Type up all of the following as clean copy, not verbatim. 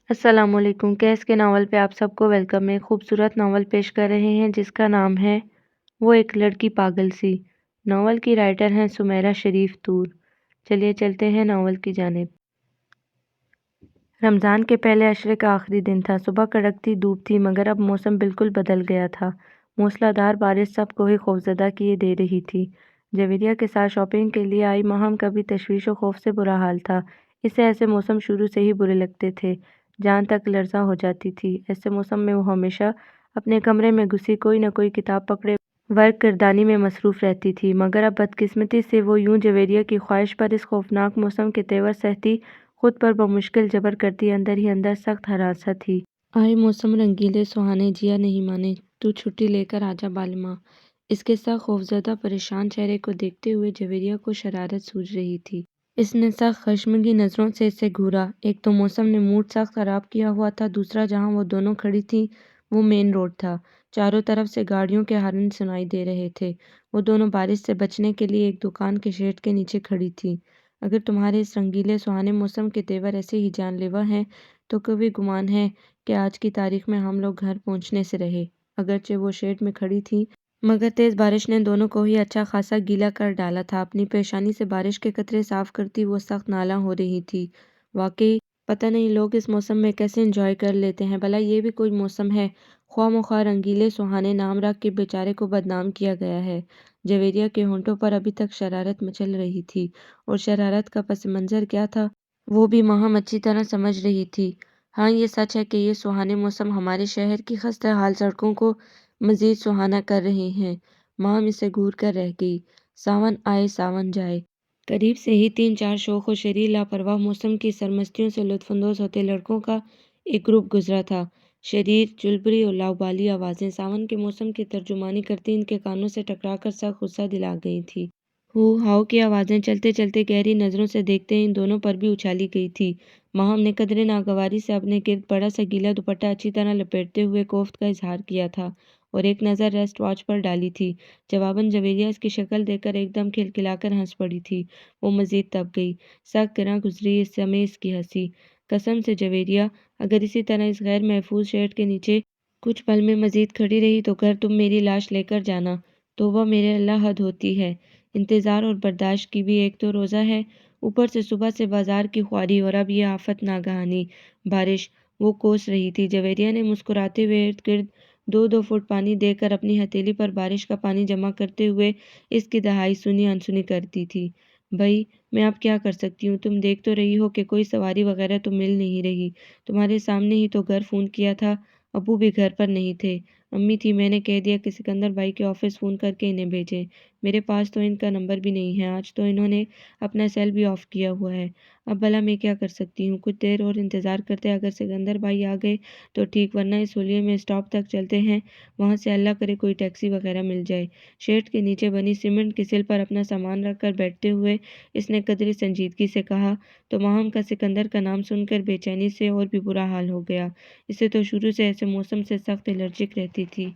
السلام علیکم۔ کیس کے ناول پہ آپ سب کو ویلکم ہے۔ خوبصورت ناول پیش کر رہے ہیں جس کا نام ہے وہ ایک لڑکی پاگل سی۔ ناول کی رائٹر ہیں سمیرہ شریف طور۔ چلیے چلتے ہیں ناول کی جانب۔ رمضان کے پہلے عشرے کا آخری دن تھا۔ صبح کڑکتی دھوپ تھی مگر اب موسم بالکل بدل گیا تھا۔ موسلا دھار بارش سب کو ہی خوفزدہ کیے دے رہی تھی۔ جویریہ کے ساتھ شاپنگ کے لیے آئی ماہم کا بھی تشویش و خوف سے برا حال تھا۔ اسے ایسے موسم شروع سے ہی برے لگتے تھے، جان تک لرزاں ہو جاتی تھی۔ ایسے موسم میں وہ ہمیشہ اپنے کمرے میں گھسی کوئی نہ کوئی کتاب پکڑے ورق گردانی میں مصروف رہتی تھی، مگر اب بدقسمتی سے وہ یوں جویریہ کی خواہش پر اس خوفناک موسم کے تیور سہتی، خود پر بمشکل جبر کرتی، اندر ہی اندر سخت ہراساں تھی۔ آئے موسم رنگیلے سہانے، جیا نہیں مانے، تو چھٹی لے کر آجا بالماں۔ اس کے ساتھ خوفزدہ پریشان چہرے کو دیکھتے ہوئے جویریہ کو شرارت سوجھ رہی تھی۔ اس نے سخت خشمگی نظروں سے اسے گھورا۔ ایک تو موسم نے موڈ سخت خراب کیا ہوا تھا، دوسرا جہاں وہ دونوں کھڑی تھیں وہ مین روڈ تھا۔ چاروں طرف سے گاڑیوں کے ہارن سنائی دے رہے تھے۔ وہ دونوں بارش سے بچنے کے لیے ایک دکان کے شیڈ کے نیچے کھڑی تھیں۔ اگر تمہارے اس رنگیلے سہانے موسم کے تیور ایسے ہی جان لیوا ہیں تو کوئی گمان ہے کہ آج کی تاریخ میں ہم لوگ گھر پہنچنے سے رہے۔ اگرچہ وہ شیڈ میں کھڑی تھی مگر تیز بارش نے دونوں کو ہی اچھا خاصا گیلا کر ڈالا تھا۔ اپنی پیشانی سے بارش کے قطرے صاف کرتی وہ سخت نالاں ہو رہی تھی۔ واقعی پتہ نہیں لوگ اس موسم میں کیسے انجوائے کر لیتے ہیں، بھلا یہ بھی کوئی موسم ہے؟ خواہ مخواہ رنگیلے سہانے نام رکھ کے بیچارے کو بدنام کیا گیا ہے۔ جویریہ کے ہونٹوں پر ابھی تک شرارت مچل رہی تھی، اور شرارت کا پس منظر کیا تھا وہ بھی ماہم اچھی طرح سمجھ رہی تھی۔ ہاں یہ سچ ہے کہ یہ سہانے موسم ہمارے شہر کی خستہ حال سڑکوں کو مزید سہانا کر رہے ہیں۔ ماہم اسے گھور کر رہ گئی۔ ساون آئے ساون جائے۔ قریب سے ہی 3-4 شوخ و شریر لاپرواہ موسم کی سرمستیوں سے لطف اندوز ہوتے لڑکوں کا ایک گروپ گزرا تھا۔ شریر، چلبری اور لاابالی آوازیں ساون کے موسم کی ترجمانی کرتی ان کے کانوں سے ٹکرا کر سخت غصہ دلا گئی تھی۔ ہو ہاؤ کی آوازیں چلتے چلتے گہری نظروں سے دیکھتے ان دونوں پر بھی اچھالی گئی تھی۔ ماہم نے قدرے ناگواری سے اپنے گرد بڑا سا گیلا دوپٹہ اچھی طرح لپیٹتے ہوئے کوفت کا اظہار کیا تھا اور ایک نظر ریسٹ واچ پر ڈالی تھی۔ جواباً جویریہ اس کی شکل دیکھ کر ایک دم کھلکھلا کر ہنس پڑی تھی۔ وہ مزید تپ گئی۔ سخت گراں گزری اس سمے اس کی ہنسی۔ قسم سے جویریہ، اگر اسی طرح اس غیر محفوظ شیڈ کے نیچے کچھ پل میں مزید کھڑی رہی تو گھر تم میری لاش لے کر جانا۔ توبہ میرے اللہ، حد ہوتی ہے۔ انتظار اور برداشت کی بھی ایک تو روزہ ہے، اوپر سے صبح سے بازار کی خواری اور اب یہ آفت ناگہانی بارش۔ وہ کوس رہی تھی۔ جویریہ نے مسکراتے ہوئے ارد گرد 2-2 فٹ پانی دے کر اپنی ہتھیلی پر بارش کا پانی جمع کرتے ہوئے اس کی دہائی سنی انسنی کر دی تھی۔ بھئی میں اب کیا کر سکتی ہوں؟ تم دیکھ تو رہی ہو کہ کوئی سواری وغیرہ تو مل نہیں رہی۔ تمہارے سامنے ہی تو گھر فون کیا تھا، ابو بھی گھر پر نہیں تھے۔ امی تھی، میں نے کہہ دیا کہ سکندر بھائی کے آفس فون کر کے انہیں بھیجیں۔ میرے پاس تو ان کا نمبر بھی نہیں ہے، آج تو انہوں نے اپنا سیل بھی آف کیا ہوا ہے۔ اب بھلا میں کیا کر سکتی ہوں؟ کچھ دیر اور انتظار کرتے، اگر سکندر بھائی آ گئے تو ٹھیک، ورنہ اس ہولیے میں اسٹاپ تک چلتے ہیں، وہاں سے اللہ کرے کوئی ٹیکسی وغیرہ مل جائے۔ شیڈ کے نیچے بنی سیمنٹ کی سل پر اپنا سامان رکھ کر بیٹھتے ہوئے اس نے قدرے سنجیدگی سے کہا تو ماہم کا سکندر کا نام سن کر بے چینی سے اور بھی برا حال ہو گیا۔ اسے تو شروع سے ایسے موسم سے سخت الرجک رہتی تھی۔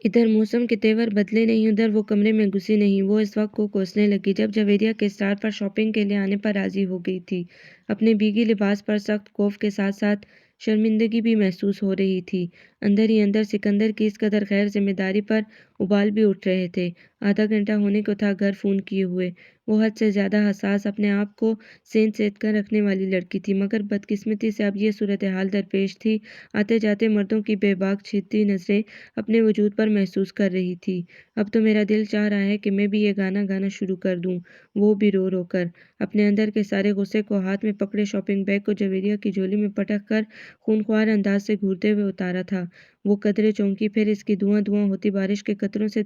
ادھر موسم کے تیور بدلے نہیں، ادھر وہ کمرے میں گھسی نہیں۔ وہ اس وقت کو کوسنے لگی جب جویریہ کے اسٹار پر شاپنگ کے لیے آنے پر راضی ہو گئی تھی۔ اپنے بھیگی لباس پر سخت خوف کے ساتھ ساتھ شرمندگی بھی محسوس ہو رہی تھی۔ اندر ہی اندر سکندر کی اس قدر غیر ذمہ داری پر ابال بھی اٹھ رہے تھے۔ آدھا گھنٹہ ہونے کو تھا گھر فون کیے ہوئے۔ وہ حد سے زیادہ حساس، اپنے آپ کو سینچ سینچ کر رکھنے والی لڑکی تھی، مگر بدقسمتی سے اب یہ صورتحال درپیش تھی۔ آتے جاتے مردوں کی بے باک چیرتی نظریں اپنے وجود پر محسوس کر رہی تھی۔ اب تو میرا دل چاہ رہا ہے کہ میں بھی یہ گانا گانا شروع کر دوں، وہ بھی رو رو کر۔ اپنے اندر کے سارے غصے کو ہاتھ میں پکڑے شاپنگ بیگ کو جویریہ کی جھولی میں پٹک کر خونخوار انداز سے گھورتے ہوئے اتارا تھا۔ وہ قدرے چونکی، پھر اس کی دھواں دھواں ہوتی بارش کے قطروں سے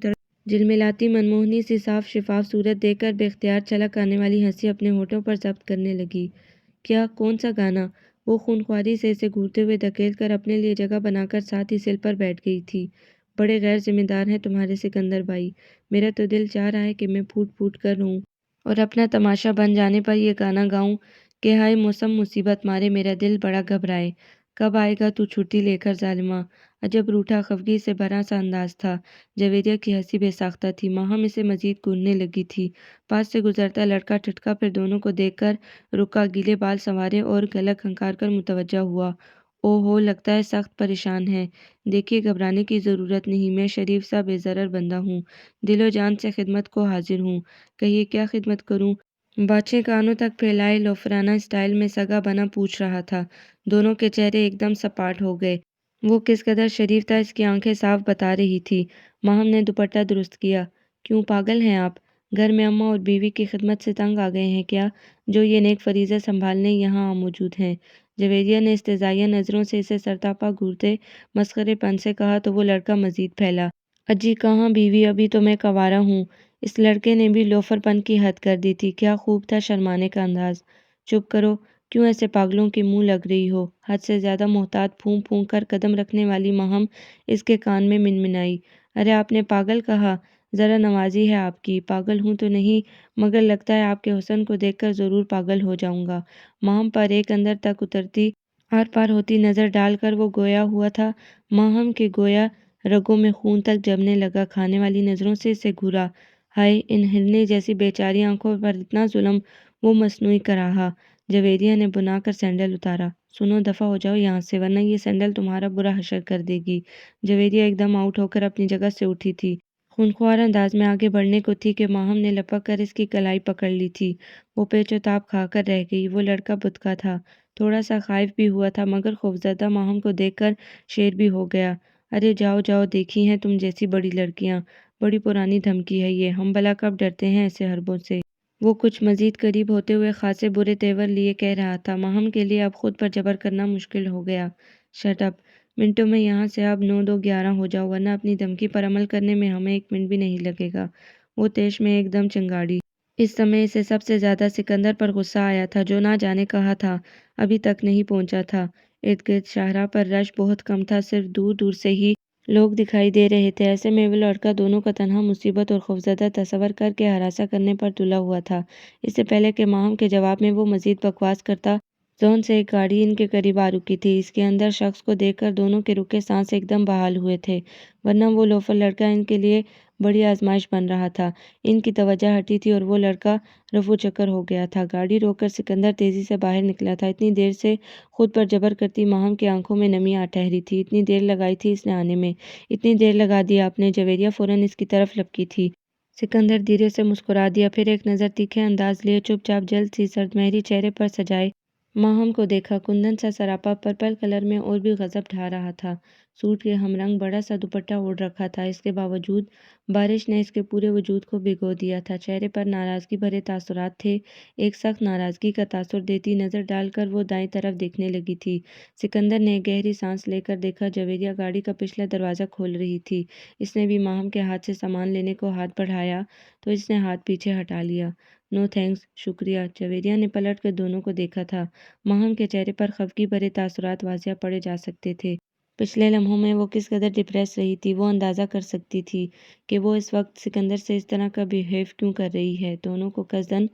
جلملاتی منموہنی سی صاف شفاف صورت دیکھ کر بے اختیار چھلک آنے والی ہنسی اپنے ہونٹوں پر ضبط کرنے لگی۔ کیا؟ کون سا گانا؟ وہ خونخواری سے اسے گھورتے ہوئے دھکیل کر اپنے لیے جگہ بنا کر ساتھ ہی سل پر بیٹھ گئی تھی۔ بڑے غیر ذمہ دار ہیں تمہارے سکندر بھائی۔ میرا تو دل چاہ رہا ہے کہ میں پھوٹ پھوٹ کر روں اور اپنا تماشا بن جانے پر یہ گانا گاؤں کہ ہائے موسم مصیبت مارے، میرا دل بڑا گھبرائے۔ کب آئے گا تو چھٹی لے کر ظالمہ؟ عجب روٹھا خفگی سے بھرا سا انداز تھا۔ جویریہ کی ہنسی بے ساختہ تھی۔ ماہم اسے مزید گھورنے لگی تھی۔ پاس سے گزرتا لڑکا ٹھٹکا، پھر دونوں کو دیکھ کر رکا، گیلے بال سنوارے اور گلہ کھنکار کر متوجہ ہوا۔ او ہو، لگتا ہے سخت پریشان ہے۔ دیکھیے، گھبرانے کی ضرورت نہیں، میں شریف سا بے ضرر بندہ ہوں، دل و جان سے خدمت کو حاضر ہوں۔ کہیے کیا خدمت کروں؟ باچھیں کانوں تک پھیلائے لوفرانہ اسٹائل میں سگا بنا پوچھ رہا تھا۔ دونوں کے چہرے ایک دم سپاٹ ہو گئے۔ وہ کس قدر شریف تھا اس کی آنکھیں صاف بتا رہی تھی۔ ماہم نے دوپٹہ درست کیا۔ کیوں پاگل ہیں آپ؟ گھر میں اماں اور بیوی کی خدمت سے تنگ آ گئے ہیں کیا، جو یہ نیک فریضہ سنبھالنے یہاں موجود ہیں؟ جویریہ نے استہزائیہ نظروں سے اسے سرتاپا گھورتے مسخرے پن سے کہا تو وہ لڑکا مزید پھیلا۔ اجی کہاں بیوی، ابھی تو میں کنوارا ہوں۔ اس لڑکے نے بھی لوفر پن کی حد کر دی تھی۔ کیا خوب تھا شرمانے کا انداز۔ چپ کرو، کیوں ایسے پاگلوں کی منہ لگ رہی ہو؟ حد سے زیادہ محتاط پھونک پھونک کر قدم رکھنے والی ماہم اس کے کان میں منمنائی۔ ارے آپ نے پاگل کہا، ذرا نوازی ہے آپ کی۔ پاگل ہوں تو نہیں، مگر لگتا ہے آپ کے حسن کو دیکھ کر ضرور پاگل ہو جاؤں گا۔ ماہم پر ایک اندر تک اترتی آر پار ہوتی نظر ڈال کر وہ گویا ہوا تھا ماہم کے گویا رگوں میں خون تک جمنے لگا۔ کھانے والی نظروں سے اسے گھورا۔ ہائے، ان ہرنے جیسی بیچاری آنکھوں پر اتنا ظلم! وہ مصنوعی کراہا۔ جویریہ نے بنا کر سینڈل اتارا۔ سنو، دفع ہو جاؤ یہاں سے، ورنہ یہ سینڈل تمہارا برا حشر کر دے گی۔ جویریہ ایک دم آؤٹ ہو کر اپنی جگہ سے اٹھی تھی۔ خونخوار انداز میں آگے بڑھنے کو تھی کہ ماہم نے لپک کر اس کی کلائی پکڑ لی تھی۔ وہ پیچ و تاب کھا کر رہ گئی۔ وہ لڑکا بتکا تھا، تھوڑا سا خائف بھی ہوا تھا، مگر خوفزدہ ماہم کو دیکھ کر شیر بھی ہو گیا۔ ارے جاؤ جاؤ، دیکھی ہیں تم جیسی بڑی لڑکیاں، بڑی پرانی دھمکی ہے یہ، ہم بھلا کب ڈرتے ہیں ایسے حربوں سے؟ وہ کچھ مزید قریب ہوتے ہوئے خاصے برے تیور لیے کہہ رہا تھا۔ ماہم کے لیے اب خود پر جبر کرنا مشکل ہو گیا۔ Shut up! منٹوں میں یہاں سے اب 9 2 11 ہو جاؤ، ورنہ اپنی دھمکی پر عمل کرنے میں ہمیں 1 منٹ بھی نہیں لگے گا۔ وہ طیش میں ایک دم چنگاڑی۔ اس سمے اسے سب سے زیادہ سکندر پر غصہ آیا تھا، جو نہ جانے کہاں تھا، ابھی تک نہیں پہنچا تھا۔ ارد گرد شاہراہ پر رش بہت کم تھا، صرف دور دور سے ہی لوگ دکھائی دے رہے تھے۔ ایسے میں وہ لڑکا دونوں کا تنہا مصیبت اور خوفزدہ تصور کر کے ہراساں کرنے پر تلا ہوا تھا۔ اس سے پہلے کہ ماہم کے جواب میں وہ مزید بکواس کرتا، زون سے ایک گاڑی ان کے قریب آ رکی تھی۔ اس کے اندر شخص کو دیکھ کر دونوں کے رکے سانس ایک دم بحال ہوئے تھے، ورنہ وہ لوفر لڑکا ان کے لیے بڑی آزمائش بن رہا تھا۔ ان کی توجہ ہٹی تھی اور وہ لڑکا رفو چکر ہو گیا تھا۔ گاڑی روک کر سکندر تیزی سے باہر نکلا تھا۔ اتنی دیر سے خود پر جبر کرتی ماہم کی آنکھوں میں نمی آ ٹھہری تھی۔ اتنی دیر لگائی تھی اس نے آنے میں، اتنی دیر لگا دی آپ نے؟ جویریہ فوراً اس کی طرف لپکی تھی۔ سکندر دھیرے سے مسکرا دیا، پھر ایک نظر تیکھے انداز لیے چپ چاپ جلد سی سرد مہری چہرے پر سجائے ماہم کو دیکھا۔ کندن سا سراپا پرپل کلر میں اور بھی غضب ڈھا رہا تھا۔ سوٹ کے ہم رنگ بڑا سا دوپٹہ اوڑھ رکھا تھا۔ اس کے باوجود بارش نے اس کے پورے وجود کو بھگو دیا تھا۔ چہرے پر ناراضگی بھرے تاثرات تھے۔ ایک سخت ناراضگی کا تاثر دیتی نظر ڈال کر وہ دائیں طرف دیکھنے لگی تھی۔ سکندر نے ایک گہری سانس لے کر دیکھا، جویریہ گاڑی کا پچھلا دروازہ کھول رہی تھی۔ اس نے بھی ماہم کے ہاتھ سے سامان لینے کو ہاتھ بڑھایا تو اس نے ہاتھ پیچھے ہٹا لیا۔ نو تھینکس، شکریہ۔ جویریہ نے پلٹ کر دونوں کو دیکھا تھا۔ ماہم کے چہرے پر خفگی بھرے تاثرات واضح پڑے جا سکتے تھے۔ پچھلے لمحوں میں وہ کس قدر ڈپریس رہی تھی، وہ اندازہ کر سکتی تھی کہ وہ اس وقت سکندر سے اس طرح کا بیہیو کیوں کر رہی ہے۔ دونوں کو قصداً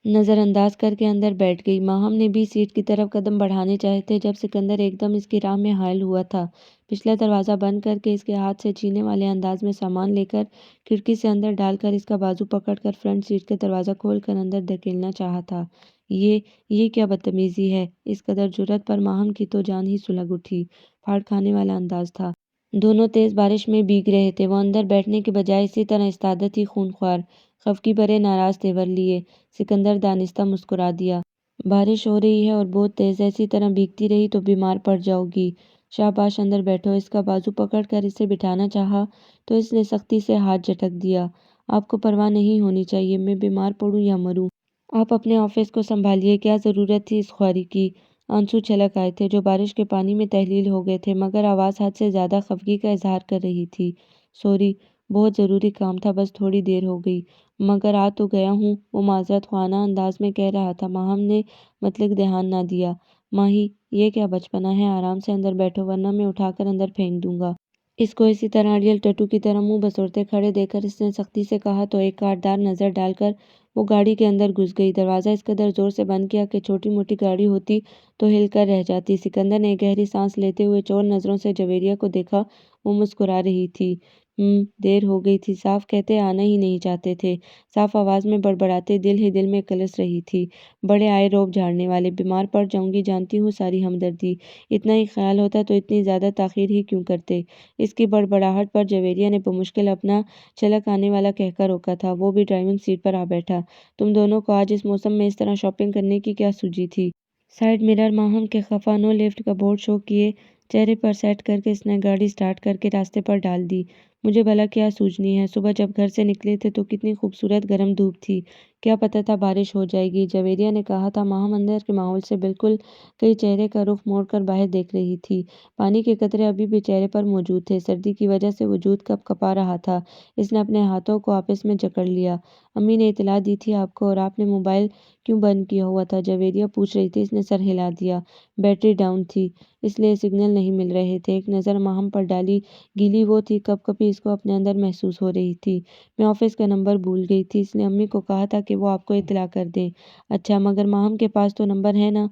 نظر انداز کر کے اندر بیٹھ گئی۔ ماہم نے بھی سیٹ کی طرف قدم بڑھانے چاہے تھے جب سکندر ایک دم اس کی راہ میں حائل ہوا تھا۔ پچھلا دروازہ بند کر کے اس کے ہاتھ سے چینے والے انداز میں سامان لے کر کھڑکی سے اندر ڈال کر اس کا بازو پکڑ کر فرنٹ سیٹ کا دروازہ کھول کر اندر دھکیلنا چاہا تھا۔ یہ کیا بدتمیزی ہے! اس قدر جرأت پر ماہم کی تو جان ہی سلگ اٹھی۔ پھاڑ کھانے والا انداز تھا۔ دونوں تیز بارش میں بھیگ رہے تھے۔ وہ اندر بیٹھنے کے بجائے اسی طرح استعدت ہی خونخوار، خفگی بھرے ناراض تیور لیے۔ سکندر دانستہ مسکرا دیا۔ بارش ہو رہی ہے اور بہت تیز، ایسی طرح بھیگتی رہی تو بیمار پڑ جاؤ گی۔ شاباش، اندر بیٹھو۔ اس کا بازو پکڑ کر اسے بٹھانا چاہا تو اس نے سختی سے ہاتھ جھٹک دیا۔ آپ کو پرواہ نہیں ہونی چاہیے، میں بیمار پڑوں یا مروں، آپ اپنے آفس کو سنبھالیے۔ کیا ضرورت تھی اس خواری کی؟ آنسو چھلک آئے تھے جو بارش کے پانی میں تحلیل ہو گئے تھے، مگر آواز حد سے زیادہ خفگی کا اظہار کر رہی تھی۔ سوری، بہت ضروری کام تھا، بس تھوڑی دیر ہو گئی، مگر آ تو گیا ہوں، وہ معذرت خواہانہ انداز میں کہہ رہا تھا۔ ماہم نے مطلق دھیان نہ دیا۔ ماہی، یہ کیا بچپنا ہے، آرام سے اندر بیٹھو ورنہ میں اٹھا کر اندر پھینک دوں گا۔ اس کو اسی طرح اڑیل ٹٹو کی طرح منہ بسوڑتے کھڑے دیکھ کر اس نے سختی سے کہا تو ایک کاٹدار نظر ڈال کر وہ گاڑی کے اندر گھس گئی۔ دروازہ اس قدر زور سے بند کیا کہ چھوٹی موٹی گاڑی ہوتی تو ہل کر رہ جاتی۔ سکندر نے ایک گہری سانس لیتے ہوئے چور نظروں سے جویریہ کو دیکھا۔ وہ مسکرا رہی تھی۔ دیر ہو گئی تھی، صاف کہتے آنا ہی نہیں چاہتے تھے، صاف آواز میں بڑبڑاتے دل ہی دل میں کلس رہی تھی۔ بڑے آئے روب جھاڑنے والے، بیمار پڑ جاؤں گی، جانتی ہوں ساری ہمدردی، اتنا ہی خیال ہوتا تو اتنی زیادہ تاخیر ہی کیوں کرتے۔ اس کی بڑبڑاہٹ پر جویریہ نے بمشکل اپنا چھلک آنے والا قہقہ روکا تھا، وہ بھی ڈرائیونگ سیٹ پر آ بیٹھا۔ تم دونوں کو آج اس موسم میں اس طرح شاپنگ کرنے کی کیا سوجی تھی؟ سائیڈ مرر ماہم کے خفا نو لفٹ کا بورڈ شو کیے چہرے پر سیٹ کر کے اس نے گاڑی سٹارٹ کر کے راستے پر ڈال دی۔ مجھے بھلا کیا سوچنی ہے، صبح جب گھر سے نکلے تھے تو کتنی خوبصورت گرم دھوپ تھی، کیا پتہ تھا بارش ہو جائے گی، جویریہ نے کہا تھا۔ ماہم اندر کے ماحول سے بالکل کئی چہرے کا رخ موڑ کر باہر دیکھ رہی تھی۔ پانی کے قطرے ابھی بھی چہرے پر موجود تھے، سردی کی وجہ سے وجود کپ کپا رہا تھا۔ اس نے اپنے ہاتھوں کو آپس میں جکڑ لیا۔ امی نے اطلاع دی تھی آپ کو، اور آپ نے موبائل کیوں بند کیا ہوا تھا؟ جویریہ پوچھ رہی تھی۔ اس نے سر ہلا دیا۔ بیٹری ڈاؤن تھی، اس لیے سگنل نہیں مل رہے تھے۔ ایک نظر ماہم پر ڈالی، گیلی وہ تھی، کپ کپی اس کو اپنے اندر محسوس ہو رہی تھی۔ میں آفس کا نمبر بھول گئی تھی، اس نے امی کو کہا تھا کہ وہ آپ کو اطلاع کر دیں۔ اچھا، مگر ماہم کے پاس تو نمبر ہے نا؟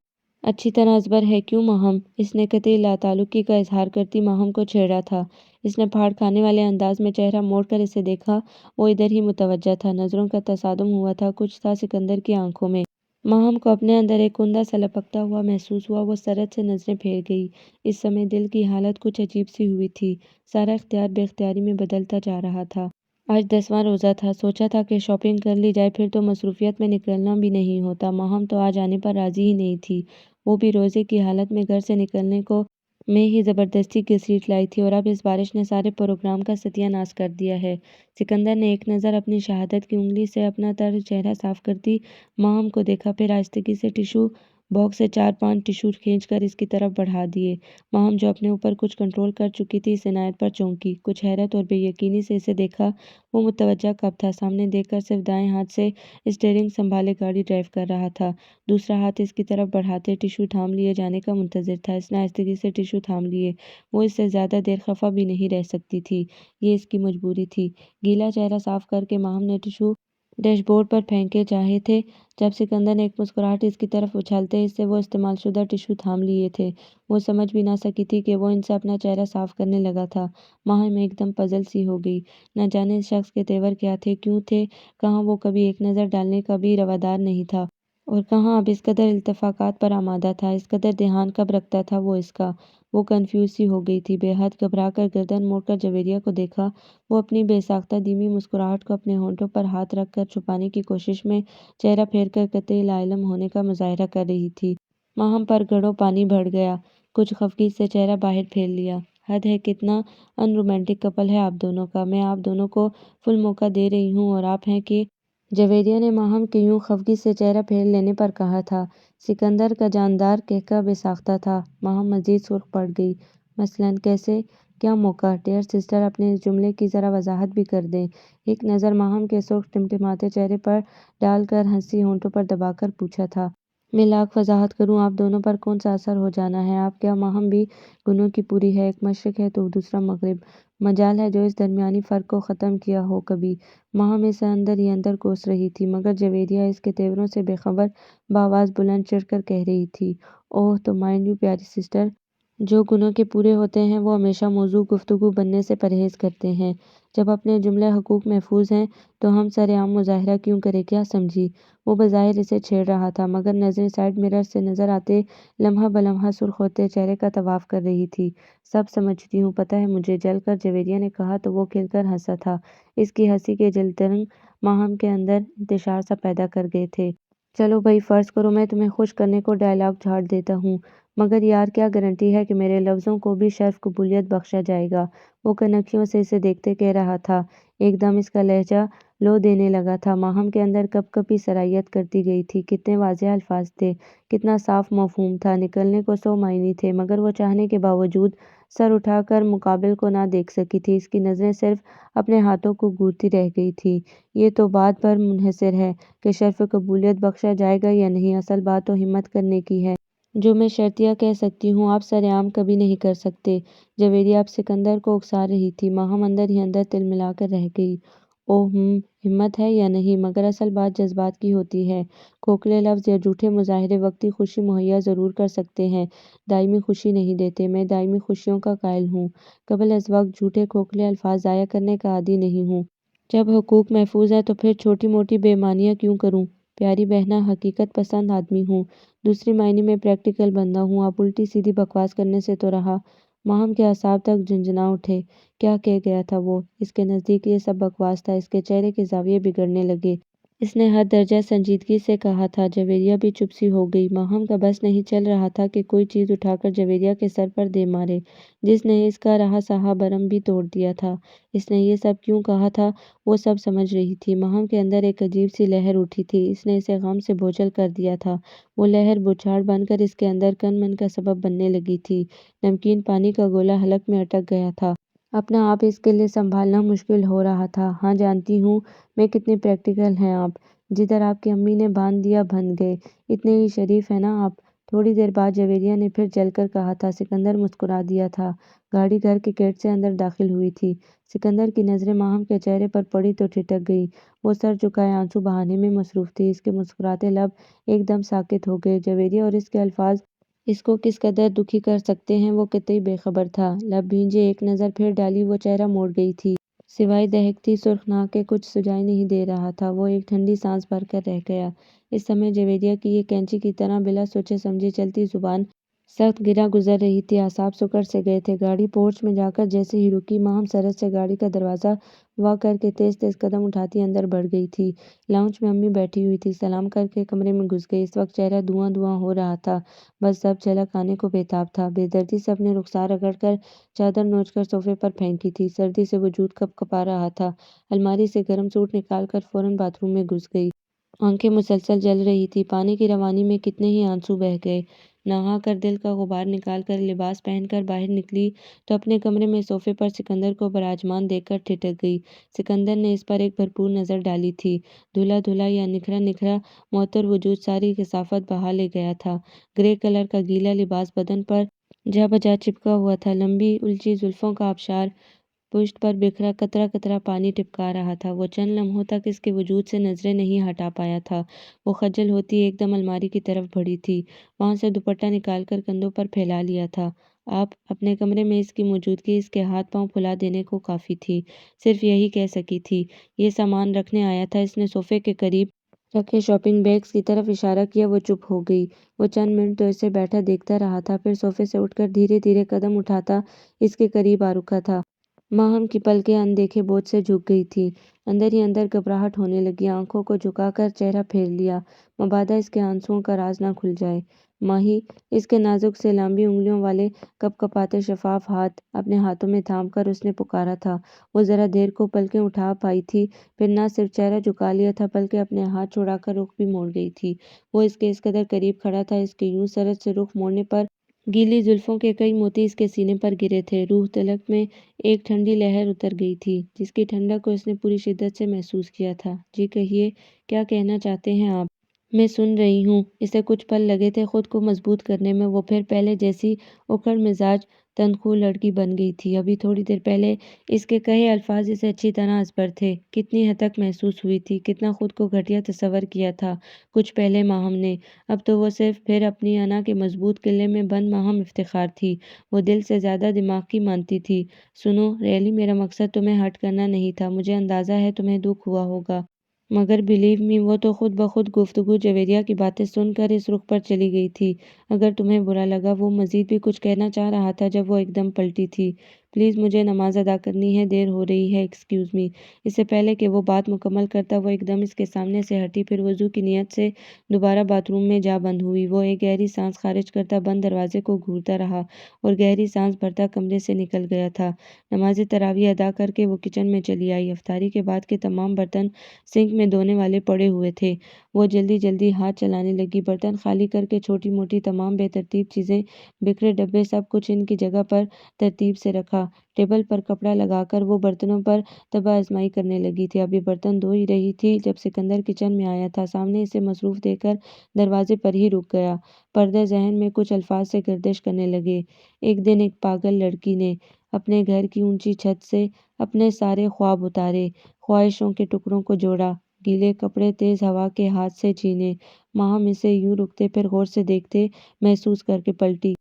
اچھی طرح ازبر ہے کیوں ماہم؟ اس نے قطعی لاتعلقی کا اظہار کرتی ماہم کو چھیڑا تھا۔ اس نے پھاڑ کھانے والے انداز میں چہرہ موڑ کر اسے دیکھا، وہ ادھر ہی متوجہ تھا۔ نظروں کا تصادم ہوا تھا، کچھ تھا سکندر کی آنکھوں میں۔ ماہم کو اپنے اندر ایک کندہ سا لپکتا ہوا محسوس ہوا، وہ سرعت سے نظریں پھیر گئی۔ اس سمے دل کی حالت کچھ عجیب سی ہوئی تھی، سارا اختیار بے اختیاری میں بدلتا جا رہا تھا۔ آج 10واں روزہ تھا، سوچا تھا کہ شاپنگ کر لی جائے، پھر تو مصروفیت میں نکلنا بھی نہیں ہوتا۔ ماہم تو آج آنے پر راضی ہی نہیں تھی، وہ بھی روزے کی حالت میں گھر سے نکلنے کو میں ہی زبردستی گھسیٹ لائی تھی، اور اب اس بارش نے سارے پروگرام کا ستیہ ناش کر دیا ہے۔ سکندر نے ایک نظر اپنی شہادت کی انگلی سے اپنا تر چہرہ صاف کرتی ماہم کو دیکھا، پھر آہستگی سے ٹشو باکس سے 4-5 ٹشو کھینچ کر اس کی طرف بڑھا دیے۔ ماہم جو اپنے اوپر کچھ کنٹرول کر چکی تھی، اس عنایت پر چونکی، کچھ حیرت اور بے یقینی سے اسے دیکھا۔ وہ متوجہ کب تھا؟ سامنے دیکھ کر صرف دائیں ہاتھ سے اسٹیئرنگ سنبھالے گاڑی ڈرائیو کر رہا تھا، دوسرا ہاتھ اس کی طرف بڑھاتے ٹشو تھام لیے جانے کا منتظر تھا۔ اس نے آہستگی سے ٹشو تھام لیے، وہ اس سے زیادہ دیر خفا بھی نہیں رہ سکتی تھی، یہ اس کی مجبوری تھی۔ گیلا چہرہ صاف کر کے ماہم نے ٹشو ڈیش بورڈ پر پھینکے چاہے تھے، جب سکندر نے ایک مسکراہٹ اس کی طرف اچھالتے اس سے وہ استعمال شدہ ٹشو تھام لیے تھے۔ وہ سمجھ بھی نہ سکی تھی کہ وہ ان سے اپنا چہرہ صاف کرنے لگا تھا۔ ماہم ایک دم پزل سی ہو گئی، نہ جانے اس شخص کے تیور کیا تھے، کیوں تھے، کہاں وہ کبھی ایک نظر ڈالنے کا بھی روادار نہیں تھا، اور کہاں اب اس قدر التفاقات پر آمادہ تھا، اس قدر دھیان کب رکھتا تھا وہ اس کا۔ وہ کنفیوز سی ہو گئی تھی، بے حد گھبرا کر گردن موڑ کر جویریہ کو دیکھا۔ وہ اپنی بے ساختہ دھیمی مسکراہٹ کو اپنے ہونٹوں پر ہاتھ رکھ کر چھپانے کی کوشش میں چہرہ پھیر کر قطعی لاعلم ہونے کا مظاہرہ کر رہی تھی۔ ماہم پر گھڑوں پانی بھر گیا، کچھ خفگی سے چہرہ باہر پھیر لیا۔ حد ہے، کتنا ان رومانٹک کپل ہے آپ دونوں کا، میں آپ دونوں کو فل موقع دے رہی ہوں اور آپ ہیں کہ جویریہ نے ماہم کے یوں خفگی سے چہرہ پھیر لینے پر کہا تھا۔ سکندر کا جاندار قہقہ بے ساختہ تھا۔ ماہم مزید سرخ پڑ گئی۔ مثلاً کیسے؟ کیا موقع؟ ڈیئر سسٹر، اپنے اس جملے کی ذرا وضاحت بھی کر دیں۔ ایک نظر ماہم کے سرخ ٹمٹماتے چہرے پر ڈال کر ہنسی ہونٹوں پر دبا کر پوچھا تھا۔ میں لاکھ وضاحت کروں، آپ دونوں پر کون سا اثر ہو جانا ہے؟ آپ کیا ماہم بھی گنوں کی پوری ہے، ایک مشرق ہے تو دوسرا مغرب، مجال ہے جو اس درمیانی فرق کو ختم کیا ہو کبھی؟ ماہم اسے اندر ہی اندر کوس رہی تھی، مگر جویریہ اس کے تیوروں سے بے خبر بآواز بلند چڑھ کر کہہ رہی تھی، اوہ تو مائنڈ یو پیاری سسٹر، جو گنوں کے پورے ہوتے ہیں وہ ہمیشہ موضوع گفتگو بننے سے پرہیز کرتے ہیں۔ جب اپنے جملے حقوق محفوظ ہیں تو ہم سرعام مظاہرہ کیوں کریں، کیا سمجھی؟ وہ بظاہر اسے چھیڑ رہا تھا، مگر نظریں سائیڈ مرر سے نظر آتے لمحہ بلمحہ سرخ ہوتے چہرے کا طواف کر رہی تھی۔ سب سمجھتی ہوں، پتہ ہے مجھے، جل کر جویریہ نے کہا تو وہ کھل کر ہنسا تھا۔ اس کی ہنسی کے جلتے رنگ ماہم کے اندر انتشار سا پیدا کر گئے تھے۔ چلو بھئی، فرض کرو میں تمہیں خوش کرنے کو ڈائیلاگ جھاڑ دیتا ہوں، مگر یار کیا گارنٹی ہے کہ میرے لفظوں کو بھی شرف قبولیت بخشا جائے گا؟ وہ کنکھیوں سے اسے دیکھتے کہہ رہا تھا۔ ایک دم اس کا لہجہ لو دینے لگا تھا۔ ماہم کے اندر کپ کپی سرایت کرتی گئی تھی۔ کتنے واضح الفاظ تھے، کتنا صاف مفہوم تھا، نکلنے کو 100 معنی تھے، مگر وہ چاہنے کے باوجود سر اٹھا کر مقابل کو نہ دیکھ سکی تھی۔ اس کی نظریں صرف اپنے ہاتھوں کو گھورتی رہ گئی تھیں۔ یہ تو بات پر منحصر ہے کہ شرف قبولیت بخشا جائے گا یا نہیں، اصل بات تو ہمت کرنے کی ہے، جو میں شرطیہ کہہ سکتی ہوں، آپ سرعام کبھی نہیں کر سکتے۔ جویریہ اب سکندر کو اکسا رہی تھی۔ ماہم اندر ہی اندر تلملا کر رہ گئی۔ ہمت ہے یا نہیں، مگر اصل بات جذبات کی ہوتی ہے۔ کھوکھلے لفظ یا جھوٹے مظاہرے وقتی خوشی مہیا ضرور کر سکتے ہیں، دائمی خوشی نہیں دیتے۔ میں دائمی خوشیوں کا قائل ہوں، قبل از وقت جھوٹے کھوکھلے الفاظ ضائع کرنے کا عادی نہیں ہوں۔ جب حقوق محفوظ ہیں تو پھر چھوٹی موٹی بے ایمانیاں کیوں کروں؟ پیاری بہنا، حقیقت پسند آدمی ہوں، دوسری معنی میں پریکٹیکل بندہ ہوں۔ آپ الٹی سیدھی بکواس کرنے سے تو رہا۔ ماہم کے اعصاب تک جھنجھنا اٹھے۔ کیا کہہ گیا تھا وہ؟ اس کے نزدیک یہ سب بکواس تھا۔ اس کے چہرے کے زاویے بگڑنے لگے۔ اس نے حد درجہ سنجیدگی سے کہا تھا۔ جویریہ بھی چپ سی ہو گئی۔ ماہم کا بس نہیں چل رہا تھا کہ کوئی چیز اٹھا کر جویریہ کے سر پر دے مارے، جس نے اس کا رہا سہا بھرم بھی توڑ دیا تھا۔ اس نے یہ سب کیوں کہا تھا، وہ سب سمجھ رہی تھی۔ ماہم کے اندر ایک عجیب سی لہر اٹھی تھی۔ اس نے اسے غم سے بوجھل کر دیا تھا۔ وہ لہر بوچھاڑ بن کر اس کے اندر کن من کا سبب بننے لگی تھی۔ نمکین پانی کا گولا حلق میں اٹک گیا تھا۔ اپنا آپ اس کے لیے سنبھالنا مشکل ہو رہا تھا۔ ہاں جانتی ہوں میں کتنی پریکٹیکل ہیں آپ۔ جدھر آپ کی امی نے باندھ دیا بندھ گئے۔ اتنے ہی شریف ہیں نا آپ۔ تھوڑی دیر بعد جویریہ نے پھر جل کر کہا تھا۔ سکندر مسکرا دیا تھا۔ گاڑی گھر کے گیٹ سے اندر داخل ہوئی تھی۔ سکندر کی نظریں ماہم کے چہرے پر پڑی تو ٹھٹک گئی۔ وہ سر جھکائے آنسو بہانے میں مصروف تھی۔ اس کے مسکراتے لب ایک دم ساکت ہو گئے۔ جویریہ اور اس کے الفاظ اس کو کس قدر دکھی کر سکتے ہیں وہ قطعی بے خبر تھا۔ لب بھینجے، ایک نظر پھر ڈالی، وہ چہرہ موڑ گئی تھی۔ سوائے دہکتی سرخ ناک کے کچھ سجائی نہیں دے رہا تھا۔ وہ ایک ٹھنڈی سانس بھر کر رہ گیا۔ اس سمے جویریہ کی یہ کینچی کی طرح بلا سوچے سمجھے چلتی زبان سخت گرا گزر رہی تھی۔ اعصاب سکڑ سے گئے تھے۔ گاڑی پورچ میں جا کر جیسے ہی رکی، ماہم سرعت سے گاڑی کا دروازہ وا کر کے تیز تیز قدم اٹھاتی اندر بڑھ گئی تھی۔ لاؤنج میں امی بیٹھی ہوئی تھی۔ سلام کر کے کمرے میں گھس گئی۔ اس وقت چہرہ دھواں دھواں ہو رہا تھا، بس سب جھلک آنے کو بے تاب تھا۔ بے دردی سے اپنے رخسار رگڑ کر چادر نوچ کر صوفے پر پھینکی تھی۔ سردی سے وجود کپ کپا رہا تھا۔ الماری سے گرم سوٹ نکال کر فوراً باتھ روم میں گھس گئی۔ آنکھیں مسلسل جل رہی تھی۔ پانی کی روانی میں کتنے ہی آنسو بہہ گئے۔ نہا کر دل کا غبار نکال کر لباس پہن کر باہر نکلی تو اپنے کمرے میں صوفے پر سکندر کو براجمان دیکھ کر ٹھٹک گئی۔ سکندر نے اس پر ایک بھرپور نظر ڈالی تھی۔ دھلا دھلا یا نکھرا نکھرا معطر وجود ساری کثافت بہا لے گیا تھا۔ گرے کلر کا گیلا لباس بدن پر جا بجا چپکا ہوا تھا۔ لمبی الجھی زلفوں کا آبشار پشت پر بکھرا قطرہ قطرہ پانی ٹپکا رہا تھا۔ وہ چند لمحوں تک اس کے وجود سے نظریں نہیں ہٹا پایا تھا۔ وہ خجل ہوتی ایک دم الماری کی طرف بڑھی تھی۔ وہاں سے دوپٹہ نکال کر کندھوں پر پھیلا لیا تھا۔ آپ اپنے کمرے میں اس کی موجودگی اس کے ہاتھ پاؤں پھلا دینے کو کافی تھی۔ صرف یہی کہہ سکی تھی۔ یہ سامان رکھنے آیا تھا۔ اس نے صوفے کے قریب رکھے شاپنگ بیگز کی طرف اشارہ کیا۔ وہ چپ ہو گئی۔ وہ چند منٹ تو اسے بیٹھا دیکھتا رہا تھا، پھر صوفے سے اٹھ کر دھیرے دھیرے قدم اٹھاتا اس کے قریب آ رکا تھا۔ ماہم کی پلکیں اندیکھے بوجھ سے جھک گئی تھیں۔ اندر ہی اندر گھبراہٹ ہونے لگی۔ آنکھوں کو جھکا کر چہرہ پھیر لیا، مبادا اس کے آنسوؤں کا راز نہ کھل جائے۔ ماہی، اس کے نازک سے لامبی انگلیوں والے کپ کپاتے شفاف ہاتھ اپنے ہاتھوں میں تھام کر اس نے پکارا تھا۔ وہ ذرا دیر کو پلکیں اٹھا پائی تھی، پھر نہ صرف چہرہ جھکا لیا تھا بلکہ اپنے ہاتھ چھڑا کر رخ بھی موڑ گئی تھی۔ وہ اس کے اس قدر قریب کھڑا تھا، اس کے یوں سرعت سے رخ موڑنے پر گیلی زلفوں کے کئی موتی اس کے سینے پر گرے تھے۔ روح تلک میں ایک ٹھنڈی لہر اتر گئی تھی، جس کی ٹھنڈک کو اس نے پوری شدت سے محسوس کیا تھا۔ جی کہیے، کیا کہنا چاہتے ہیں آپ؟ میں سن رہی ہوں۔ اسے کچھ پل لگے تھے خود کو مضبوط کرنے میں۔ وہ پھر پہلے جیسی اکھڑ مزاج تندخو لڑکی بن گئی تھی۔ ابھی تھوڑی دیر پہلے اس کے کہے الفاظ اسے اچھی طرح ازبر تھے۔ کتنی حد تک محسوس ہوئی تھی، کتنا خود کو گھٹیا تصور کیا تھا کچھ پہلے ماہم نے۔ اب تو وہ صرف پھر اپنی انا کے مضبوط قلعے میں بند ماہم افتخار تھی۔ وہ دل سے زیادہ دماغ کی مانتی تھی۔ سنو ریئلی، میرا مقصد تمہیں ہرٹ کرنا نہیں تھا۔ مجھے اندازہ ہے تمہیں دکھ ہوا ہوگا، مگر بلیو می، وہ تو خود بخود گفتگو جویریہ کی باتیں سن کر اس رخ پر چلی گئی تھی۔ اگر تمہیں برا لگا، وہ مزید بھی کچھ کہنا چاہ رہا تھا جب وہ ایک دم پلٹی تھی۔ پلیز، مجھے نماز ادا کرنی ہے، دیر ہو رہی ہے، ایکسکیوز می۔ اس سے پہلے کہ وہ بات مکمل کرتا، وہ ایک دم اس کے سامنے سے ہٹی، پھر وضو کی نیت سے دوبارہ باتھ روم میں جا بند ہوئی۔ وہ ایک گہری سانس خارج کرتا بند دروازے کو گھورتا رہا اور گہری سانس بھرتا کمرے سے نکل گیا تھا۔ نماز تراویح ادا کر کے وہ کچن میں چلی آئی۔ افطاری کے بعد کے تمام برتن سنک میں دھونے والے پڑے ہوئے تھے۔ وہ جلدی جلدی ہاتھ چلانے لگی، برتن خالی کر کے چھوٹی موٹی تمام بے ترتیب چیزیں، بکھرے ڈبے، سب کچھ ان کی جگہ پر ترتیب سے رکھا۔ ٹیبل پر کپڑا لگا کر وہ برتنوں پر طبع آزمائی کرنے لگی تھی۔ ابھی برتن دھو ہی رہی تھی جب سکندر کچن میں آیا تھا۔ سامنے اسے مصروف دیکھ کر دروازے پر ہی رک گیا۔ پردہ ذہن میں کچھ الفاظ سے گردش کرنے لگے۔ ایک دن ایک پاگل لڑکی نے اپنے گھر کی اونچی چھت سے اپنے سارے خواب اتارے، خواہشوں کے ٹکڑوں کو جوڑا، گیلے کپڑے تیز ہوا کے ہاتھ سے چھینے۔ ماہم اسے یوں رکتے پھر غور سے دیکھتے محسوس کر کے پلٹی۔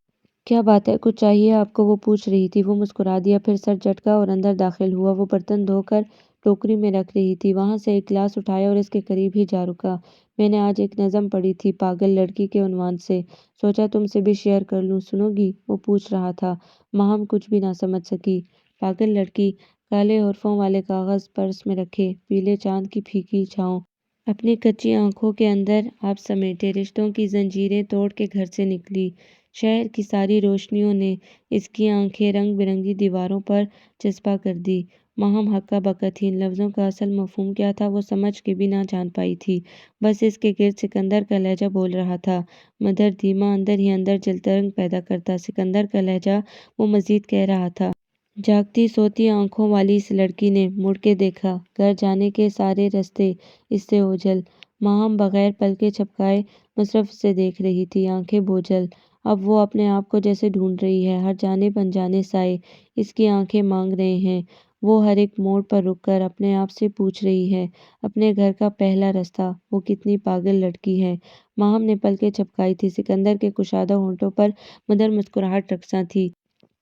کیا بات ہے، کچھ چاہیے آپ کو؟ وہ پوچھ رہی تھی۔ وہ مسکرا دیا، پھر سر جھٹکا اور اندر داخل ہوا۔ وہ برتن دھو کر ٹوکری میں رکھ رہی تھی، وہاں سے ایک گلاس اٹھایا اور اس کے قریب ہی جا رکا۔ میں نے آج ایک نظم پڑھی تھی، پاگل لڑکی کے عنوان سے، سوچا تم سے بھی شیئر کر لوں، سنو گی؟ وہ پوچھ رہا تھا۔ ماہم کچھ بھی نہ سمجھ سکی۔ پاگل لڑکی، کالے حرفوں والے کاغذ پرس میں رکھے، پیلے چاند کی پھیکی چھاؤں اپنی کچی آنکھوں کے اندر آپ سمیٹے، رشتوں کی زنجیریں توڑ کے گھر سے نکلی۔ شہر کی ساری روشنیوں نے اس کی آنکھیں رنگ برنگی دیواروں پر چسپاں کر دی۔ ماہم ہکا بکا تھی، ان لفظوں کا اصل مفہوم کیا تھا وہ سمجھ کے بھی نہ جان پائی تھی۔ بس اس کے گرد سکندر کا لہجہ بول رہا تھا، مدھر دھیما اندر ہی اندر جلترنگ پیدا کرتا۔ سکندر کا لہجہ، وہ مزید کہہ رہا تھا۔ جاگتی سوتی آنکھوں والی اس لڑکی نے مڑ کے دیکھا، گھر جانے کے سارے رستے اس سے اوجھل۔ ماہم بغیر پلکیں جھپکائے مصرف سے دیکھ رہی تھی، آنکھیں بوجھل۔ اب وہ اپنے آپ کو جیسے ڈھونڈ رہی ہے، ہر جانب انجانے سائے اس کی آنکھیں مانگ رہے ہیں۔ وہ ہر ایک موڑ پر رک کر اپنے آپ سے پوچھ رہی ہے، اپنے گھر کا پہلا رستہ، وہ کتنی پاگل لڑکی ہے۔ ماہم نے پلکیں جھپکائی تھی، سکندر کے کشادہ ہونٹوں پر مدھر مسکراہٹ رقصاں تھی۔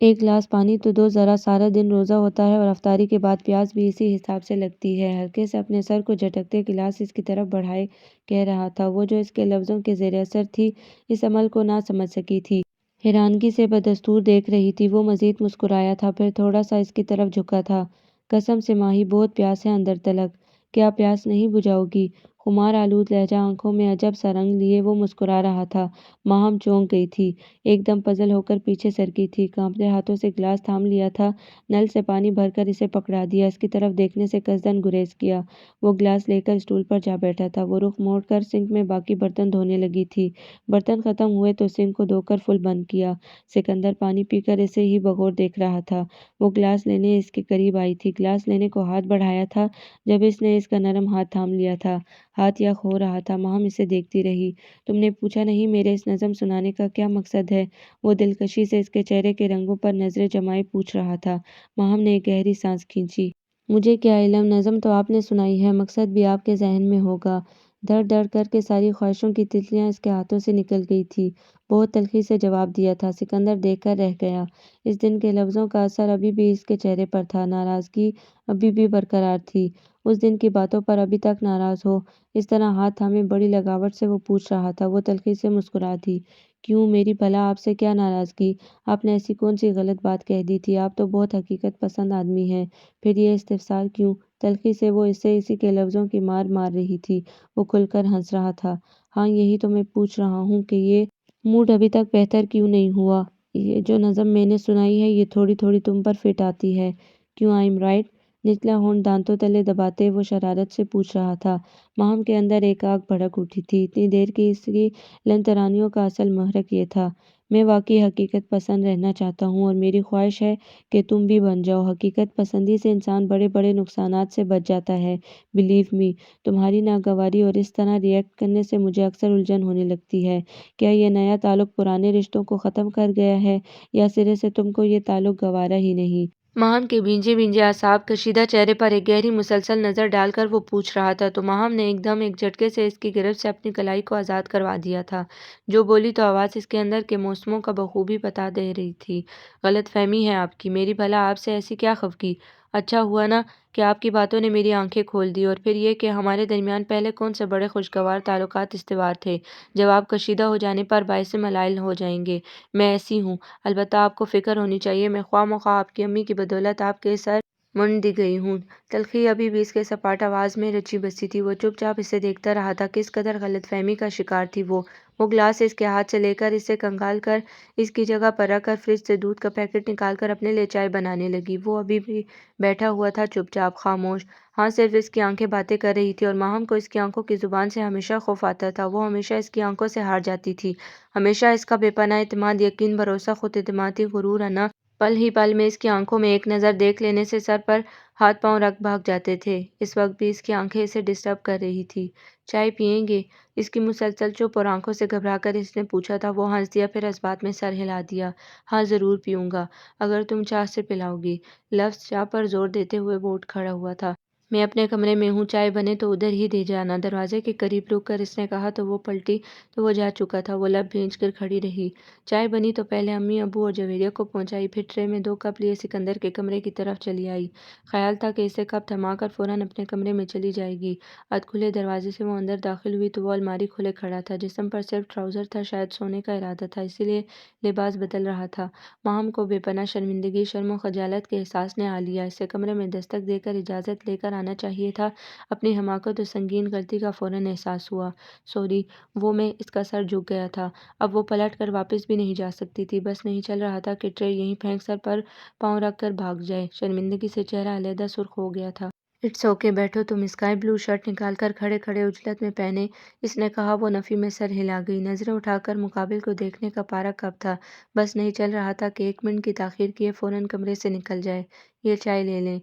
ایک گلاس پانی تو دو ذرا، سارا دن روزہ ہوتا ہے اور افطاری کے بعد پیاس بھی اسی حساب سے لگتی ہے۔ ہلکے سے اپنے سر کو جھٹکتے گلاس اس کی طرف بڑھائے کہہ رہا تھا۔ وہ جو اس کے لفظوں کے زیر اثر تھی، اس عمل کو نہ سمجھ سکی تھی، حیرانگی سے بدستور دیکھ رہی تھی۔ وہ مزید مسکرایا تھا، پھر تھوڑا سا اس کی طرف جھکا تھا۔ قسم سے ماہی، بہت پیاس ہے اندر تلک، کیا پیاس نہیں بجھاؤ گی؟ خمار آلود لہجہ، آنکھوں میں عجب سا رنگ لیے وہ مسکرا رہا تھا۔ ماہم چونک گئی تھی، ایک دم پزل ہو کر پیچھے سرکی تھی، کانپتے ہاتھوں سے گلاس تھام لیا تھا، نل سے پانی بھر کر اسے پکڑا دیا، اس کی طرف دیکھنے سے قصداً گریز کیا۔ وہ گلاس لے کر اسٹول پر جا بیٹھا تھا، وہ رخ موڑ کر سنک میں باقی برتن دھونے لگی تھی۔ برتن ختم ہوئے تو سنک کو دھو کر فل بند کیا۔ سکندر پانی پی کر اسے ہی بغور دیکھ رہا تھا۔ وہ گلاس لینے اس کے قریب آئی تھی، گلاس لینے کو ہاتھ بڑھایا تھا جب اس نے اس کا نرم ہاتھ تھام لیا تھا۔ ہاتھ یک ہو رہا تھا۔ ماہم اسے دیکھتی رہی۔ تم نے پوچھا نہیں میرے اس نظم سنانے کا کیا مقصد ہے؟ وہ دلکشی سے اس کے چہرے کے رنگوں پر نظریں جمائے پوچھ رہا تھا۔ ماہم نے ایک گہری سانس کھینچی۔ مجھے کیا علم، نظم تو آپ نے سنائی ہے، مقصد بھی آپ کے ذہن میں ہوگا۔ دھڑ دھڑ کر کے ساری خواہشوں کی تتلیاں اس کے ہاتھوں سے نکل گئی تھی۔ بہت تلخی سے جواب دیا تھا۔ سکندر دیکھ کر رہ گیا۔ اس دن کے لفظوں کا اثر ابھی بھی اس کے چہرے پر تھا، ناراضگی ابھی بھی برقرار تھی۔ اس دن کی باتوں پر ابھی تک ناراض ہو، اس طرح ہاتھ تھامے بڑی لگاوٹ سے وہ پوچھ رہا تھا۔ وہ تلخی سے مسکرا دی۔ کیوں میری بھلا آپ سے کیا ناراضگی؟ آپ نے ایسی کون سی غلط بات کہہ دی تھی؟ آپ تو بہت حقیقت پسند آدمی ہیں، پھر یہ استفسار کیوں؟ تلخی سے وہ اسے اسی کے لفظوں کی مار مار رہی تھی۔ وہ کھل کر ہنس رہا تھا۔ ہاں یہی تو میں پوچھ رہا ہوں کہ یہ موڈ ابھی تک بہتر کیوں نہیں ہوا؟ یہ جو نظم میں نے سنائی ہے یہ تھوڑی تھوڑی تم پر فٹ آتی ہے، کیوں؟ I am right? نچلا ہونٹ دانتوں تلے دباتے وہ شرارت سے پوچھ رہا تھا۔ ماہم کے اندر ایک آگ بھڑک اٹھی تھی۔ اتنی دیر کی اس کی لن ترانیوں کا اصل محرک یہ تھا، میں واقعی حقیقت پسند رہنا چاہتا ہوں اور میری خواہش ہے کہ تم بھی بن جاؤ۔ حقیقت پسندی سے انسان بڑے بڑے نقصانات سے بچ جاتا ہے، بلیو می۔ تمہاری ناگواری اور اس طرح ری ایکٹ کرنے سے مجھے اکثر الجھن ہونے لگتی ہے۔ کیا یہ نیا تعلق پرانے رشتوں کو ختم کر گیا ہے یا سرے سے تم کو یہ تعلق گوارا ہی نہیں؟ ماہم کے بھیجے بھیجے اعصاب کشیدہ چہرے پر ایک گہری مسلسل نظر ڈال کر وہ پوچھ رہا تھا تو ماہم نے ایک دم ایک جھٹکے سے اس کی گرفت سے اپنی کلائی کو آزاد کروا دیا تھا۔ جو بولی تو آواز اس کے اندر کے موسموں کا بخوبی بتا دے رہی تھی۔ غلط فہمی ہے آپ کی، میری بھلا آپ سے ایسی کیا خفگی؟ اچھا ہوا نا کہ آپ کی باتوں نے میری آنکھیں کھول دی، اور پھر یہ کہ ہمارے درمیان پہلے کون سے بڑے خوشگوار تعلقات استوار تھے، جواب کشیدہ ہو جانے پر باعث ملائل ہو جائیں گے۔ میں ایسی ہوں، البتہ آپ کو فکر ہونی چاہیے، میں خواہ مخواہ آپ کی امی کی بدولت آپ کے سر منڈ دی گئی ہوں۔ تلخی ابھی بھی اس کے سپاٹ آواز میں رچی بسی تھی۔ وہ چپ چاپ اسے دیکھتا رہا تھا، کس قدر غلط فہمی کا شکار تھی وہ۔ وہ گلاس اس کے ہاتھ سے لے کر اسے کنگال کر اس کی جگہ پر رکھ کر فریج سے دودھ کا پیکٹ نکال کر اپنے لیے چائے بنانے لگی۔ وہ ابھی بھی بیٹھا ہوا تھا، چپ چاپ، خاموش۔ ہاں صرف اس کی آنکھیں باتیں کر رہی تھی اور ماہم کو اس کی آنکھوں کی زبان سے ہمیشہ خوف آتا تھا۔ وہ ہمیشہ اس کی آنکھوں سے ہار جاتی تھی، ہمیشہ اس کا بے پناہ اعتماد، یقین، بھروسہ، خود اعتمادی، غرور، انا، پل ہی پل میں اس کی آنکھوں میں ایک نظر دیکھ لینے سے سر پر ہاتھ پاؤں رکھ بھاگ جاتے تھے۔ اس وقت بھی اس کی آنکھیں اسے ڈسٹرب کر رہی تھی۔ چائے پئیں گے؟ اس کی مسلسل چپ اور آنکھوں سے گھبرا کر اس نے پوچھا تھا۔ وہ ہنس دیا، پھر اس بات میں سر ہلا دیا۔ ہاں ضرور پیوں گا، اگر تم چائے سے پلاؤ گی۔ لفظ چائے پر زور دیتے ہوئے وہ اٹھ کھڑا ہوا تھا۔ میں اپنے کمرے میں ہوں، چائے بنے تو ادھر ہی دے جانا۔ دروازے کے قریب رک کر اس نے کہا تو وہ پلٹی تو وہ جا چکا تھا۔ وہ لب بھینچ کر کھڑی رہی۔ چائے بنی تو پہلے امی ابو اور جویریہ کو پہنچائی، پھر ٹرے میں 2 کپ لیے سکندر کے کمرے کی طرف چلی آئی۔ خیال تھا کہ اسے کپ تھما کر فوراً اپنے کمرے میں چلی جائے گی۔ ادھ دروازے سے وہ اندر داخل ہوئی تو وہ الماری کھولے کھڑا تھا۔ جسم پر صرف ٹراؤزر تھا، شاید سونے کا ارادہ تھا اسی لیے لباس بدل رہا تھا۔ ماہم کو بے پناہ شرمندگی، شرم و خجالت کے احساس نے آ لیا۔ اسے کمرے میں دستک دے کر اجازت لے کر آنا چاہیے تھا۔ اپنی حماقت اور سنگین غلطی کا فوراً احساس ہوا۔ سوری، وہ میں اس کا سر جھک گیا تھا۔ اب وہ پلٹ کر واپس بھی نہیں جا سکتی تھی۔ بس نہیں چل رہا تھا کہ ٹرے یہیں پھینک سر پر پاؤں رکھ کر بھاگ جائے۔ شرمندگی سے چہرہ علیحدہ سرخ ہو گیا تھا۔ اٹس اوکے، بیٹھو تم۔ اسکائی بلو شرٹ نکال کر کھڑے کھڑے عجلت میں پہنے اس نے کہا۔ وہ نفی میں سر ہلا گئی، نظریں اٹھا کر مقابل کو دیکھنے کا پارہ کب تھا۔ بس نہیں چل رہا تھا کہ 1 منٹ کی تاخیر کیے فوراً کمرے سے نکل جائے۔ یہ چائے لے لیں۔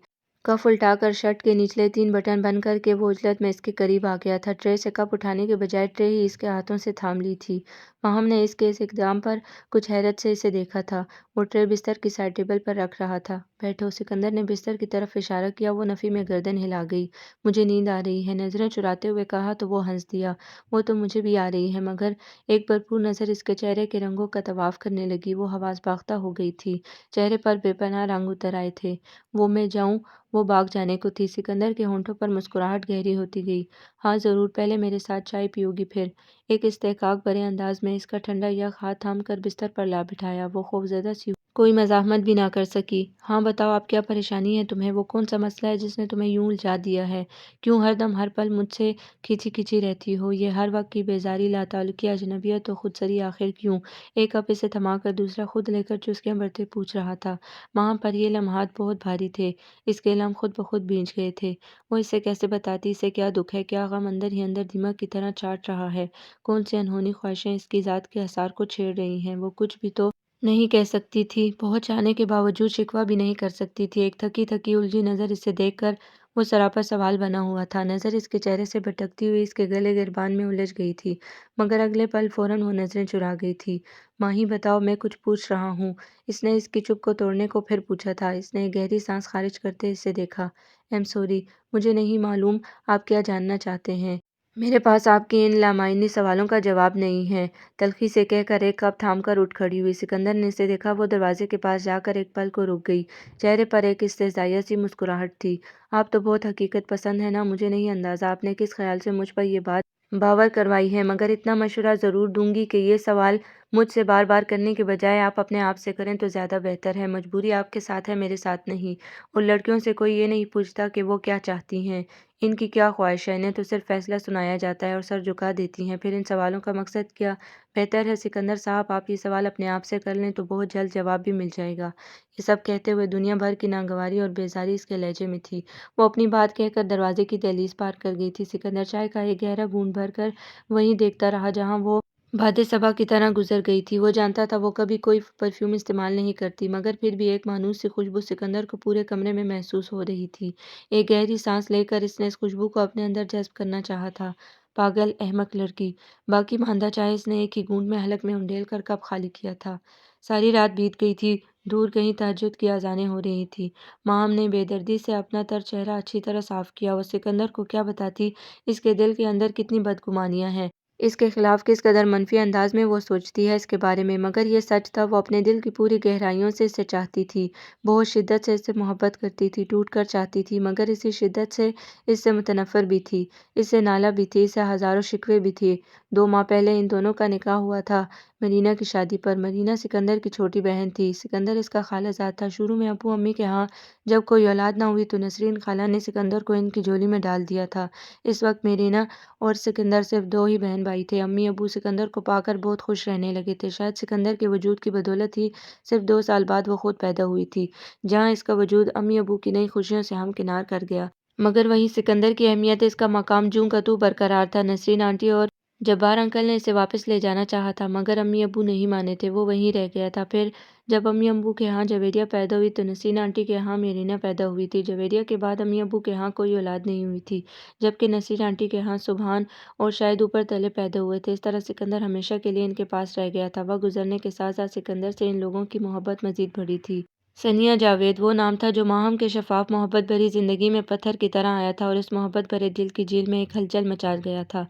کف الٹا کر شرٹ کے نچلے 3 بٹن بند کر کے وہ عجلت میں اس کے قریب آ گیا تھا۔ ٹرے سے کپ اٹھانے کے بجائے ٹرے ہی اس کے ہاتھوں سے تھام لی تھی۔ ماہم نے اس کے اس اقدام پر کچھ حیرت سے اسے دیکھا تھا۔ وہ ٹرے بستر کی سائڈ ٹیبل پر رکھ رہا تھا۔ بیٹھو۔ سکندر نے بستر کی طرف اشارہ کیا۔ وہ نفی میں گردن ہلا گئی۔ مجھے نیند آ رہی ہے، نظریں چراتے ہوئے کہا تو وہ ہنس دیا۔ وہ تو مجھے بھی آ رہی ہے، مگر ایک بھرپور نظر اس کے چہرے کے رنگوں کا طواف کرنے لگی۔ وہ حواس باختہ ہو گئی تھی، چہرے پر بے پناہ رنگ اتر آئے تھے۔ وہ میں جاؤں؟ وہ بھاگ جانے کو تھی۔ سکندر کے ہونٹوں پر مسکراہٹ گہری ہوتی گئی۔ ہاں ضرور، پہلے میرے ساتھ چائے پیو گی پھر؟ ایک استحقاق بھرے انداز میں اس کا ٹھنڈا یک ہاتھ تھام کر بستر پر لا بٹھایا۔ وہ خوفزدہ سی کوئی مزاحمت بھی نہ کر سکی۔ ہاں بتاؤ، اب کیا پریشانی ہے تمہیں؟ وہ کون سا مسئلہ ہے جس نے تمہیں یوں الجھا دیا ہے؟ کیوں ہر دم ہر پل مجھ سے کھینچی کھینچی رہتی ہو؟ یہ ہر وقت کی بیزاری، لاتعلقی، اجنبیت و خودسری آخر کیوں؟ ایک کپ اسے تھما کر دوسرا خود لے کر چسکیاں بھرتے پوچھ رہا تھا۔ ماہم پر یہ لمحات بہت بھاری تھے۔ اس کے لم خود بخود بھیج گئے تھے۔ وہ اسے کیسے بتاتی اسے کیا دکھ ہے، کیا غم اندر ہی اندر دیمک کی طرح چاٹ رہا ہے؟ کون سی انہونی خواہشیں اس کی ذات کے حصار کو چھیڑ رہی ہیں؟ وہ کچھ بھی تو نہیں کہہ سکتی تھی، بہت چاہنے کے باوجود شکوہ بھی نہیں کر سکتی تھی۔ ایک تھکی تھکی الجھی نظر اسے دیکھ کر وہ سراپا سوال بنا ہوا تھا۔ نظر اس کے چہرے سے بھٹکتی ہوئی اس کے گلے گربان میں الجھ گئی تھی، مگر اگلے پل فوراً وہ نظریں چرا گئی تھی۔ ماہی بتاؤ، میں کچھ پوچھ رہا ہوں۔ اس نے اس کی چپ کو توڑنے کو پھر پوچھا تھا۔ اس نے ایک گہری سانس خارج کرتے اسے دیکھا۔ ایم سوری، مجھے نہیں معلوم آپ کیا جاننا چاہتے ہیں۔ میرے پاس آپ کے ان لامعنی سوالوں کا جواب نہیں ہے، تلخی سے کہہ کر ایک کپ تھام کر اٹھ کھڑی ہوئی۔ سکندر نے اسے دیکھا۔ وہ دروازے کے پاس جا کر ایک پل کو رک گئی۔ چہرے پر ایک استحضائیہ سی مسکراہٹ تھی۔ آپ تو بہت حقیقت پسند ہیں نا؟ مجھے نہیں اندازہ آپ نے کس خیال سے مجھ پر یہ بات باور کروائی ہے، مگر اتنا مشورہ ضرور دوں گی کہ یہ سوال مجھ سے بار بار کرنے کے بجائے آپ اپنے آپ سے کریں تو زیادہ بہتر ہے۔ مجبوری آپ کے ساتھ ہے، میرے ساتھ نہیں۔ اور لڑکیوں سے کوئی یہ نہیں پوچھتا کہ وہ کیا چاہتی ہیں، ان کی کیا خواہش ہے۔ انہیں تو صرف فیصلہ سنایا جاتا ہے اور سر جھکا دیتی ہیں۔ پھر ان سوالوں کا مقصد کیا؟ بہتر ہے سکندر صاحب آپ یہ سوال اپنے آپ سے کر لیں تو بہت جلد جواب بھی مل جائے گا۔ یہ سب کہتے ہوئے دنیا بھر کی ناگواری اور بیزاری اس کے لہجے میں تھی۔ وہ اپنی بات کہہ کر دروازے کی دہلیز پار کر گئی تھی۔ سکندر چائے کا ایک گہرا گھونٹ بھر کر وہیں دیکھتا رہا جہاں وہ باد صبا کی طرح گزر گئی تھی۔ وہ جانتا تھا وہ کبھی کوئی پرفیوم استعمال نہیں کرتی، مگر پھر بھی ایک مانوس سی خوشبو سکندر کو پورے کمرے میں محسوس ہو رہی تھی۔ ایک گہری سانس لے کر اس نے اس خوشبو کو اپنے اندر جذب کرنا چاہا تھا۔ پاگل احمق لڑکی! باقی ماندہ چائے اس نے ایک ہی گھونٹ میں حلق میں انڈیل کر کپ خالی کیا تھا۔ ساری رات بیت گئی تھی۔ دور کہیں تہجد کی اذانیں ہو رہی تھیں۔ ماہم نے بے دردی سے اپنا تر چہرہ اچھی طرح صاف کیا۔ وہ سکندر کو کیا بتاتی اس کے دل کے اندر کتنی بدگمانیاں ہیں، اس کے خلاف کس قدر منفی انداز میں وہ سوچتی ہے اس کے بارے میں، مگر یہ سچ تھا وہ اپنے دل کی پوری گہرائیوں سے اسے چاہتی تھی، بہت شدت سے اس سے محبت کرتی تھی، ٹوٹ کر چاہتی تھی، مگر اسی شدت سے اس سے متنفر بھی تھی، اس سے نالہ بھی تھی، اس سے ہزاروں شکوے بھی تھے۔ 2 ماہ پہلے ان دونوں کا نکاح ہوا تھا مرینا کی شادی پر۔ مرینا سکندر کی چھوٹی بہن تھی، سکندر اس کا خالہ زاد تھا۔ شروع میں ابو امی کے ہاں جب کوئی اولاد نہ ہوئی تو نسرین خالہ نے سکندر کو ان کی جھولی میں ڈال دیا تھا۔ اس وقت مرینا اور سکندر صرف 2 ہی بہن بھائی تھے۔ امی ابو سکندر کو پا کر بہت خوش رہنے لگے تھے۔ شاید سکندر کے وجود کی بدولت ہی صرف 2 سال بعد وہ خود پیدا ہوئی تھی، جہاں اس کا وجود امی ابو کی نئی خوشیوں سے ہمکنار کر گیا۔ مگر وہیں سکندر کی اہمیت، اس کا مقام جوں کا توں برقرار تھا۔ نسرین آنٹی اور جبار انکل نے اسے واپس لے جانا چاہا تھا مگر امی ابو نہیں مانے تھے، وہ وہیں رہ گیا تھا۔ پھر جب امی ابو کے ہاں جویریہ پیدا ہوئی تو نسرین آنٹی کے ہاں میرینا پیدا ہوئی تھی۔ جویریہ کے بعد امی ابو کے ہاں کوئی اولاد نہیں ہوئی تھی، جبکہ نسرین آنٹی کے ہاں سبحان اور شاہد اوپر تلے پیدا ہوئے تھے۔ اس طرح سکندر ہمیشہ کے لیے ان کے پاس رہ گیا تھا۔ وقت گزرنے کے ساتھ ساتھ سکندر سے ان لوگوں کی محبت مزید بڑھی تھی۔ ثنیہ جاوید وہ نام تھا جو ماہم کے شفاف محبت بھری زندگی میں پتھر کی طرح آیا تھا اور اس محبت بھرے دل کی جھیل میں ایک ہلچل مچا گیا تھا۔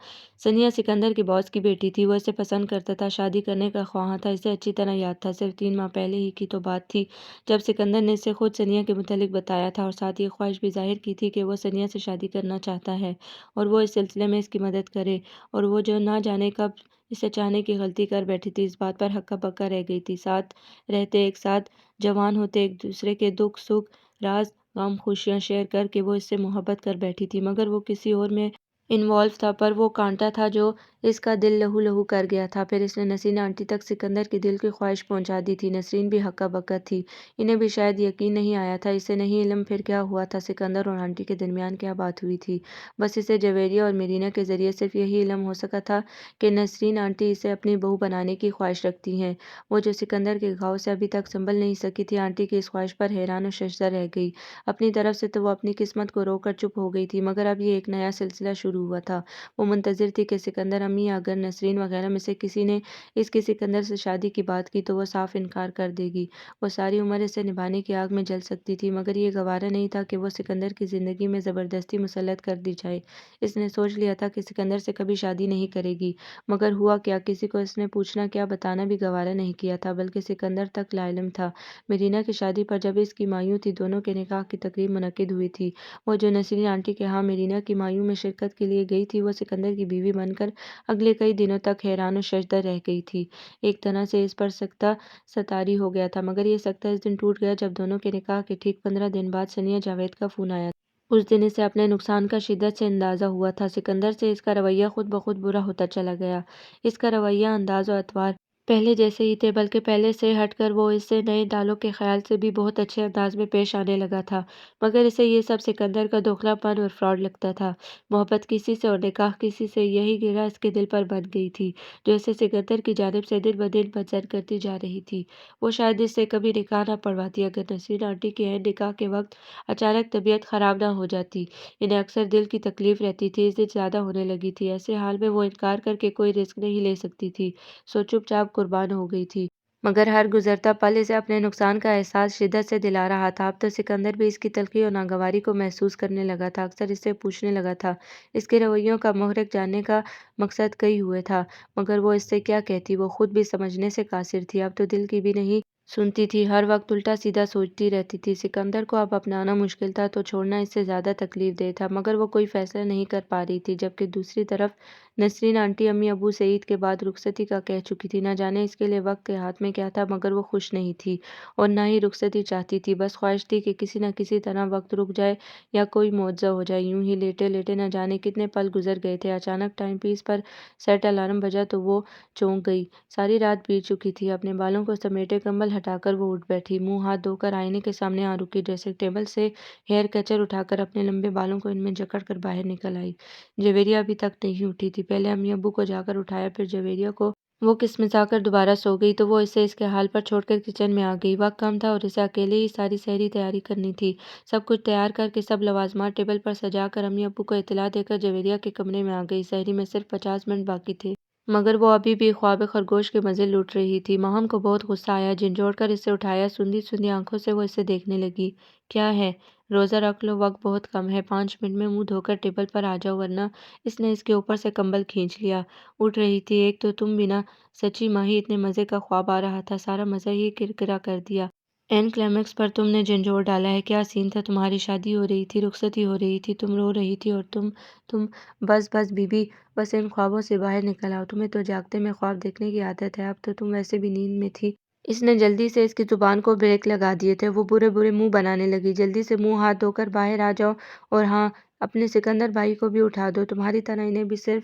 ثنیہ سکندر کے باس کی بیٹی تھی، وہ اسے پسند کرتا تھا، شادی کرنے کا خواہاں تھا، اسے اچھی طرح یاد تھا۔ صرف 3 ماہ پہلے ہی کی تو بات تھی جب سکندر نے اسے خود ثنیہ کے متعلق بتایا تھا اور ساتھ یہ خواہش بھی ظاہر کی تھی کہ وہ ثنیہ سے شادی کرنا چاہتا ہے اور وہ اس سلسلے میں اس کی مدد کرے، اور وہ جو نہ جانے کب اسے چاہنے کی غلطی کر بیٹھی تھی، اس بات پر ہکا بکا رہ گئی تھی۔ ساتھ رہتے، ایک ساتھ جوان ہوتے، ایک دوسرے کے دکھ سکھ، راز غم خوشیاں شیئر کر کے وہ اس سے محبت کر بیٹھی تھی، مگر وہ کسی اور میں انوالو تھا، پر وہ کانٹا تھا جو اس کا دل لہو لہو کر گیا تھا۔ پھر اس نے نسرین آنٹی تک سکندر کی دل کی خواہش پہنچا دی تھی۔ نسرین بھی ہکا بکا تھی، انہیں بھی شاید یقین نہیں آیا تھا، اسے نہیں علم پھر کیا ہوا تھا، سکندر اور آنٹی کے درمیان کیا بات ہوئی تھی۔ بس اسے جویریہ اور میرینا کے ذریعے صرف یہی علم ہو سکا تھا کہ نسرین آنٹی اسے اپنی بہو بنانے کی خواہش رکھتی ہیں، وہ جو سکندر کے گھاؤ سے ابھی تک سنبھل نہیں سکی تھی۔ آنٹی کی اس خواہش پر حیران و ششدر رہ گئی۔ اپنی طرف سے تو وہ اپنی قسمت کو رو کر چپ ہو گئی تھی، مگر اب یہ ایک نیا سلسلہ شروع ہوا تھا۔ وہ منتظر تھی کہ سکندر، امی یا اگر نسرین وغیرہ میں سے کسی نے اس کی سکندر سے شادی کی بات کی تو وہ صاف انکار کر دے گی، وہ ساری عمر اسے نبھانے کی آگ میں جل سکتی تھی، مگر یہ گوارا نہیں تھا کہ وہ سکندر کی زندگی میں زبردستی مسلط کر دی جائے۔ اس نے سوچ لیا تھا کہ سکندر سے کبھی شادی نہیں کرے گی، مگر ہوا کیا، کسی کو اس نے پوچھنا کیا بتانا بھی گوارا نہیں کیا تھا، بلکہ سکندر تک لاعلم تھا۔ میرینا کی شادی پر جب اس کی مایوں تھی، دونوں کے نکاح کی تقریب منعقد ہوئی تھی۔ وہ جو نسرین آنٹی کے ہاں میرینا کی مایوں میں شرکت کے لیے گئی تھی، وہ سکندر کی بیوی بن کر اگلے کئی دنوں تک حیران و ششدر رہ گئی تھی۔ ایک طرح سے اس پر سکتہ ستاری ہو گیا تھا، مگر یہ سکتہ اس دن ٹوٹ گیا جب دونوں کے نکاح کے ٹھیک 15 دن بعد ثنیہ جاوید کا فون آیا تھا۔ اس دن اسے اپنے نقصان کا شدت سے اندازہ ہوا تھا۔ سکندر سے اس کا رویہ خود بخود برا ہوتا چلا گیا۔ اس کا رویہ، انداز و اطوار پہلے جیسے ہی تھے، بلکہ پہلے سے ہٹ کر وہ اس سے نئے ڈالوں کے خیال سے بھی بہت اچھے انداز میں پیش آنے لگا تھا، مگر اسے یہ سب سکندر کا دھوکھلا پن اور فراڈ لگتا تھا۔ محبت کسی سے اور نکاح کسی سے، یہی گرہ اس کے دل پر بندھ گئی تھی، جو اسے سکندر کی جانب سے دن بدن بدظن کرتی جا رہی تھی۔ وہ شاید اس سے کبھی نکاح نہ پڑھواتی اگر نسرین آنٹی کی عین نکاح کے وقت اچانک طبیعت خراب نہ ہو جاتی۔ انہیں اکثر دل کی تکلیف رہتی تھی، اس دن زیادہ ہونے لگی تھی۔ ایسے حال میں وہ انکار کر کے کوئی رسک نہیں لے سکتی تھی، سو چپ چاپ قربان ہو گئی تھی۔ مگر ہر گزرتا پل اسے اپنے نقصان کا احساس شدت سے دلا رہا تھا۔ اب تو سکندر بھی اس کی تلخی اور ناگواری کو محسوس کرنے لگا تھا، اکثر اس سے پوچھنے لگا تھا۔ اس کے رویوں کا محرک جاننے کا مقصد کئی ہوئے تھا، مگر وہ اس سے کیا کہتی، وہ خود بھی سمجھنے سے قاصر تھی۔ اب تو دل کی بھی نہیں سنتی تھی، ہر وقت الٹا سیدھا سوچتی رہتی تھی۔ سکندر کو اب اپنانا مشکل تھا تو چھوڑنا اس سے زیادہ تکلیف دہ تھا، مگر وہ کوئی فیصلہ نہیں کر پا رہی تھی، جبکہ دوسری طرف نسرین آنٹی امی ابو سے عید کے بعد رخصتی کا کہہ چکی تھی۔ نہ جانے اس کے لیے وقت کے ہاتھ میں کیا تھا، مگر وہ خوش نہیں تھی اور نہ ہی رخصتی چاہتی تھی، بس خواہش تھی کہ کسی نہ کسی طرح وقت رک جائے یا کوئی معجزہ ہو جائے۔ یوں ہی لیٹے لیٹے نہ جانے کتنے پل گزر گئے تھے، اچانک ٹائم پیس پر سیٹ الارم بجا تو وہ چونک گئی۔ ساری رات بیت چکی تھی، اپنے بالوں کو سمیٹے، کمبل ہٹا کر وہ اٹھ بیٹھی، منہ ہاتھ دھو کر آئینے کے سامنے آ رکی، ڈریسنگ ٹیبل سے ہیئر کیچر اٹھا کر اپنے لمبے بالوں کو ان میں جکڑ کر باہر نکل آئی۔ جویریہ ابھی تک نہیں اٹھی تھی، پہلے امی ابو کو جا کر اٹھایا، پھر جویریہ کو وہ کسمسا کر دوبارہ سو گئی تو وہ اسے اس کے حال پر چھوڑ کر کچن میں آ گئی۔ وقت کم تھا اور اسے اکیلے ہی ساری سحری تیاری کرنی تھی۔ سب کچھ تیار کر کے، سب لوازمات ٹیبل پر سجا کر امی ابو کو اطلاع دے کر جویریہ کے کمرے میں آ گئی۔ سحری میں صرف 50 منٹ باقی تھے، مگر وہ ابھی بھی خواب خرگوش کے مزے لوٹ رہی تھی۔ ماہم کو بہت غصہ آیا، جھنجھوڑ کر اسے اٹھایا، سندھی سندھی آنکھوں سے وہ اسے دیکھنے لگی۔ کیا ہے؟ روزہ رکھ لو، وقت بہت کم ہے، 5 منٹ میں منہ دھو کر ٹیبل پر آ جاؤ ورنہ۔ اس نے اس کے اوپر سے کمبل کھینچ لیا۔ اٹھ رہی تھی، ایک تو تم بنا سچی ماہی اتنے مزے کا خواب آ رہا تھا، سارا مزہ ہی کرکرا کر دیا۔ عین کلائمیکس پر تم نے جھنجھوڑ ڈالا ہے۔ کیا سین تھا، تمہاری شادی ہو رہی تھی، رخصتی ہو رہی تھی، تم رو رہی تھی اور تم بس بس بی بی، بس ان خوابوں سے باہر نکل آؤ، تمہیں تو جاگتے میں خواب دیکھنے کی عادت ہے، اب تو تم ویسے بھی نیند میں تھی۔ اس نے جلدی سے اس کی زبان کو بریک لگا دیے تھے، وہ برے برے منہ بنانے لگی۔ جلدی سے منہ ہاتھ دھو کر باہر آ جاؤ، اور ہاں، اپنے سکندر بھائی کو بھی اٹھا دو، تمہاری طرح انہیں بھی صرف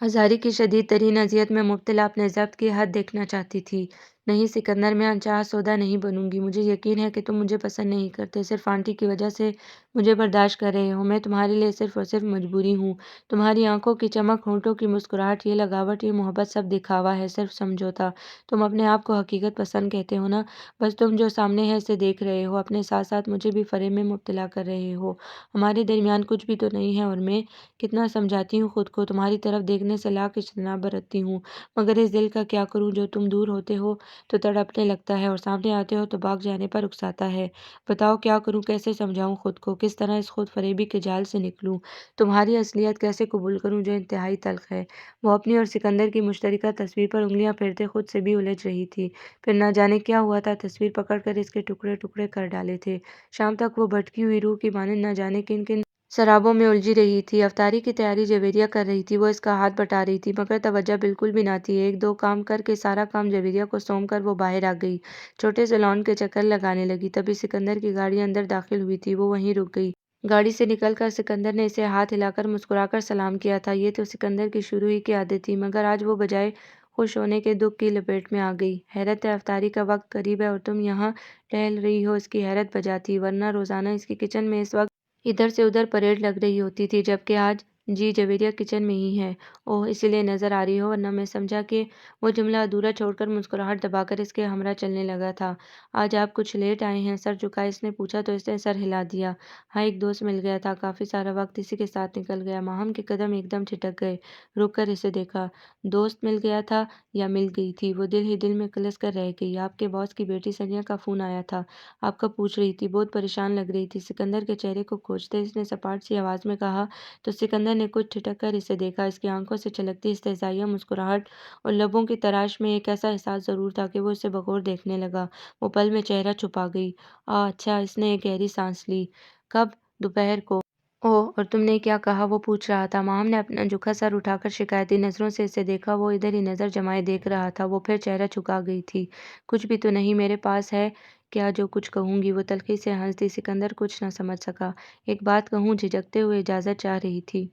ہزاری کی شدید ترین اذیت میں مبتلا اپنے ضبط کی حد دیکھنا چاہتی تھی۔ نہیں سکندر، میں انچاہا سودا نہیں بنوں گی۔ مجھے یقین ہے کہ تم مجھے پسند نہیں کرتے، صرف آنٹی کی وجہ سے مجھے برداشت کر رہے ہو۔ میں تمہارے لیے صرف اور صرف مجبوری ہوں۔ تمہاری آنکھوں کی چمک، ہونٹوں کی مسکراہٹ، یہ لگاوٹ، یہ محبت سب دکھاوا ہے، صرف سمجھوتا۔ تم اپنے آپ کو حقیقت پسند کہتے ہو نا؟ بس تم جو سامنے ہے اسے دیکھ رہے ہو، اپنے ساتھ ساتھ مجھے بھی فریب میں مبتلا کر رہے ہو۔ ہمارے درمیان کچھ بھی تو نہیں ہے، اور میں کتنا سمجھاتی ہوں خود کو، تمہاری طرف دیکھنے سے لاکھ اجتناب برتتی ہوں، مگر اس دل کا کیا کروں جو تم دور ہوتے ہو تو تڑپنے لگتا ہے اور سامنے آتے ہو تو بھاگ جانے پر اکساتا ہے۔ بتاؤ کیا کروں، کیسے سمجھاؤں خود کو، کس طرح اس خود فریبی کے جال سے نکلوں، تمہاری اصلیت کیسے قبول کروں جو انتہائی تلخ ہے۔ وہ اپنی اور سکندر کی مشترکہ تصویر پر انگلیاں پھیرتے خود سے بھی الجھ رہی تھی۔ پھر نہ جانے کیا ہوا تھا، تصویر پکڑ کر اس کے ٹکڑے ٹکڑے کر ڈالے تھے۔ شام تک وہ بھٹکی ہوئی روح کی مانند نہ جانے کن کن سرابوں میں الجھی رہی تھی۔ افطاری کی تیاری جویریہ کر رہی تھی، وہ اس کا ہاتھ بٹا رہی تھی، مگر توجہ بالکل بھی نہ تھی۔ ایک دو کام کر کے سارا کام جویریہ کو سونپ کر وہ باہر آ گئی، چھوٹے سے لان کے چکر لگانے لگی۔ تبھی سکندر کی گاڑی اندر داخل ہوئی تھی، وہ وہیں رک گئی۔ گاڑی سے نکل کر سکندر نے اسے ہاتھ ہلا کر مسکرا کر سلام کیا تھا۔ یہ تو سکندر کی شروع ہی کی عادت تھی، مگر آج وہ بجائے خوش ہونے کے دکھ کی لپیٹ میں آ گئی۔ حیرت ہے، افطاری کا وقت قریب ہے اور تم یہاں ٹہل رہی ہو، اس کی حیرت بجاتی، ورنہ روزانہ اس کی کچن میں اس وقت ادھر سے ادھر پریڈ لگ رہی ہوتی تھی، جبکہ آج جی جویریہ کچن میں ہی ہے۔ اوہ، اسی لیے نظر آ رہی ہو، ورنہ میں سمجھا کہ وہ جملہ ادھورا چھوڑ کر مسکراہٹ دبا کر اس کے ہمراہ چلنے لگا تھا۔ آج آپ کچھ لیٹ آئے ہیں؟ سر جھکائے اس نے پوچھا تو اس نے سر ہلا دیا۔ ہاں، ایک دوست مل گیا تھا، کافی سارا وقت اسی کے ساتھ نکل گیا۔ ماہم کے قدم ایک دم ٹھٹک گئے، رک کر اسے دیکھا۔ دوست مل گیا تھا یا مل گئی تھی؟ وہ دل ہی دل میں کلس کر رہ گئی۔ آپ کے باس کی بیٹی سنیا کا فون آیا تھا، آپ کب پوچھ رہی تھی؟ بہت پریشان لگ رہی تھی۔ سکندر کے چہرے کو کھوجتے اس نے سپاٹ سی آواز میں کہا تو سکندر نے کچھ ٹھٹک کر اسے دیکھا۔ اس کی آنکھوں سے چھلکتی استہزائیہ مسکراہٹ اور لبوں کی تراش میں ایک ایسا احساس ضرور تھا کہ وہ اسے بغور دیکھنے لگا۔ وہ پل میں چہرہ چھپا گئی۔ اچھا، اس نے ایک گہری سانس لی۔ کب؟ دوپہر کو۔ اوہ، اور تم نے کیا کہا؟ وہ پوچھ رہا تھا۔ ماہم نے اپنا جھکا سر اٹھا کر شکایتی نظروں سے اسے دیکھا۔ وہ ادھر ہی نظر جمائے دیکھ رہا تھا۔ وہ پھر چہرہ جھکا گئی تھی۔ کچھ بھی تو نہیں، میرے پاس ہے کیا جو کچھ کہوں گی؟ وہ تلخی سے ہنس دی۔ سکندر کچھ نہ سمجھ سکا۔ ایک بات کہوں؟ جھجکتے ہوئے اجازت چاہ رہی تھی۔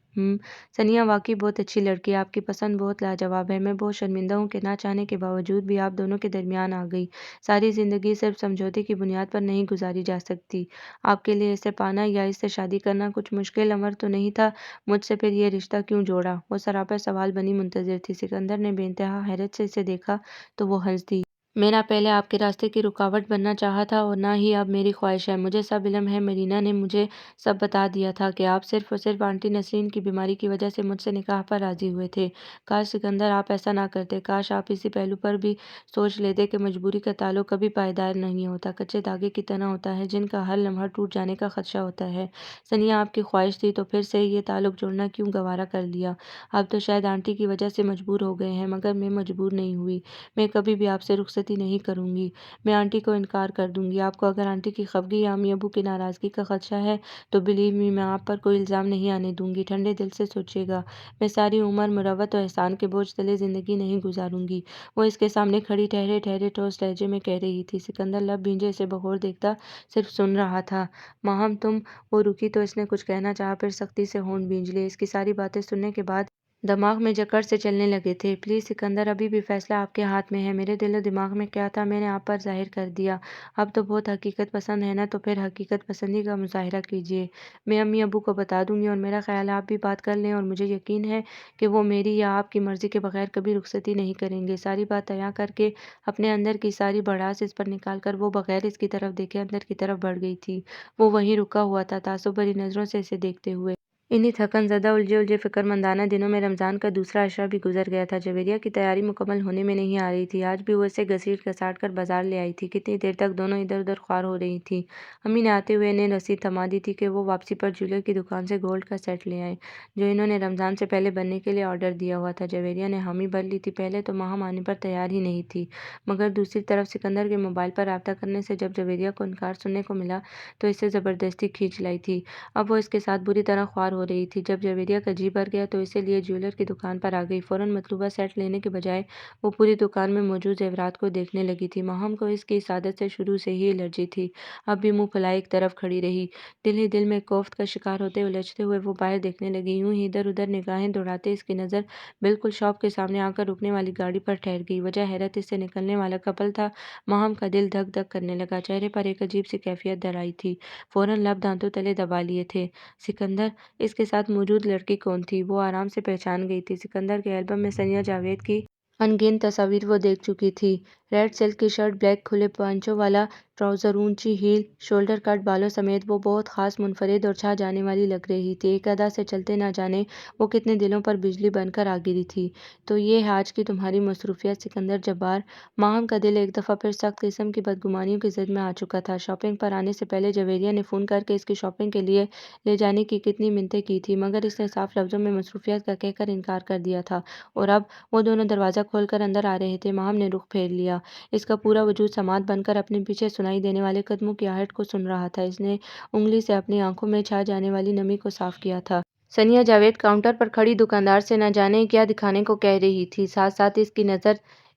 سنیا واقعی بہت اچھی لڑکی ہے، آپ کی پسند بہت لاجواب ہے۔ میں بہت شرمندہ ہوں کہ نہ چاہنے کے باوجود بھی آپ دونوں کے درمیان آ گئی۔ ساری زندگی صرف سمجھوتے کی بنیاد پر نہیں گزاری جا سکتی۔ آپ کے لیے اسے پانا یا اس سے شادی کرنا کچھ مشکل امر تو نہیں تھا؟ مجھ سے پھر یہ رشتہ کیوں جوڑا؟ وہ سراپا سوال بنی منتظر تھی۔ سکندر نے بے انتہا حیرت سے اسے دیکھا تو وہ ہنس دی۔ میں نہ پہلے آپ کے راستے کی رکاوٹ بننا چاہا تھا اور نہ ہی اب میری خواہش ہے۔ مجھے سب علم ہے، مرینا نے مجھے سب بتا دیا تھا کہ آپ صرف اور صرف آنٹی نسرین کی بیماری کی وجہ سے مجھ سے نکاح پر راضی ہوئے تھے۔ کاش سکندر آپ ایسا نہ کرتے، کاش آپ اسی پہلو پر بھی سوچ لیتے کہ مجبوری کا تعلق کبھی پائیدار نہیں ہوتا، کچے دھاگے کی طرح ہوتا ہے جن کا ہر لمحہ ٹوٹ جانے کا خدشہ ہوتا ہے۔ سنیا آپ کی خواہش تھی تو پھر سے یہ تعلق جوڑنا کیوں گوارا کر لیا؟ اب تو شاید آنٹی کی وجہ سے مجبور ہو گئے ہیں، مگر میں مجبور نہیں ہوئی۔ میں کبھی بھی آپ سے رخصتی نہیں کروں گی۔ میں آنٹی کو انکار کر دوں گی۔ آپ کو اگر آنٹی کی خفگی یا امی ابو کی ناراضگی کا خدشہ ہے تو بلیو می، میں آپ پر کوئی الزام نہیں آنے دوں گی۔ ٹھنڈے دل سے سوچیے گا، میں ساری عمر مروت و احسان کے بوجھ تلے زندگی نہیں گزاروں گی۔ وہ اس کے سامنے کھڑی ٹھہرے ٹھہرے ٹھوس لہجے میں کہہ رہی تھی۔ سکندر لب بھینجے اسے بغور دیکھتا صرف سن رہا تھا۔ ماہم تم، وہ رکی تو اس نے کچھ کہنا چاہا، پھر سختی سے ہونٹ بھینج لیے۔ اس کی ساری باتیں سننے کے بعد دماغ میں جکڑ سے چلنے لگے تھے۔ پلیز سکندر، ابھی بھی فیصلہ آپ کے ہاتھ میں ہے۔ میرے دل و دماغ میں کیا تھا میں نے آپ پر ظاہر کر دیا۔ اب تو بہت حقیقت پسند ہے نا، تو پھر حقیقت پسندی کا مظاہرہ کیجیے۔ میں امی ابو کو بتا دوں گی اور میرا خیال آپ بھی بات کر لیں، اور مجھے یقین ہے کہ وہ میری یا آپ کی مرضی کے بغیر کبھی رخصتی نہیں کریں گے۔ ساری بات عیاں کر کے اپنے اندر کی ساری بھڑاس اس پر نکال کر وہ بغیر اس کی طرف دیکھے اندر کی طرف بڑھ گئی تھی۔ وہ وہیں رکا ہوا تھا، تعصب بھری نظروں سے اسے دیکھتے ہوئے۔ انہی تھکن زدہ الجھے الجھے فکر مندانہ دنوں میں رمضان کا دوسرا عشرہ بھی گزر گیا تھا۔ جویریہ کی تیاری مکمل ہونے میں نہیں آ رہی تھی۔ آج بھی وہ اسے گھسیٹ گھساٹ کر بازار لے آئی تھی۔ کتنی دیر تک دونوں ادھر ادھر خوار ہو رہی تھیں۔ امی نے آتے ہوئے انہیں رسید تھما دی تھی کہ وہ واپسی پر جیولر کی دکان سے گولڈ کا سیٹ لے آئیں جو انہوں نے رمضان سے پہلے بننے کے لیے آرڈر دیا ہوا تھا۔ جویریہ نے حامی بھر لی تھی۔ پہلے تو ماہم آنے پر تیار ہی نہیں تھی، مگر دوسری طرف سکندر کے موبائل پر رابطہ کرنے سے جب جویریہ کو انکار سننے کو ملا تو اسے زبردستی کھینچ لائی تھی۔ اب وہ اس کے ساتھ بری طرح خوار ہو رہی تھی۔ جب جویریہ کا جی بھر گیا تو اسے لیے جیولر کی دکان پر آ گئی۔ فوراً مطلوبہ سیٹ لینے کے بجائے وہ پوری دکان میں موجود زیورات کو دیکھنے لگی تھی۔ ماہم کو اس کی اس عادت سے شروع سے ہی الرجی تھی۔ اب بھی منہ پھلائے ایک طرف کھڑی رہی، دل ہی دل میں کوفت کا شکار ہوتے الجھتے ہوئے وہ باہر دیکھنے لگی۔ یوں ہی ادھر ادھر نگاہیں دوڑاتے اس کی نظر بالکل شاپ کے سامنے آ کر رکنے والی گاڑی پر ٹھہر گئی۔ وجہ حیرت اس سے نکلنے والا کپل تھا۔ ماہم کا دل دھک دھک کرنے لگا، چہرے پر ایک عجیب سی کیفیت در آئی تھی۔ فوراً لب دانتوں تلے دبا لیے تھے۔ سکندر، اس کے ساتھ موجود لڑکی کون تھی؟ وہ آرام سے پہچان گئی تھی۔ سکندر کے البم میں ثنیا جاوید کی ان گنت تصاویر وہ دیکھ چکی تھی۔ ریڈ سلک کی شرٹ، بلیک کھلے پانچوں والا ٹراؤزر، اونچی ہیل، شولڈر کٹ بالوں سمیت وہ بہت خاص، منفرد اور چھا جانے والی لگ رہی تھی۔ ایک ادا سے چلتے نہ جانے وہ کتنے دلوں پر بجلی بن کر آ گری تھی۔ تو یہ ہے آج کی تمہاری مصروفیت سکندر جبار۔ ماہم کا دل ایک دفعہ پھر سخت قسم کی بدگمانیوں کی زد میں آ چکا تھا۔ شاپنگ پر آنے سے پہلے جویریہ نے فون کر کے اس کی شاپنگ کے لیے لے جانے کی کتنی منتیں کی تھی، مگر اس نے صاف لفظوں میں مصروفیت کا کہہ کر انکار کر دیا تھا، اور اب وہ دونوں دروازہ کھول کر اندر آ رہے تھے۔ ماہم نے رخ پھیر لیا۔ اس کا پورا وجود سماعت بن کر اپنے پیچھے سنائی دینے والے قدموں کی آہٹ کو سن رہا تھا۔ اس نے انگلی سے اپنی آنکھوں میں چھا جانے والی نمی کو صاف کیا تھا۔ ثنیا جاوید کاؤنٹر پر کھڑی دکاندار سے نہ جانے کیا دکھانے کو کہہ رہی تھی، ساتھ ساتھ اس کی نظر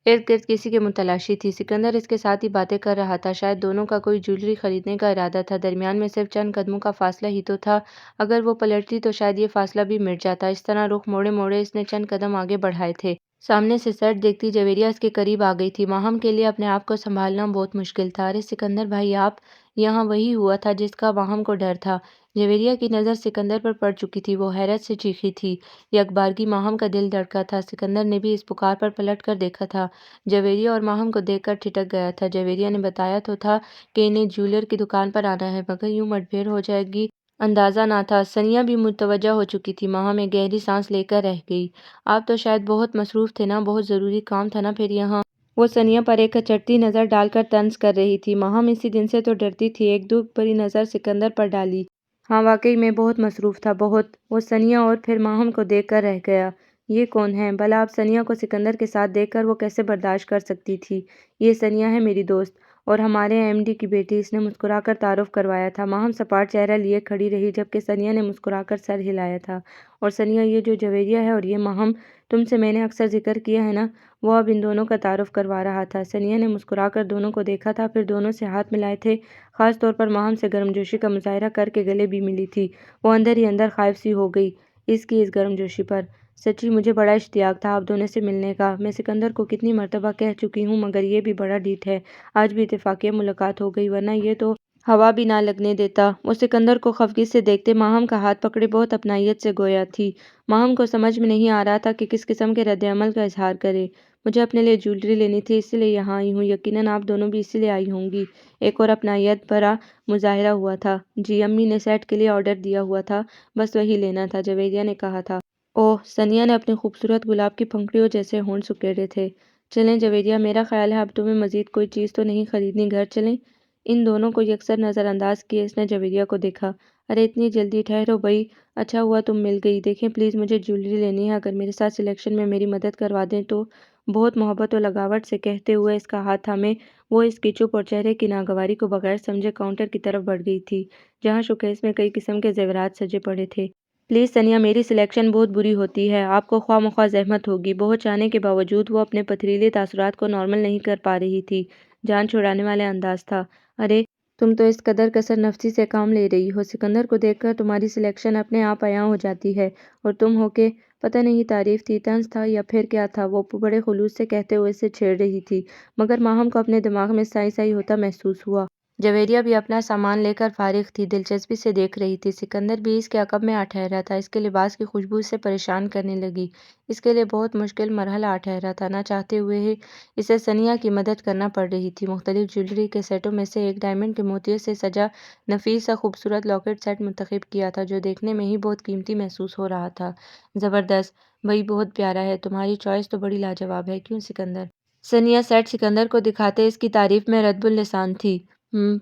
ارد گرد کسی کے متلاشی تھی۔ سکندر اس کے ساتھ ہی باتیں کر رہا تھا۔ شاید دونوں کا کوئی جیولری خریدنے کا ارادہ تھا۔ درمیان میں صرف چند قدموں کا فاصلہ ہی تو تھا۔ اگر وہ پلٹتی تو شاید یہ فاصلہ بھی مٹ جاتا۔ اس طرح رخ موڑے موڑے اس نے چند قدم آگے بڑھائے تھے۔ سامنے سے سیٹ دیکھتی جویریہ اس کے قریب آ گئی تھی۔ ماہم کے لیے اپنے آپ کو سنبھالنا بہت مشکل تھا۔ ارے سکندر بھائی، آپ یہاں! وہی ہوا تھا جس کا ماہم کو ڈر تھا۔ جویریہ کی نظر سکندر پر پڑ چکی تھی۔ وہ حیرت سے چیخی تھی۔ یکبارگی ماہم کا دل دھڑکا تھا۔ سکندر نے بھی اس پکار پر پلٹ کر دیکھا تھا۔ جویریہ اور ماہم کو دیکھ کر ٹھٹک گیا تھا۔ جویریہ نے بتایا تو تھا کہ انہیں جیولر کی دکان پر آنا ہے، مگر یوں مٹ بھیڑ ہو جائے گی اندازہ نہ تھا۔ ثنیا بھی متوجہ ہو چکی تھی۔ ماہم ایک گہری سانس لے کر رہ گئی۔ آپ تو شاید بہت مصروف تھے نا، بہت ضروری کام تھا نا پھر یہاں؟ وہ ثنیا پر ایک چڑھتی نظر ڈال کر طنز کر رہی تھی۔ ماہم اسی دن سے تو ڈرتی تھی۔ ایک دکھ بھری نظر سکندر پر ڈالی۔ ہاں واقعی میں بہت مصروف تھا، بہت۔ وہ ثنیا اور پھر ماہم کو دیکھ کر رہ گیا۔ یہ کون ہے بھلا؟ اب ثنیا کو سکندر کے ساتھ دیکھ کر وہ کیسے برداشت کر سکتی تھی؟ یہ ثنیا ہے میری دوست، اور ہمارے ایم ڈی کی بیٹی، اس نے مسکرا کر تعارف کروایا تھا۔ ماہم سپاٹ چہرہ لیے کھڑی رہی، جبکہ ثنیا نے مسکرا کر سر ہلایا تھا۔ اور ثنیا، یہ جو جویریہ ہے اور یہ ماہم تم سے میں نے اکثر ذکر کیا ہے نا، وہ اب ان دونوں کا تعارف کروا رہا تھا۔ ثنیا نے مسکرا کر دونوں کو دیکھا تھا، پھر دونوں سے ہاتھ ملائے تھے۔ خاص طور پر ماہم سے گرمجوشی کا مظاہرہ کر کے گلے بھی ملی تھی۔ وہ اندر ہی اندر خائف سی ہو گئی اس کی اس گرمجوشی پر۔ سچی مجھے بڑا اشتیاق تھا آپ دونوں سے ملنے کا۔ میں سکندر کو کتنی مرتبہ کہہ چکی ہوں، مگر یہ بھی بڑا ڈھیٹ ہے۔ آج بھی اتفاقیہ ملاقات ہو گئی، ورنہ یہ تو ہوا بھی نہ لگنے دیتا۔ وہ سکندر کو خفگی سے دیکھتے ماہم کا ہاتھ پکڑے بہت اپنائیت سے گویا تھی۔ ماہم کو سمجھ میں نہیں آ رہا تھا کہ کس قسم کے رد عمل کا اظہار کرے۔ مجھے اپنے لیے جیولری لینی تھی، اسی لیے یہاں آئی ہوں۔ یقیناً آپ دونوں بھی اسی لیے آئی ہوں گی۔ ایک اور اپنائیت بھرا مظاہرہ ہوا تھا۔ جی، امی نے سیٹ کے لیے آرڈر دیا ہوا تھا، بس وہی لینا تھا، جویریہ نے کہا تھا۔ اوہ! ثنیا نے اپنی خوبصورت گلاب کی پھنکڑیوں جیسے ہونٹ سکیڑے تھے۔ چلیں جویریہ، میرا خیال ہے اب تمہیں مزید کوئی چیز تو نہیں خریدنی، گھر چلیں؟ ان دونوں کو یکسر نظر انداز کیے اس نے جویریہ کو دیکھا۔ ارے اتنی جلدی؟ ٹھہرو بھئی، اچھا ہوا تم مل گئی۔ دیکھیں پلیز، مجھے جیولری لینی ہے، اگر میرے ساتھ سلیکشن میں میری مدد کروا دیں تو۔ بہت محبت و لگاوٹ سے کہتے ہوئے اس کا ہاتھ تھامے وہ اس کی چپ اور چہرے کی ناگواری کو بغیر سمجھے کاؤنٹر کی طرف بڑھ گئی تھی، جہاں شوکیس میں کئی قسم کے زیورات سجے پڑے تھے۔ پلیز ثنیا، میری سلیکشن بہت بری ہوتی ہے، آپ کو خواہ مخواہ زحمت ہوگی۔ بہت چاہنے کے باوجود وہ اپنے پتھریلے تاثرات کو نارمل نہیں کر پا رہی تھی۔ جان چھڑانے والا انداز تھا۔ ارے تم تو اس قدر کثر نفسی سے کام لے رہی ہو، سکندر کو دیکھ کر تمہاری سلیکشن اپنے آپ عیاں ہو جاتی ہے، اور تم ہو کہ… پتہ نہیں تعریف تھی، طنز تھا، یا پھر کیا تھا؟ وہ بڑے خلوص سے کہتے ہوئے اسے چھیڑ رہی تھی، مگر ماہم کو اپنے دماغ میں سائی سائی ہوتا محسوس ہوا۔ جویریہ بھی اپنا سامان لے کر فارغ تھی، دلچسپی سے دیکھ رہی تھی۔ سکندر بھی اس کے عقب میں آ ٹھہرا تھا۔ اس کے لباس کی خوشبو اسے پریشان کرنے لگی۔ اس کے لیے بہت مشکل مرحلہ آ ٹھہرا تھا۔ نہ چاہتے ہوئے ہی اسے ثنیا کی مدد کرنا پڑ رہی تھی۔ مختلف جیولری کے سیٹوں میں سے ایک ڈائمنڈ کے موتیوں سے سجا نفیس سا خوبصورت لاکٹ سیٹ منتخب کیا تھا، جو دیکھنے میں ہی بہت قیمتی محسوس ہو رہا تھا۔ زبردست بھئی، بہت پیارا ہے، تمہاری چوائس تو بڑی لاجواب ہے، کیوں سکندر؟ ثنیا سیٹ سکندر کو دکھاتے اس کی تعریف میں ردب اللسان تھی۔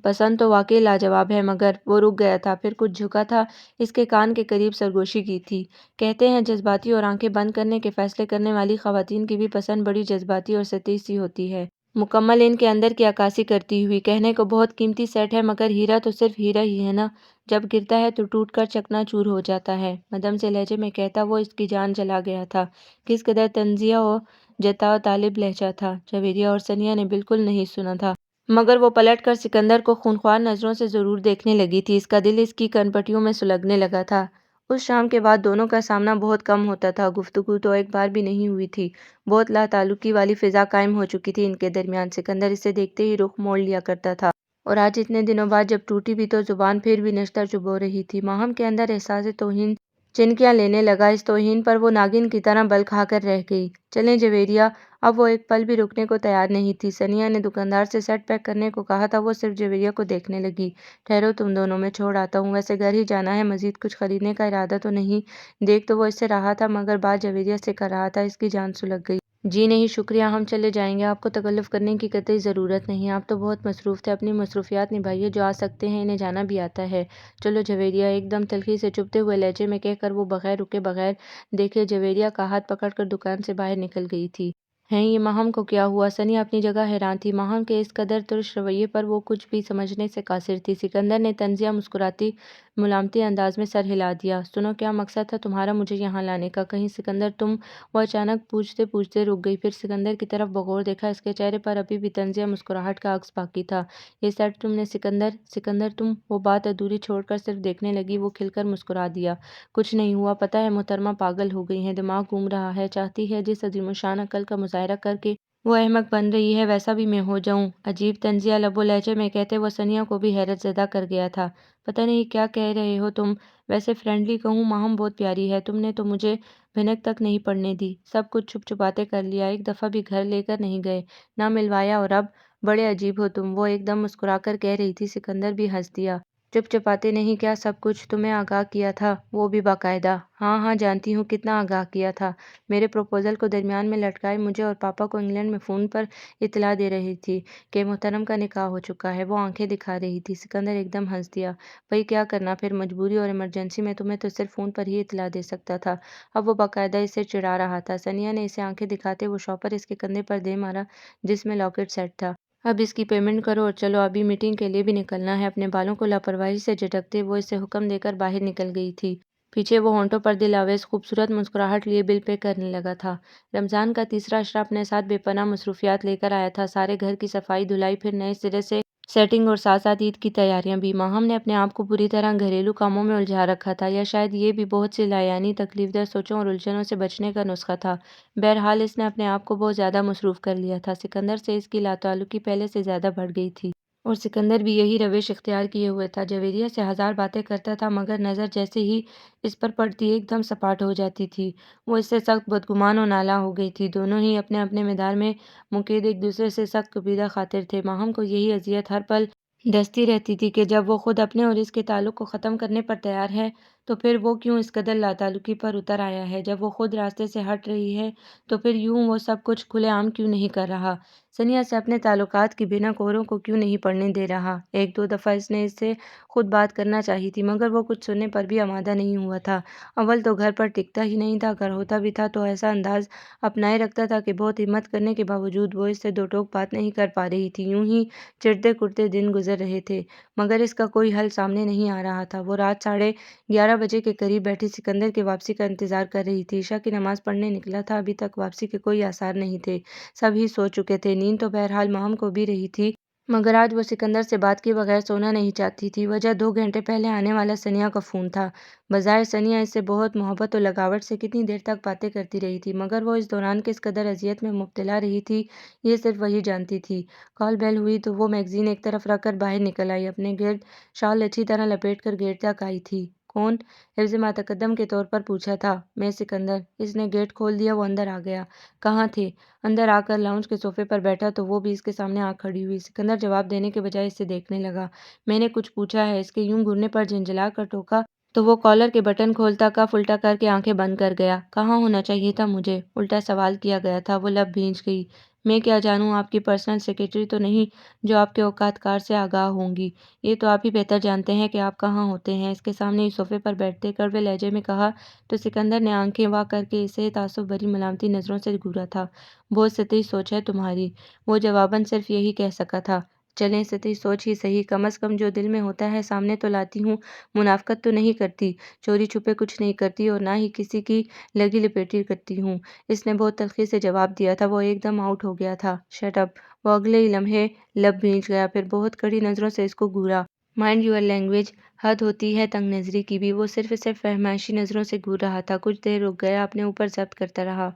پسند تو واقعی لاجواب ہے، مگر… وہ رک گیا تھا، پھر کچھ جھکا تھا، اس کے کان کے قریب سرگوشی کی تھی۔ کہتے ہیں جذباتی اور آنکھیں بند کرنے کے فیصلے کرنے والی خواتین کی بھی پسند بڑی جذباتی اور سطحی سی ہوتی ہے۔ مکمل ان کے اندر کی عکاسی کرتی ہوئی، کہنے کو بہت قیمتی سیٹ ہے مگر ہیرا تو صرف ہیرا ہی ہے نا، جب گرتا ہے تو ٹوٹ کر چکنا چور ہو جاتا ہے۔ مدھم سے لہجے میں کہتا وہ اس کی جان چلا گیا تھا۔ کس قدر طنزیہ و جتا طالب لہجہ تھا، جویریہ اور ثنیا نے بالکل نہیں سنا تھا، مگر وہ پلٹ کر سکندر کو خونخوار نظروں سے ضرور دیکھنے لگی تھی۔ اس کا دل اس کی کنپٹیوں میں سلگنے لگا تھا۔ اس شام کے بعد دونوں کا سامنا بہت کم ہوتا تھا، گفتگو تو ایک بار بھی نہیں ہوئی تھی۔ بہت لا تعلقی والی فضا قائم ہو چکی تھی ان کے درمیان۔ سکندر اسے دیکھتے ہی رخ موڑ لیا کرتا تھا، اور آج اتنے دنوں بعد جب ٹوٹی بھی تو زبان پھر بھی نشتر چبو رہی تھی۔ ماہم کے اندر احساس توہین چنکیاں لینے لگا، اس توہین پر وہ ناگن کی طرح بل کھا کر رہ گئی۔ چلیں جویریہ، اب وہ ایک پل بھی رکنے کو تیار نہیں تھی۔ ثنیا نے دکاندار سے سیٹ پیک کرنے کو کہا تھا، وہ صرف جویریہ کو دیکھنے لگی۔ ٹھہرو تم دونوں، میں چھوڑ آتا ہوں، ویسے گھر ہی جانا ہے، مزید کچھ خریدنے کا ارادہ تو نہیں؟ دیکھ تو وہ اس سے رہا تھا مگر بات جویریہ سے کر رہا تھا، اس کی جان سلگ گئی۔ جی نہیں شکریہ، ہم چلے جائیں گے، آپ کو تکلف کرنے کی قطعی ضرورت نہیں، آپ تو بہت مصروف تھے، اپنی مصروفیات نبھائیے، جو آ سکتے ہیں انہیں جانا بھی آتا ہے۔ چلو جویریہ، ایک دم تلخی سے چبھتے ہوئے لہجے میں کہہ کر وہ بغیر رکے بغیر دیکھے جویریہ کا ہاتھ پکڑ کر دکان سے باہر نکل گئی تھی۔ ہیں یہ ماہم کو کیا ہوا؟ ثنیا اپنی جگہ حیران تھی، ماہم کے اس قدر ترش رویے پر وہ کچھ بھی سمجھنے سے قاصر تھی۔ سکندر نے طنزیہ مسکراتی ملامتی انداز میں سر ہلا دیا۔ سنو، کیا مقصد تھا تمہارا مجھے یہاں لانے کا؟ کہیں سکندر تم؟ وہ اچانک پوچھتے پوچھتے رک گئی، پھر سکندر کی طرف بغور دیکھا، اس کے چہرے پر ابھی بھی طنزیہ مسکراہٹ کا عکس باقی تھا۔ یہ سیٹ تم نے سکندر؟ سکندر تم؟ وہ بات ادھوری چھوڑ کر صرف دیکھنے لگی، وہ کھل کر مسکرا دیا۔ کچھ نہیں ہوا، پتہ ہے محترمہ پاگل ہو گئی ہیں، دماغ گھوم رہا ہے، چاہتی ہے جس عظیم الشان عقل کا مظاہرہ کر کے وہ احمق بن رہی ہے ویسا بھی میں ہو جاؤں۔ عجیب طنزیہ لب و لہجے میں کہتے وہ ثنیا کو بھی حیرت زدہ کر گیا تھا۔ پتہ نہیں کیا کہہ رہے ہو تم؟ ویسے فرینڈلی کہوں، ماہم بہت پیاری ہے، تم نے تو مجھے بھنک تک نہیں پڑنے دی، سب کچھ چھپ چھپاتے کر لیا، ایک دفعہ بھی گھر لے کر نہیں گئے، نہ ملوایا، اور اب بڑے عجیب ہو تم، وہ ایک دم مسکرا کر کہہ رہی تھی۔ سکندر بھی ہنس دیا۔ چپ چپاتے نہیں، کیا سب کچھ تمہیں آگاہ کیا تھا، وہ بھی باقاعدہ؟ ہاں ہاں جانتی ہوں، کتنا آگاہ کیا تھا، میرے پروپوزل کو درمیان میں لٹکائے مجھے اور پاپا کو انگلینڈ میں فون پر اطلاع دے رہی تھی کہ محترم کا نکاح ہو چکا ہے، وہ آنکھیں دکھا رہی تھی۔ سکندر ایک دم ہنس دیا۔ بھئی کیا کرنا پھر، مجبوری اور ایمرجنسی میں تمہیں تو صرف فون پر ہی اطلاع دے سکتا تھا۔ اب وہ باقاعدہ اسے چڑھا رہا تھا۔ ثنیا نے اسے آنکھیں دکھاتے وہ شاپر اس کے کندھے پر دے مارا جس میں لاکٹ سیٹ تھا۔ اب اس کی پیمنٹ کرو اور چلو، ابھی میٹنگ کے لیے بھی نکلنا ہے۔ اپنے بالوں کو لاپرواہی سے جھٹکتے وہ اسے حکم دے کر باہر نکل گئی تھی۔ پیچھے وہ ہونٹوں پر دل آویز خوبصورت مسکراہٹ لیے بل پے کرنے لگا تھا۔ رمضان کا تیسرا عشرہ اپنے ساتھ بے پناہ مصروفیات لے کر آیا تھا، سارے گھر کی صفائی دھلائی، پھر نئے سرے سے سیٹنگ اور ساتھ ساتھ عید کی تیاریاں بھی۔ ماہم نے اپنے آپ کو پوری طرح گھریلو کاموں میں الجھا رکھا تھا، یا شاید یہ بھی بہت سی لایعنی تکلیف دہ سوچوں اور الجھنوں سے بچنے کا نسخہ تھا۔ بہرحال اس نے اپنے آپ کو بہت زیادہ مصروف کر لیا تھا، سکندر سے اس کی لاتعلقی پہلے سے زیادہ بڑھ گئی تھی، اور سکندر بھی یہی روش اختیار کیے ہوئے تھا۔ جویریہ سے ہزار باتیں کرتا تھا مگر نظر جیسے ہی اس پر پڑتی ایک دم سپاٹ ہو جاتی تھی۔ وہ اس سے سخت بدگمان و نالاں ہو گئی تھی، دونوں ہی اپنے اپنے مدار میں مقید ایک دوسرے سے سخت کشیدہ خاطر تھے۔ ماہم کو یہی اذیت ہر پل ڈستی رہتی تھی کہ جب وہ خود اپنے اور اس کے تعلق کو ختم کرنے پر تیار ہے تو پھر وہ کیوں اس قدر لاتعلقی پر اتر آیا ہے، جب وہ خود راستے سے ہٹ رہی ہے تو پھر یوں وہ سب کچھ کھلے عام کیوں نہیں کر رہا، ثنیا سے اپنے تعلقات کی بھنک اوروں کو کیوں نہیں پڑنے دے رہا۔ ایک دو دفعہ اس نے اس سے خود بات کرنا چاہی تھی مگر وہ کچھ سننے پر بھی آمادہ نہیں ہوا تھا۔ اول تو گھر پر ٹکتا ہی نہیں تھا، اگر ہوتا بھی تھا تو ایسا انداز اپنائے رکھتا تھا کہ بہت ہمت کرنے کے باوجود وہ اس سے دو ٹوک بات نہیں کر پا رہی تھی۔ یوں ہی چڑھتے کڑتے دن گزر رہے تھے مگر اس کا کوئی حل سامنے نہیں آ رہا تھا۔ وہ رات 11:30 بجے کے قریب بیٹھی سکندر کے واپسی کا انتظار کر رہی تھی۔ عشاء کی نماز پڑھنے نکلا تھا، ابھی تک واپسی کے کوئی آثار نہیں تھے، سب ہی سو چکے تھے۔ نیند تو بہرحال ماہم کو بھی رہی تھی مگر آج وہ سکندر سے بات کیے بغیر سونا نہیں چاہتی تھی، وجہ 2 گھنٹے پہلے آنے والا ثنیا کا فون تھا۔ بظاہر ثنیا اس سے بہت محبت و لگاوٹ سے کتنی دیر تک باتیں کرتی رہی تھی مگر وہ اس دوران کس قدر اذیت میں مبتلا رہی تھی یہ صرف وہی جانتی تھی۔ کال بیل ہوئی تو وہ میگزین ایک طرف رکھ کر باہر نکل آئی، اپنے گرد شال اچھی طرح لپیٹ کر گیٹ تک آئی تھی۔ کون؟ حفظ ما تقدم کے طور پر پوچھا تھا۔ میں سکندر۔ اس نے گیٹ کھول دیا، وہ اندر آ گیا۔ کہاں تھے؟ اندر آ کر لاؤنج کے صوفے پر بیٹھا تو وہ بھی اس کے سامنے آ کھڑی ہوئی۔ سکندر جواب دینے کے بجائے اسے دیکھنے لگا۔ میں نے کچھ پوچھا ہے؟ اس کے یوں گھورنے پر جھنجھلا کر ٹوکا تو وہ کالر کے بٹن کھولتا کف الٹا کر کے آنکھیں بند کر گیا۔ کہاں ہونا چاہیے تھا مجھے؟ الٹا سوال کیا گیا تھا، وہ لب بھینچ گئی۔ میں کیا جانوں، آپ کی پرسنل سیکرٹری تو نہیں جو آپ کے اوقات کار سے آگاہ ہوں گی۔ یہ تو آپ ہی بہتر جانتے ہیں کہ آپ کہاں ہوتے ہیں، اس کے سامنے ہی صوفے پر بیٹھتے کڑوے لہجے میں کہا تو سکندر نے آنکھیں وا کر کے اسے تعصب بھری ملامتی نظروں سے گھورا تھا۔ بہت سطحی سوچ ہے تمہاری، وہ جواباً صرف یہی کہہ سکا تھا۔ چلیں سطحی سوچ ہی صحیح، کم از کم جو دل میں ہوتا ہے سامنے تو لاتی ہوں، منافقت تو نہیں کرتی، چوری چھپے کچھ نہیں کرتی اور نہ ہی کسی کی لگی لپیٹی کرتی ہوں۔ اس نے بہت تلخی سے جواب دیا تھا۔ وہ ایک دم آؤٹ ہو گیا تھا۔ Shut up! وہ اگلے ہی لمحے لب بھیج گیا، پھر بہت کڑی نظروں سے اس کو گھورا۔ Mind your language! حد ہوتی ہے تنگ نظری کی بھی۔ وہ صرف فہمائشی نظروں سے گھور رہا تھا۔ کچھ دیر رک گیا، اپنے اوپر ضبط کرتا رہا۔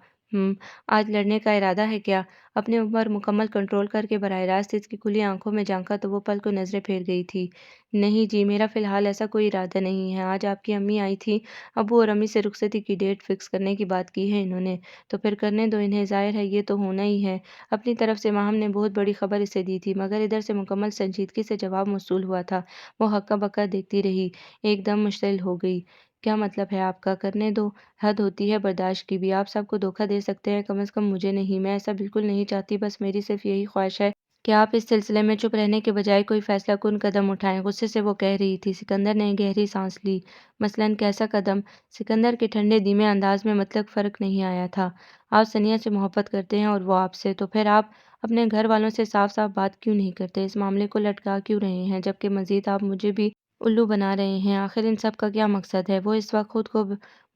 آج لڑنے کا ارادہ ہے کیا؟ اپنے اوپر مکمل کنٹرول کر کے براہ راست اس کی کھلی آنکھوں میں جھانکا تو وہ پل کو نظریں پھیر گئی تھی۔ نہیں جی، میرا فی الحال ایسا کوئی ارادہ نہیں ہے۔ آج آپ کی امی آئی تھیں، ابو اور امی سے رخصتی کی ڈیٹ فکس کرنے کی بات کی ہے انہوں نے، تو پھر کرنے دو انہیں، ظاہر ہے یہ تو ہونا ہی ہے۔ اپنی طرف سے ماہم نے بہت بڑی خبر اسے دی تھی، مگر ادھر سے مکمل سنجیدگی سے جواب موصول ہوا تھا۔ وہ ہکا بکا دیکھتی رہی، ایک دم مشتعل ہو گئی۔ کیا مطلب ہے آپ کا؟ کرنے دو، حد ہوتی ہے برداشت کی بھی۔ آپ سب کو دھوکہ دے سکتے ہیں، کم از کم مجھے نہیں۔ میں ایسا بالکل نہیں چاہتی، بس میری صرف یہی خواہش ہے کہ آپ اس سلسلے میں چپ رہنے کے بجائے کوئی فیصلہ کن قدم اٹھائیں۔ غصے سے وہ کہہ رہی تھی۔ سکندر نے گہری سانس لی۔ مثلاً کیسا قدم؟ سکندر کے ٹھنڈے دھیمے انداز میں مطلق فرق نہیں آیا تھا۔ آپ ثنیہ سے محبت کرتے ہیں اور وہ آپ سے، تو پھر آپ اپنے گھر والوں سے صاف صاف بات کیوں نہیں کرتے؟ اس معاملے کو لٹکا کیوں رہے ہیں؟ جبکہ مزید آپ مجھے بھی الو بنا رہے ہیں۔ آخر ان سب کا کیا مقصد ہے؟ وہ اس وقت خود کو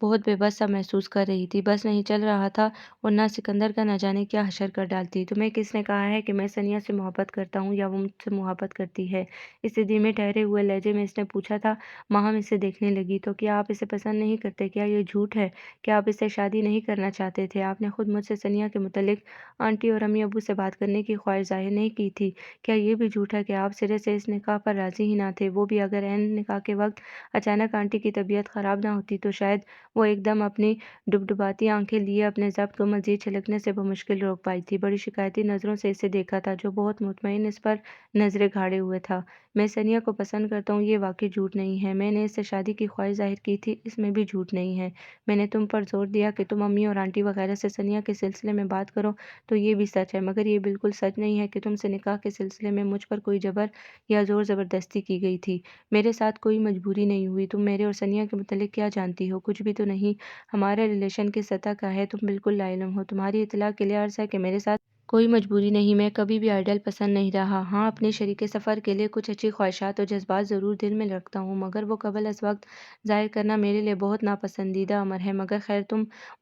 بہت بے بس سا محسوس کر رہی تھی۔ بس نہیں چل رہا تھا اور نہ سکندر کا نہ جانے کیا حشر کر ڈالتی۔ تمہیں کس نے کہا ہے کہ میں ثنیہ سے محبت کرتا ہوں یا وہ مجھ سے محبت کرتی ہے؟ اس دھیمے ٹھہرے ہوئے لہجے میں اس نے پوچھا تھا۔ ماہم اسے دیکھنے لگی۔ تو کیا آپ اسے پسند نہیں کرتے؟ کیا یہ جھوٹ ہے؟ کیا آپ اس سے شادی نہیں کرنا چاہتے تھے؟ آپ نے خود مجھ سے ثنیہ کے متعلق آنٹی اور امی ابو سے بات کرنے کی خواہش ظاہر نہیں کی تھی۔ کیا یہ بھی جھوٹ ہے کہ آپ سرے سے اس نکاح پر راضی ہی نہ تھے؟ وہ بھی اگر عین نکاح کے وقت اچانک آنٹی کی طبیعت خراب نہ ہوتی تو شاید وہ ایک دم اپنی ڈبڈباتی آنکھیں لیے اپنے ضبط کو مزید چھلکنے سے بمشکل روک پائی تھی۔ بڑی شکایتی نظروں سے اسے دیکھا تھا، جو بہت مطمئن اس پر نظریں گھاڑے ہوئے تھا۔ میں ثنیہ کو پسند کرتا ہوں، یہ واقعی جھوٹ نہیں ہے۔ میں نے اس سے شادی کی خواہش ظاہر کی تھی، اس میں بھی جھوٹ نہیں ہے۔ میں نے تم پر زور دیا کہ تم امی اور آنٹی وغیرہ سے ثنیہ کے سلسلے میں بات کرو، تو یہ بھی سچ ہے، مگر یہ بالکل سچ نہیں ہے کہ تم سے نکاح کے سلسلے میں مجھ پر کوئی جبر یا زور زبردستی کی گئی تھی۔ میرے ساتھ کوئی مجبوری نہیں ہوئی۔ تم میرے اور ثنیہ کے متعلق کیا جانتی ہو؟ کچھ بھی تو نہیں۔ ہمارا ریلیشن کس سطح کا ہے تم بالکل لا علم ہو۔ تمہاری اطلاع کے لیے عرض ہے کہ میرے ساتھ کوئی مجبوری نہیں۔ میں کبھی بھی آئیڈل پسند نہیں رہا۔ ہاں، اپنے شریک سفر کے لیے کچھ اچھی خواہشات اور جذبات ضرور دل میں رکھتا ہوں، مگر وہ قبل از وقت ظاہر کرنا میرے لیے بہت ناپسندیدہ امر ہے۔ مگر خیر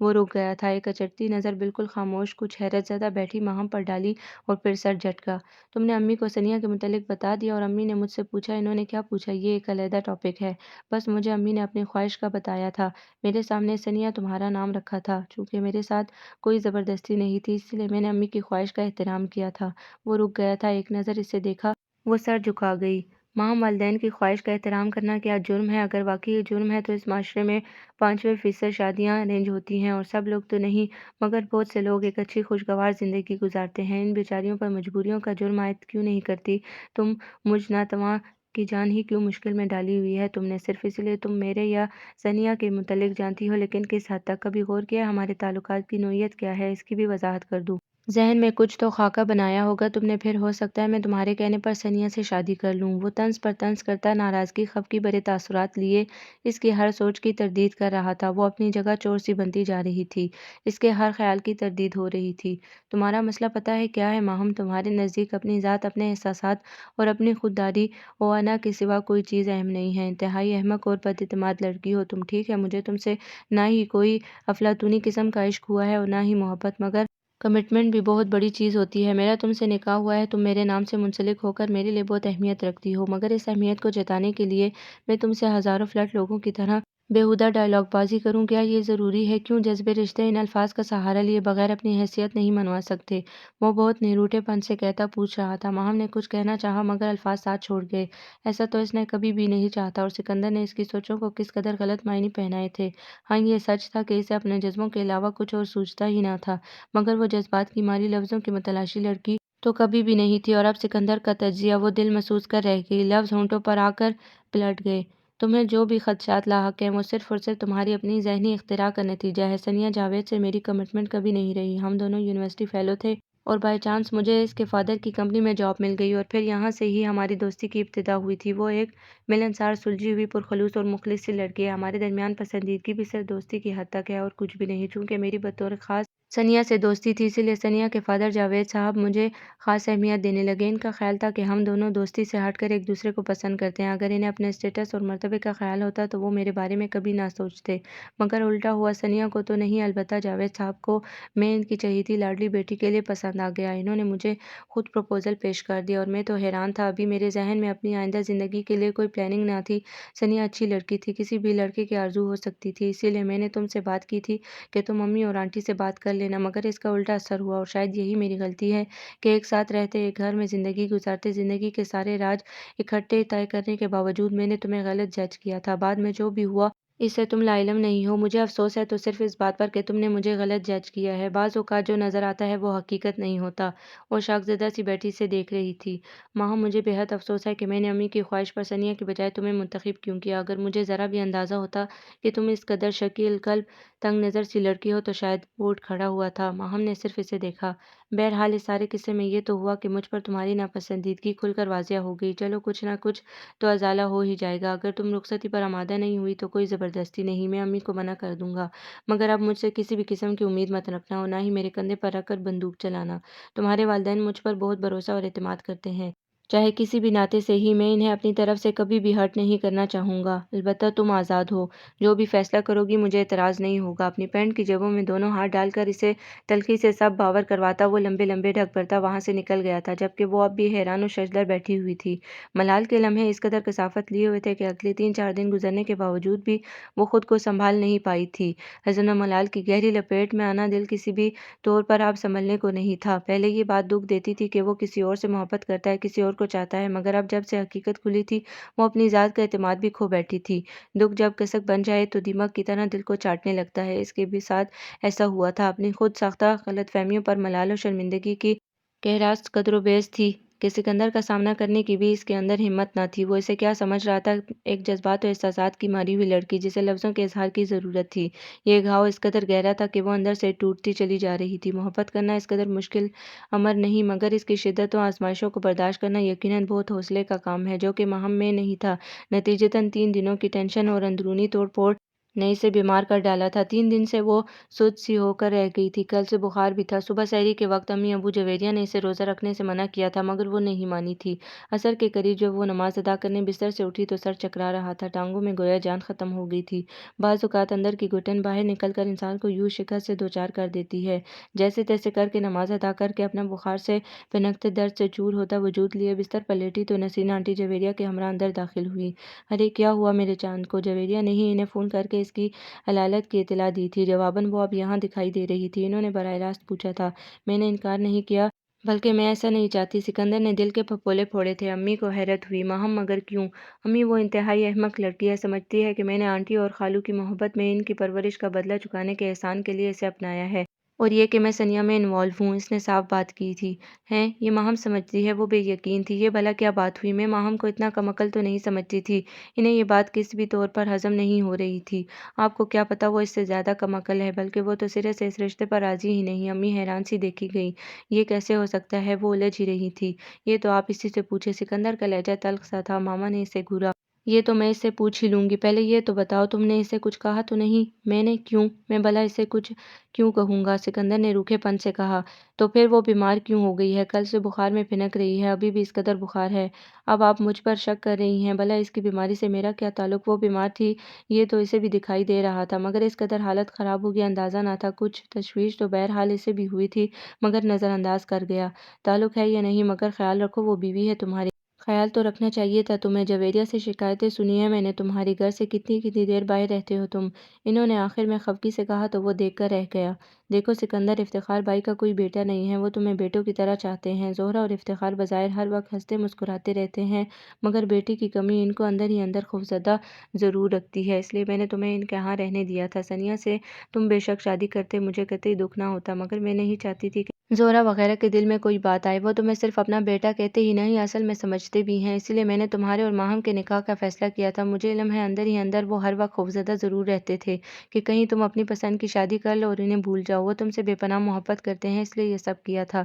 وہ رک گیا تھا۔ ایک اچرتی نظر بالکل خاموش، کچھ حیرت زدہ بیٹھی ماہم پر ڈالی اور پھر سر جھٹکا۔ تم نے امی کو ثنیہ کے متعلق بتا دیا اور امی نے مجھ سے پوچھا؟ انہوں نے کیا پوچھا؟ یہ ایک علیحدہ ٹاپک ہے۔ بس مجھے امی نے اپنی خواہش کا بتایا تھا۔ میرے سامنے ثنیہ تمہارا نام رکھا تھا۔ چونکہ میرے ساتھ کوئی زبردستی نہیں تھی، اس لیے میں نے امی کی خواہش کا احترام کیا تھا۔ وہ رک گیا تھا، ایک نظر اسے دیکھا، وہ سر جھکا گئی۔ ماہم، والدین کی خواہش کا احترام کرنا کیا جرم ہے؟ اگر واقعی یہ جرم ہے تو اس معاشرے میں 95% شادیاں ارینج ہوتی ہیں، اور سب لوگ تو نہیں مگر بہت سے لوگ ایک اچھی خوشگوار زندگی گزارتے ہیں۔ ان بیچاریوں پر مجبوریوں کا جرم عائد کیوں نہیں کرتی تم؟ مجھ ناتواں کی جان ہی کیوں مشکل میں ڈالی ہوئی ہے تم نے، صرف اس لیے تم میرے یا ثنیہ کے متعلق جانتی ہو؟ لیکن کس حد تک؟ کبھی غور کیا ہمارے تعلقات کی نوعیت کیا ہے؟ اس کی بھی وضاحت کر دوں۔ ذہن میں کچھ تو خاکہ بنایا ہوگا تم نے۔ پھر ہو سکتا ہے میں تمہارے کہنے پر ثنیہ سے شادی کر لوں۔ وہ طنز پر طنز کرتا ناراضگی خفگی بھرے تاثرات لیے اس کی ہر سوچ کی تردید کر رہا تھا۔ وہ اپنی جگہ چور سی بنتی جا رہی تھی، اس کے ہر خیال کی تردید ہو رہی تھی۔ تمہارا مسئلہ پتہ ہے کیا ہے ماہم؟ تمہارے نزدیک اپنی ذات، اپنے احساسات اور اپنی خودداری و انا کے سوا کوئی چیز اہم نہیں ہے۔ انتہائی احمق اور بد اعتماد لڑکی ہو تم۔ ٹھیک ہے، مجھے تم سے نہ ہی کوئی افلاطونی قسم کا عشق ہوا ہے اور نہ ہی محبت، مگر کمٹمنٹ بھی بہت بڑی چیز ہوتی ہے۔ میرا تم سے نکاح ہوا ہے، تم میرے نام سے منسلک ہو کر میرے لیے بہت اہمیت رکھتی ہو، مگر اس اہمیت کو جتانے کے لیے میں تم سے ہزاروں فلرٹ لوگوں کی طرح بیہودہ ڈائیلاگ بازی کروں؟ کیا یہ ضروری ہے؟ کیوں جذبے رشتے ان الفاظ کا سہارا لیے بغیر اپنی حیثیت نہیں منوا سکتے؟ وہ بہت نروٹے پن سے کہتا پوچھ رہا تھا۔ ماہم نے کچھ کہنا چاہا مگر الفاظ ساتھ چھوڑ گئے۔ ایسا تو اس نے کبھی بھی نہیں چاہتا، اور سکندر نے اس کی سوچوں کو کس قدر غلط معنی پہنائے تھے۔ ہاں، یہ سچ تھا کہ اسے اپنے جذبوں کے علاوہ کچھ اور سوچتا ہی نہ تھا، مگر وہ جذبات کی ماری لفظوں کی متلاشی لڑکی تو کبھی بھی نہیں تھی۔ اور اب سکندر کا تجزیہ وہ دل محسوس کر رہ گئی، لفظ ہونٹوں پر آ کر پلٹ گئے۔ تمہیں جو بھی خدشات لاحق ہیں وہ صرف اور صرف تمہاری اپنی ذہنی اختراع کا نتیجہ ہے۔ ثنیہ جاوید سے میری کمٹمنٹ کبھی نہیں رہی۔ ہم دونوں یونیورسٹی فیلو تھے، اور بائی چانس مجھے اس کے فادر کی کمپنی میں جاب مل گئی اور پھر یہاں سے ہی ہماری دوستی کی ابتدا ہوئی تھی۔ وہ ایک ملنسار، سلجھی ہوئی، پرخلوص اور مخلص سی لڑکی ہے۔ ہمارے درمیان پسندیدگی بھی صرف دوستی کی حد تک ہے اور کچھ بھی نہیں۔ چونکہ میری بطور خاص ثنیا سے دوستی تھی، اسی لیے ثنیا کے فادر جاوید صاحب مجھے خاص اہمیت دینے لگے۔ ان کا خیال تھا کہ ہم دونوں دوستی سے ہٹ کر ایک دوسرے کو پسند کرتے ہیں۔ اگر انہیں اپنے اسٹیٹس اور مرتبے کا خیال ہوتا تو وہ میرے بارے میں کبھی نہ سوچتے، مگر الٹا ہوا۔ ثنیا کو تو نہیں، البتہ جاوید صاحب کو میں ان کی چہیتی لاڈلی بیٹی کے لیے پسند آ گیا۔ انہوں نے مجھے خود پروپوزل پیش کر دیا اور میں تو حیران تھا۔ ابھی میرے ذہن میں اپنی آئندہ زندگی کے لیے کوئی پلاننگ نہ تھی۔ ثنیا اچھی لڑکی تھی، کسی بھی لڑکے کی آرزو ہو سکتی تھی، اسی لیے میں نے تم سے بات کی تھی کہ تم امی اور آنٹی سے بات کر لینا، مگر اس کا الٹا اثر ہوا اور شاید یہی میری غلطی ہے کہ ایک ساتھ رہتے، ایک گھر میں زندگی گزارتے، زندگی کے سارے راز اکٹھے طے کرنے کے باوجود میں نے تمہیں غلط جج کیا تھا۔ بعد میں جو بھی ہوا اس سے تم لاعلم نہیں ہو۔ مجھے افسوس ہے تو صرف اس بات پر کہ تم نے مجھے غلط جج کیا ہے۔ بعض اوقات جو نظر آتا ہے وہ حقیقت نہیں ہوتا۔ وہ شوقزدہ سی بیٹی سے دیکھ رہی تھی۔ ماہم، مجھے بے حد افسوس ہے کہ میں نے امی کی خواہش پر ثنیا کی بجائے تمہیں منتخب کیوں کیا۔ اگر مجھے ذرا بھی اندازہ ہوتا کہ تم اس قدر شکیل قلب، تنگ نظر سی لڑکی ہو تو شاید وہ اٹھ کھڑا ہوا تھا۔ ماہم نے صرف اسے دیکھا۔ بہرحال اس سارے قصے میں یہ تو ہوا کہ مجھ پر تمہاری ناپسندیدگی کھل کر واضح ہو گئی۔ چلو کچھ نہ کچھ تو ازالہ ہو ہی جائے گا۔ اگر تم رخصتی پر آمادہ نہیں ہوئی تو کوئی زبردستی نہیں، میں امی کو منع کر دوں گا، مگر اب مجھ سے کسی بھی قسم کی امید مت رکھنا اور نہ ہی میرے کندھے پر رکھ کر بندوق چلانا۔ تمہارے والدین مجھ پر بہت بھروسہ اور اعتماد کرتے ہیں، چاہے کسی بھی ناطے سے ہی۔ میں انہیں اپنی طرف سے کبھی بھی ہرٹ نہیں کرنا چاہوں گا۔ البتہ تم آزاد ہو، جو بھی فیصلہ کرو گی مجھے اعتراض نہیں ہوگا۔ اپنی پینٹ کی جیبوں میں دونوں ہاتھ ڈال کر اسے تلخی سے سب باور کرواتا وہ لمبے لمبے ڈھک بھرتا وہاں سے نکل گیا تھا، جبکہ وہ اب بھی حیران و ششدر بیٹھی ہوئی تھی۔ ملال کے لمحے اس قدر کثافت لیے ہوئے تھے کہ اگلے 3-4 دن گزرنے کے باوجود بھی وہ خود کو سنبھال نہیں پائی تھی۔ حزن و ملال کی گہری لپیٹ میں آنا دل کسی بھی طور پر اب سنبھلنے کو نہیں تھا۔ پہلے یہ بات دکھ دیتی تھی کہ وہ کسی اور سے محبت کرتا ہے، کسی اور کو چاہتا ہے، مگر اب جب سے حقیقت کھلی تھی وہ اپنی ذات کا اعتماد بھی کھو بیٹھی تھی۔ دکھ جب کسک بن جائے تو دیمک کی طرح دل کو چاٹنے لگتا ہے۔ اس کے بھی ساتھ ایسا ہوا تھا۔ اپنی خود ساختہ غلط فہمیوں پر ملال و شرمندگی کی گہراست قدر و بیش تھی کہ سکندر کا سامنا کرنے کی بھی اس کے اندر ہمت نہ تھی۔ وہ اسے کیا سمجھ رہا تھا؟ ایک جذبات و احساسات کی ماری ہوئی لڑکی جسے لفظوں کے اظہار کی ضرورت تھی۔ یہ گھاؤ اس قدر گہرا تھا کہ وہ اندر سے ٹوٹتی چلی جا رہی تھی۔ محبت کرنا اس قدر مشکل امر نہیں، مگر اس کی شدت و آزمائشوں کو برداشت کرنا یقیناً بہت حوصلے کا کام ہے، جو کہ ماہم میں نہیں تھا۔ نتیجتاً 3 دنوں کی ٹینشن اور اندرونی توڑ پھوڑ نے اسے بیمار کر ڈالا تھا۔ 3 دن سے وہ سست سی ہو کر رہ گئی تھی۔ کل سے بخار بھی تھا۔ صبح سحری کے وقت امی ابو جویریہ نے اسے روزہ رکھنے سے منع کیا تھا، مگر وہ نہیں مانی تھی۔ عصر کے قریب جب وہ نماز ادا کرنے بستر سے اٹھی تو سر چکرا رہا تھا، ٹانگوں میں گویا جان ختم ہو گئی تھی۔ بعض اوقات اندر کی گھٹن باہر نکل کر انسان کو یوں شکست سے دوچار کر دیتی ہے۔ جیسے تیسے کر کے نماز ادا کر کے اپنا بخار سے پھنکتے درد سے چور ہوتا وجود لیے بستر پر لیٹی تو نسرین آنٹی جویریہ کے ہمراہ اندر داخل ہوئی۔ ارے کیا ہوا میرے چاند کو؟ جویریہ نے ہی انہیں فون کر کے اس کی علالت کی اطلاع دی تھی۔ جواباً وہ اب یہاں دکھائی دے رہی تھی۔ انہوں نے براہ راست پوچھا تھا۔ میں نے انکار نہیں کیا، بلکہ میں ایسا نہیں چاہتی۔ سکندر نے دل کے پھپھولے پھوڑے تھے۔ امی کو حیرت ہوئی۔ ماہم، مگر کیوں؟ امی، وہ انتہائی احمق لڑکی ہے، سمجھتی ہے کہ میں نے آنٹی اور خالو کی محبت میں ان کی پرورش کا بدلہ چکانے کے احسان کے لیے اسے اپنایا ہے، اور یہ کہ میں ثنیا میں انوالو ہوں۔ اس نے صاف بات کی تھی۔ ہیں؟ یہ ماہم سمجھتی ہے؟ وہ بے یقین تھی۔ یہ بھلا کیا بات ہوئی؟ میں ماہم کو اتنا کم عقل تو نہیں سمجھتی تھی۔ انہیں یہ بات کسی بھی طور پر ہضم نہیں ہو رہی تھی۔ آپ کو کیا پتہ وہ اس سے زیادہ کم عقل ہے، بلکہ وہ تو سرے سے اس رشتے پر راضی ہی نہیں۔ امی حیران سی دیکھی گئیں۔ یہ کیسے ہو سکتا ہے؟ وہ الجھ ہی رہی تھی۔ یہ تو آپ اسی سے پوچھیں۔ سکندر کا لہجہ تلخ سا تھا۔ ماما نے اسے گھورا۔ یہ تو میں اس سے پوچھ ہی لوں گی۔ پہلے یہ تو بتاؤ تم نے اسے کچھ کہا تو نہیں؟ میں نے؟ کیوں؟ میں بھلا اسے کچھ کیوں کہوں گا؟ سکندر نے روکھے پن سے کہا۔ تو پھر وہ بیمار کیوں ہو گئی ہے؟ کل سے بخار میں پھنک رہی ہے، ابھی بھی اس قدر بخار ہے۔ اب آپ مجھ پر شک کر رہی ہیں؟ بھلا اس کی بیماری سے میرا کیا تعلق؟ وہ بیمار تھی، یہ تو اسے بھی دکھائی دے رہا تھا، مگر اس قدر حالت خراب ہوگی اندازہ نہ تھا۔ کچھ تشویش تو بہرحال اسے بھی ہوئی تھی، مگر نظر انداز کر گیا۔ تعلق ہے یا نہیں، مگر خیال رکھو وہ بیوی ہے تمہاری۔ خیال تو رکھنا چاہیے تھا تمہیں۔ جویریہ سے شکایتیں سنی ہیں میں نے تمہاری، گھر سے کتنی کتنی دیر باہر رہتے ہو تم؟ انہوں نے آخر میں خفگی سے کہا تو وہ دیکھ کر رہ گیا۔ دیکھو سکندر، افتخار بھائی کا کوئی بیٹا نہیں ہے، وہ تمہیں بیٹوں کی طرح چاہتے ہیں۔ زہرہ اور افتخار بظاہر ہر وقت ہنستے مسکراتے رہتے ہیں، مگر بیٹی کی کمی ان کو اندر ہی اندر خوفزدہ ضرور رکھتی ہے۔ اس لیے میں نے تمہیں ان کے ہاں رہنے دیا تھا۔ ثنیا سے تم بے شک شادی کرتے مجھے قطعی دکھ نہ ہوتا، مگر میں نہیں چاہتی تھی کہ زہرہ وغیرہ کے دل میں کوئی بات آئے۔ وہ تمہیں صرف اپنا بیٹا کہتے ہی نہیں، اصل میں سمجھتے بھی ہیں، اسی لیے میں نے تمہارے اور ماہم کے نکاح کا فیصلہ کیا تھا۔ مجھے علم ہے اندر ہی اندر وہ ہر وقت خوفزدہ ضرور رہتے تھے کہ کہیں تم اپنی پسند کی شادی کر لو اور انہیں بھول جاؤ۔ وہ تم سے بے پناہ محبت کرتے ہیں، اس لیے یہ سب کیا تھا۔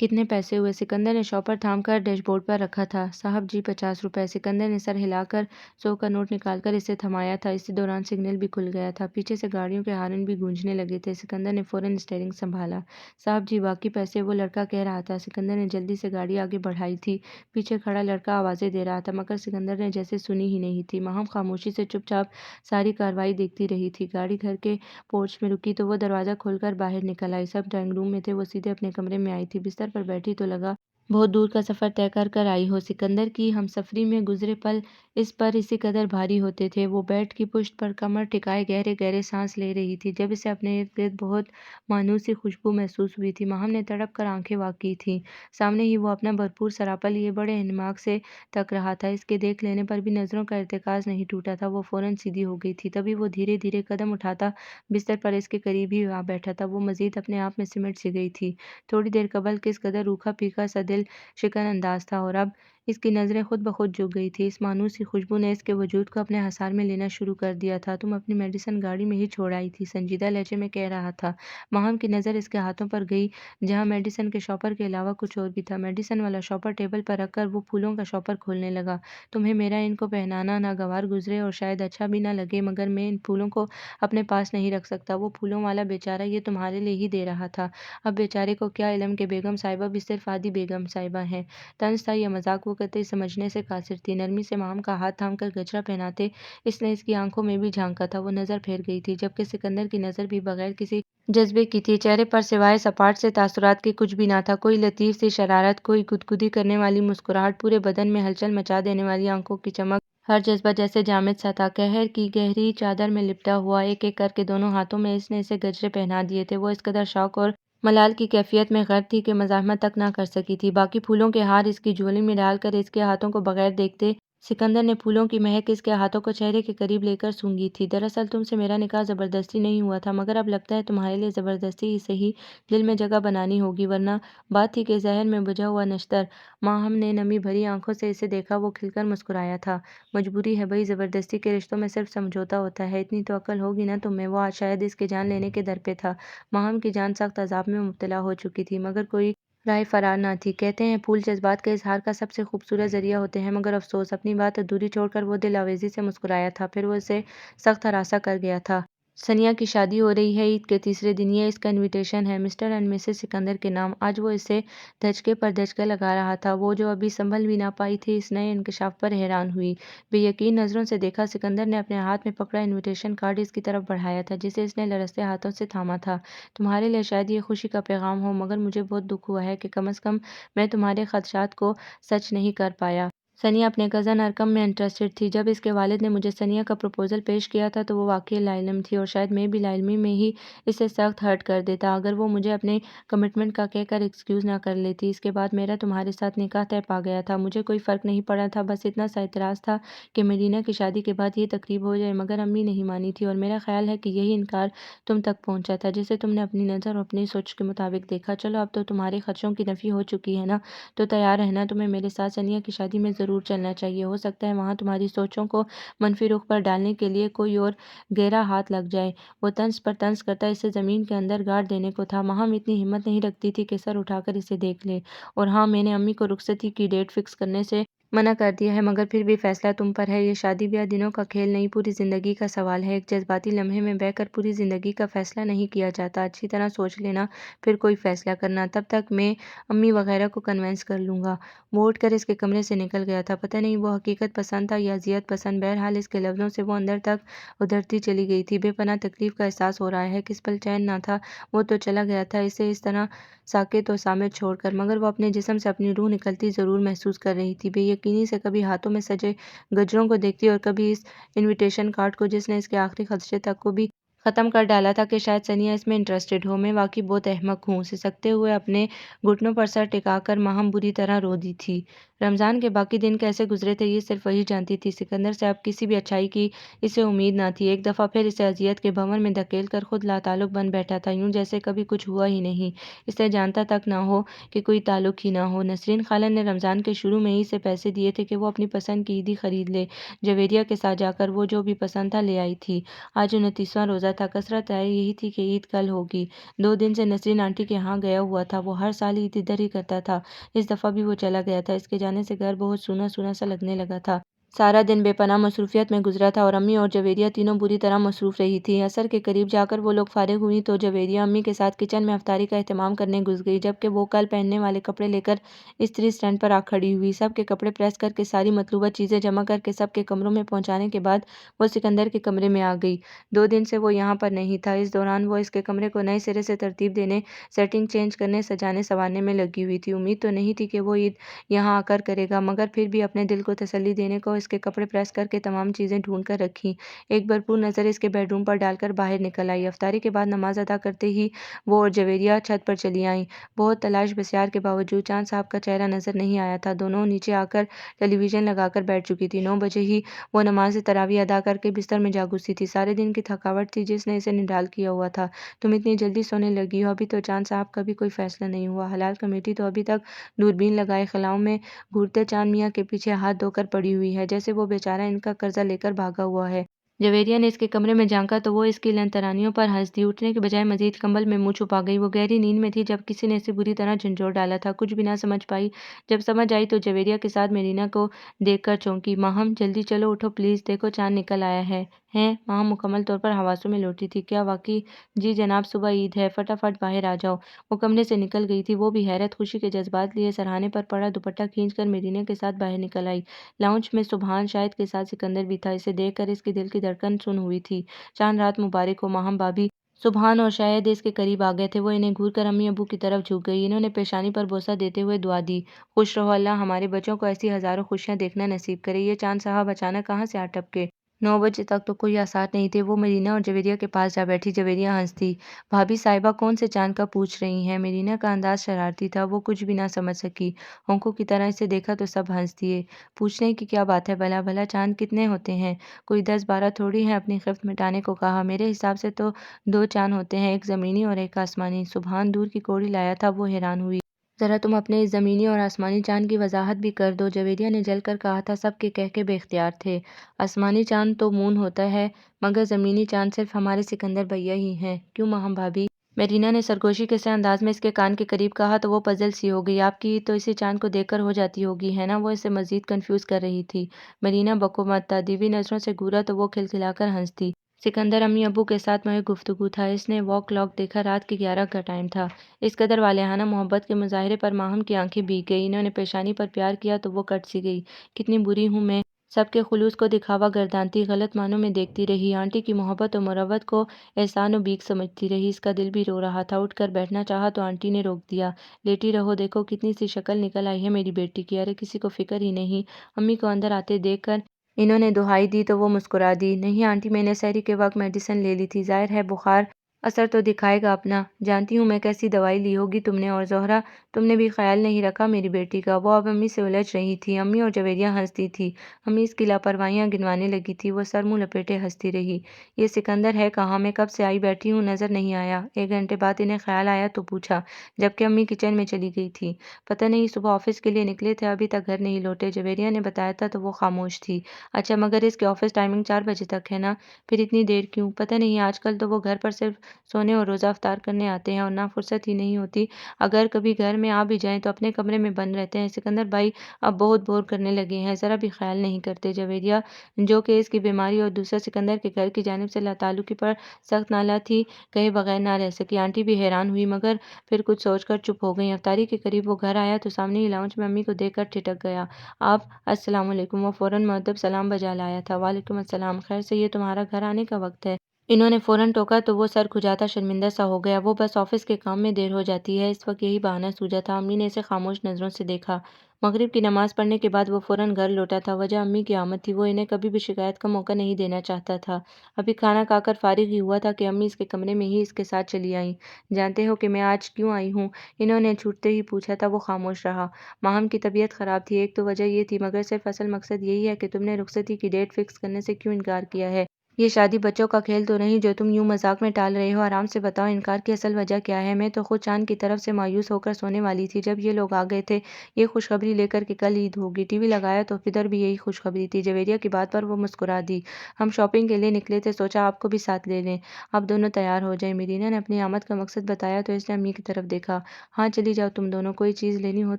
کتنے پیسے ہوئے؟ سکندر نے شاپر تھام کر ڈیش بورڈ پر رکھا تھا۔ صاحب جی 50 روپے۔ سکندر نے سر ہلا کر 100 کا نوٹ نکال کر اسے تھمایا تھا۔ اسی دوران سگنل بھی کھل گیا تھا۔ پیچھے سے گاڑیوں کے ہارن بھی گونجنے لگے تھے۔ سکندر نے فوراً اسٹیئرنگ سنبھالا۔ صاحب جی باقی پیسے؟ وہ لڑکا کہہ رہا تھا۔ سکندر نے جلدی سے گاڑی آگے بڑھائی تھی۔ پیچھے کھڑا لڑکا آوازیں دے رہا تھا مگر سکندر نے جیسے سنی ہی نہیں تھی۔ ماہم خاموشی سے چپ چاپ ساری کارروائی دیکھتی رہی تھی۔ گاڑی گھر کے پورچ میں رکی تو وہ دروازہ کھول کر باہر نکل آئی۔ سب ڈرائنگ روم میں تھے۔ وہ سیدھے اپنے کمرے میں آئی تھی۔ بستر پر بیٹھی تو لگا بہت دور کا سفر طے کر کر آئی ہو۔ سکندر کی ہمسفری میں گزرے پل اس پر اسی قدر بھاری ہوتے تھے۔ وہ بیڈ کی پشت پر کمر ٹکائے گہرے گہرے سانس لے رہی تھی جب اسے اپنے ارد گرد بہت مانوس سی خوشبو محسوس ہوئی تھی۔ ماہم نے تڑپ کر آنکھیں وا کی تھیں۔ سامنے ہی وہ اپنا بھرپور سراپا لیے بڑے انہماک سے تک رہا تھا۔ اس کے دیکھ لینے پر بھی نظروں کا ارتکاز نہیں ٹوٹا تھا۔ وہ فوراً سیدھی ہو گئی تھی۔ تبھی وہ دھیرے دھیرے قدم اٹھاتا بستر پر اس کے قریب ہی آ بیٹھا تھا۔ وہ مزید اپنے آپ میں سمٹ سی گئی تھی۔ تھوڑی دیر قبل کس قدر روکھا پھیکا سا دل شکن انداز تھا اور اب اس کی نظریں خود بخود جھک گئی تھی۔ اس مانوس سی خوشبو نے اس کے وجود کو اپنے حصار میں لینا شروع کر دیا تھا۔ تم اپنی میڈیسن گاڑی میں ہی چھوڑ آئی تھی، سنجیدہ لہجے میں کہہ رہا تھا۔ ماہم کی نظر اس کے ہاتھوں پر گئی جہاں میڈیسن کے شاپر کے علاوہ کچھ اور بھی تھا۔ میڈیسن والا شاپر ٹیبل پر رکھ کر وہ پھولوں کا شاپر کھولنے لگا۔ تمہیں میرا ان کو پہنانا ناگوار گزرے اور شاید اچھا بھی نہ لگے مگر میں ان پھولوں کو اپنے پاس نہیں رکھ سکتا۔ وہ پھولوں والا بیچارہ یہ تمہارے لیے ہی دے رہا تھا۔ اب بیچارے کو کیا علم کہ بیگم صاحبہ بھی صرف آدھی بیگم صاحبہ ہیں۔ طنز تھا یا مذاق وہ قطعی سمجھنے سے قاصر تھی۔ نرمی سے ماہم کا ہاتھ تھام کر گجرا پہناتے اس نے اس کی آنکھوں میں بھی جھانکا تھا۔ وہ نظر پھیر گئی تھی جبکہ سکندر کی نظر بھی بغیر کسی جذبے کی تھی۔ چہرے پر سوائے سپاٹ سے تاثرات کے کچھ بھی نہ تھا۔ کوئی لطیف سی شرارت، کوئی گدگدی کرنے والی مسکراہٹ، پورے بدن میں ہلچل مچا دینے والی آنکھوں کی چمک، ہر جذبہ جیسے جامد سا تھا۔ قہر کی گہری چادر میں لپٹا ہوا ایک ایک کر کے دونوں ہاتھوں میں اس نے اسے گجرے پہنا دیے تھے۔ وہ اس قدر شوق اور ملال کی کیفیت میں غرق تھی کہ مزاحمت تک نہ کر سکی تھی۔ باقی پھولوں کے ہار اس کی جھولی میں ڈال کر اس کے ہاتھوں کو بغیر دیکھتے سکندر نے پھولوں کی مہک اس کے ہاتھوں کو چہرے کے قریب لے کر سونگھی تھی۔ دراصل تم سے میرا نکاح زبردستی نہیں ہوا تھا مگر اب لگتا ہے تمہارے لیے زبردستی ہی صحیح دل میں جگہ بنانی ہوگی ورنہ بات تھی کہ ذہن میں بجھا ہوا نشتر۔ ماہم نے نمی بھری آنکھوں سے اسے دیکھا۔ وہ کھل کر مسکرایا تھا۔ مجبوری ہے بھئی، زبردستی کے رشتوں میں صرف سمجھوتا ہوتا ہے۔ اتنی تو عقل ہوگی نا تم میں۔ وہ آج شاید اس کے جان لینے کے در پہ تھا۔ ماہم کی جان سخت عذاب میں مبتلا ہو چکی تھی مگر کوئی راہ فرار نہ تھی۔ کہتے ہیں پھول جذبات کے اظہار کا سب سے خوبصورت ذریعہ ہوتے ہیں مگر افسوس، اپنی بات ادھوری چھوڑ کر وہ دل آویزی سے مسکرایا تھا۔ پھر وہ اسے سخت ہراساں کر گیا تھا۔ ثنیا کی شادی ہو رہی ہے عید کے تیسرے دن۔ یہ اس کا انویٹیشن ہے مسٹر اینڈ مسز سکندر کے نام۔ آج وہ اسے دھچکے پر دھچکا لگا رہا تھا۔ وہ جو ابھی سنبھل بھی نہ پائی تھی اس نئے انکشاف پر حیران ہوئی۔ بے یقین نظروں سے دیکھا۔ سکندر نے اپنے ہاتھ میں پکڑا انویٹیشن کارڈ اس کی طرف بڑھایا تھا جسے اس نے لرزتے ہاتھوں سے تھاما تھا۔ تمہارے لیے شاید یہ خوشی کا پیغام ہو مگر مجھے بہت دکھ ہوا ہے کہ کم از کم میں تمہارے خدشات کو سچ نہیں کر پایا۔ ثنیا اپنے کزن ارقم میں انٹرسٹڈ تھی۔ جب اس کے والد نے مجھے ثنیا کا پروپوزل پیش کیا تھا تو وہ واقعی لاعلم تھی اور شاید میں بھی لاعلمی میں ہی اسے سخت ہرٹ کر دیتا اگر وہ مجھے اپنے کمٹمنٹ کا کہہ کر ایکسکیوز نہ کر لیتی۔ اس کے بعد میرا تمہارے ساتھ نکاح طے پا گیا تھا۔ مجھے کوئی فرق نہیں پڑا تھا، بس اتنا سا اعتراض تھا کہ مدینہ کی شادی کے بعد یہ تقریب ہو جائے مگر امی نہیں مانی تھی اور میرا خیال ہے کہ یہی انکار تم تک پہنچا تھا جسے تم نے اپنی نظر اور اپنی سوچ کے مطابق دیکھا۔ چلو اب تو تمہارے خدشوں کی نفی ہو چکی ہے نا، تو تیار رہنا، تمہیں میرے ساتھ ثنیا کی شادی میں ضرور چلنا چاہیے۔ ہو سکتا ہے وہاں تمہاری سوچوں کو منفی رخ پر ڈالنے کے لیے کوئی اور گہرا ہاتھ لگ جائے۔ وہ طنز پر طنز کرتا اسے زمین کے اندر گاڑ دینے کو تھا۔ ماہم اتنی ہمت نہیں رکھتی تھی کہ سر اٹھا کر اسے دیکھ لے۔ اور ہاں، میں نے امی کو رخصتی کی ڈیٹ فکس کرنے سے منع کر دیا ہے مگر پھر بھی فیصلہ تم پر ہے۔ یہ شادی بیاہ دنوں کا کھیل نہیں، پوری زندگی کا سوال ہے۔ ایک جذباتی لمحے میں بہہ کر پوری زندگی کا فیصلہ نہیں کیا جاتا۔ اچھی طرح سوچ لینا پھر کوئی فیصلہ کرنا، تب تک میں امی وغیرہ کو کنونس کر لوں گا۔ وہ اٹھ کر اس کے کمرے سے نکل گیا تھا۔ پتہ نہیں وہ حقیقت پسند تھا یا اذیت پسند، بہرحال اس کے لفظوں سے وہ اندر تک ادھرتی چلی گئی تھی۔ بے پناہ تکلیف کا احساس ہو رہا ہے، کس پل چین نہ تھا۔ وہ تو چلا گیا تھا اسے اس طرح ساکت و صامت چھوڑ کر مگر وہ اپنے جسم سے اپنی روح نکلتی ضرور محسوس کر رہی تھی۔ بے یقینی سے کبھی ہاتھوں میں سجے گجروں کو دیکھتی اور کبھی اس انویٹیشن کارڈ کو جس نے اس کے آخری خدشے تک کو بھی ختم کر ڈالا تھا کہ شاید ثنیا اس میں انٹرسٹڈ ہو۔ میں واقعی بہت احمق ہوں۔ سسکتے ہوئے اپنے گھٹنوں پر سر ٹکا کر ماہم بری طرح رو دی تھی۔ رمضان کے باقی دن کیسے گزرے تھے یہ صرف وہی جانتی تھی۔ سکندر سے اب کسی بھی اچھائی کی اسے امید نہ تھی۔ ایک دفعہ پھر اسے اذیت کے بھنور میں دھکیل کر خود لاتعلق بن بیٹھا تھا، یوں جیسے کبھی کچھ ہوا ہی نہیں، اسے جانتا تک نہ ہو کہ کوئی تعلق ہی نہ ہو۔ نسرین خالہ نے رمضان کے شروع میں ہی اسے پیسے دیے تھے کہ وہ اپنی پسند کی عیدی خرید لے۔ جویریہ کے ساتھ جا کر وہ جو بھی پسند تھا لے آئی تھی۔ آج 29واں روزہ تھا، کثرت رائے یہی تھی کہ عید کل ہوگی۔ 2 دن سے نسرین آنٹی کے ہاں گیا ہوا تھا، وہ ہر سال عید ادھر ہی کرتا تھا۔ اس دفعہ بھی وہ چلا گیا تھا۔ اس کے جانے سے گھر بہت سونا سونا سا لگنے لگا تھا۔ سارا دن بے پناہ مصروفیت میں گزرا تھا اور امی اور جویریہ تینوں بری طرح مصروف رہی تھیں۔ عصر کے قریب جا کر وہ لوگ فارغ ہوئیں تو جویریہ امی کے ساتھ کچن میں افطاری کا اہتمام کرنے گھس گئی، جبکہ وہ کل پہننے والے کپڑے لے کر استری اسٹینڈ پر آ کھڑی ہوئی۔ سب کے کپڑے پریس کر کے ساری مطلوبہ چیزیں جمع کر کے سب کے کمروں میں پہنچانے کے بعد وہ سکندر کے کمرے میں آ گئی۔ 2 دن سے وہ یہاں پر نہیں تھا۔ اس دوران وہ اس کے کمرے کو نئے سرے سے ترتیب دینے، سیٹنگ چینج کرنے، سجانے سنوارنے میں لگی ہوئی تھی۔ امید تو نہیں تھی کہ وہ عید یہاں آ کر کرے گا، مگر پھر بھی اپنے دل کو تسلی دینے کو اس کے کپڑے پریس کر کے تمام چیزیں ڈھونڈ کر رکھیں۔ ایک بھرپور نظر اس کے بیڈ روم پر ڈال کر باہر نکل آئی۔ افطاری کے بعد نماز ادا کرتے ہی وہ اور جویریہ چھت پر چلی آئیں۔ بہت تلاش بسیار کے باوجود چاند صاحب کا چہرہ نظر نہیں آیا تھا۔ دونوں نیچے آ کر ٹیلی ویژن لگا کر بیٹھ چکی تھی۔ 9 بجے ہی وہ نماز تراویح ادا کر کے بستر میں جا گھسی تھی۔ سارے دن کی تھکاوٹ تھی جس نے اسے نڈال کیا ہوا تھا۔ تم اتنی جلدی سونے لگی ہو، ابھی تو چاند صاحب کا بھی کوئی فیصلہ نہیں ہوا۔ حلال کمیٹی تو ابھی تک دوربین لگائے خلاؤں میں گھورتے چاند میاں کے پیچھے ہاتھ دھو کر پڑی ہوئی ہے، جیسے وہ بیچارہ ان کا قرضہ لے کر بھاگا ہوا ہے۔ جویریہ نے اس کے کمرے میں جھانکا تو وہ اس کی لن ترانیوں پر ہنس دی۔ اٹھنے کے بجائے مزید کمبل میں منہ چھپا گئی۔ وہ گہری نیند میں تھی جب کسی نے اسے بری طرح جھنجھوڑ ڈالا تھا۔ کچھ بھی نہ سمجھ پائی۔ جب سمجھ آئی تو جویریہ کے ساتھ میرینا کو دیکھ کر چونکی۔ ماہم جلدی چلو، اٹھو پلیز، دیکھو چاند نکل آیا ہے۔ ہیں؟ ماہم مکمل طور پر حواسوں میں لوٹی تھی۔ کیا واقعی؟ جی جناب، صبح عید ہے، فٹافٹ باہر آ جاؤ۔ وہ کمرے سے نکل گئی تھی۔ وہ بھی حیرت خوشی کے جذبات لیے سرہانے پر پڑا دوپٹہ کھینچ کر میرینا کے ساتھ باہر نکل آئی۔ لاؤنج میں سبحان شاہد کے ساتھ سکندر بھی تھا۔ اسے دیکھ کر اس کی دل کی دھڑکن سن ہوئی تھی۔ چاند رات مبارک ہو ماہم بھابھی۔ سبحان اور شاہد اس کے قریب آ گئے تھے۔ وہ انہیں گھور کر امی ابو کی طرف جھک گئی۔ انہوں نے پیشانی پر بوسہ دیتے ہوئے دعا دی، خوش رہو، اللہ ہمارے بچوں کو ایسی ہزاروں خوشیاں دیکھنا نصیب کرے۔ یہ چاند صاحب اچانک کہاں سے آ ٹپکے؟ 9 بجے تک تو کوئی آثار نہیں تھے۔ وہ میرینا اور جویریہ کے پاس جا بیٹھی۔ جویریہ ہنستی، بھابھی صاحبہ کون سے چاند کا پوچھ رہی ہیں؟ میرینا کا انداز شرارتی تھا۔ وہ کچھ بھی نہ سمجھ سکی۔ ہونکوں کی طرح اسے دیکھا تو سب ہنس دیے۔ پوچھنے کی کیا بات ہے بھلا؟ بھلا چاند کتنے ہوتے ہیں؟ کوئی 10-12 تھوڑی ہیں؟ اپنی خفت مٹانے کو کہا، میرے حساب سے تو 2 چاند ہوتے ہیں، ایک زمینی اور ایک آسمانی۔ سبحان دور کی کوڑی لایا تھا، وہ حیران ہوئی۔ ذرا تم اپنے اس زمینی اور آسمانی چاند کی وضاحت بھی کر دو، جویریہ نے جل کر کہا تھا۔ سب کے کہکے بے اختیار تھے۔ آسمانی چاند تو مون ہوتا ہے، مگر زمینی چاند صرف ہمارے سکندر بھیا ہی ہیں۔ کیوں ماہم بھابھی؟ میرینا نے سرگوشی کے سے انداز میں اس کے کان کے قریب کہا تو وہ پزل سی ہو گئی۔ آپ کی عید تو اسی چاند کو دیکھ کر ہو جاتی ہوگی، ہے نا؟ وہ اسے مزید کنفیوز کر رہی تھی۔ میرینا بکو مت، تادیبی نظروں سے گھورا تو وہ کھلکھلا کر ہنس دی۔ سکندر امی ابو کے ساتھ محض گفتگو تھا۔ اس نے واک کلاک دیکھا، رات کے 11 کا ٹائم تھا۔ اس قدر والہانہ محبت کے مظاہرے پر ماہم کی آنکھیں بھیگ گئی۔ انہوں نے پیشانی پر پیار کیا تو وہ کٹ سی گئی۔ کتنی بری ہوں میں، سب کے خلوص کو دکھاوا گردانتی، غلط معنوں میں دیکھتی رہی، آنٹی کی محبت و مروت کو احسان و بیگ سمجھتی رہی۔ اس کا دل بھی رو رہا تھا۔ اٹھ کر بیٹھنا چاہا تو آنٹی نے روک دیا۔ لیٹی رہو، دیکھو کتنی سی شکل نکل آئی ہے میری بیٹی کی۔ ارے کسی کو فکر ہی نہیں۔ امی کو اندر آتے دیکھ کر انہوں نے دہائی دی تو وہ مسکرا دی۔ نہیں آنٹی، میں نے سحری کے وقت میڈیسن لے لی تھی، ظاہر ہے بخار اثر تو دکھائے گا اپنا۔ جانتی ہوں میں کیسی دوائی لی ہوگی تم نے، اور زہرہ تم نے بھی خیال نہیں رکھا میری بیٹی کا۔ وہ اب امی سے الجھ رہی تھی۔ امی اور جویریہ ہنستی تھی۔ امی اس کی لاپرواہیاں گنوانے لگی تھی۔ وہ سر منہ لپیٹے ہنستی رہی۔ یہ سکندر ہے کہاں؟ میں کب سے آئی بیٹھی ہوں، نظر نہیں آیا۔ 1 گھنٹے بعد انہیں خیال آیا تو پوچھا، جبکہ امی کچن میں چلی گئی تھی۔ پتہ نہیں، صبح آفس کے لیے نکلے تھے، ابھی تک گھر نہیں لوٹے۔ جویریہ نے بتایا تھا تو وہ خاموش تھی۔ اچھا، مگر اس کے آفس ٹائمنگ 4 بجے تک ہے نا؟ پھر اتنی دیر کیوں؟ پتہ نہیں، آج کل تو وہ گھر پر صرف سونے اور روزہ افطار کرنے آتے ہیں اور نہ فرصت ہی نہیں ہوتی۔ اگر کبھی گھر میں آ بھی جائیں تو اپنے کمرے میں بند رہتے ہیں۔ سکندر بھائی اب بہت بور کرنے لگے ہیں، ذرا بھی خیال نہیں کرتے۔ جویریہ، جو کہ اس کی بیماری اور دوسرا سکندر کے گھر کی جانب سے لاتعلقی پر سخت نالہ تھی، کہے بغیر نہ رہ سکی۔ آنٹی بھی حیران ہوئی مگر پھر کچھ سوچ کر چپ ہو گئیں۔ افطاری کے قریب وہ گھر آیا تو سامنے ہی لاؤنج میں امی کو دیکھ کر ٹھٹک گیا۔ آپ، السلام علیکم۔ وہ فوراً مؤدب سلام بجا لایا تھا۔ وعلیکم السلام، خیر سے یہ تمہارا گھر آنے کا وقت ہے؟ انہوں نے فوراً ٹوکا تو وہ سر کھجاتا شرمندہ سا ہو گیا۔ وہ بس آفس کے کام میں دیر ہو جاتی ہے، اس وقت یہی بہانہ سوجا تھا۔ امی نے اسے خاموش نظروں سے دیکھا۔ مغرب کی نماز پڑھنے کے بعد وہ فوراً گھر لوٹا تھا۔ وجہ امی کی آمد تھی۔ وہ انہیں کبھی بھی شکایت کا موقع نہیں دینا چاہتا تھا۔ ابھی کھانا کھا کر فارغ ہی ہوا تھا کہ امی اس کے کمرے میں ہی اس کے ساتھ چلی آئیں۔ جانتے ہو کہ میں آج کیوں آئی ہوں؟ انہوں نے چھوٹتے ہی پوچھا تھا۔ وہ خاموش رہا۔ ماہم کی طبیعت خراب تھی، ایک تو وجہ یہ تھی، مگر صرف اصل مقصد یہی ہے کہ تم نے رخصتی کی ڈیٹ فکس کرنے سے کیوں انکار کیا ہے؟ یہ شادی بچوں کا کھیل تو نہیں جو تم یوں مذاق میں ٹال رہے ہو؟ آرام سے بتاؤ انکار کی اصل وجہ کیا ہے؟ میں تو خود چاند کی طرف سے مایوس ہو کر سونے والی تھی جب یہ لوگ آ گئے تھے یہ خوشخبری لے کر کہ کل عید ہوگی۔ ٹی وی لگایا تو ادھر بھی یہی خوشخبری تھی۔ جویریہ کی بات پر وہ مسکرا دی۔ ہم شاپنگ کے لیے نکلے تھے، سوچا آپ کو بھی ساتھ لے لیں، آپ دونوں تیار ہو جائیں۔ میرینا نے اپنی آمد کا مقصد بتایا تو اس نے امی کی طرف دیکھا۔ ہاں چلی جاؤ تم دونوں، کوئی چیز لینی ہو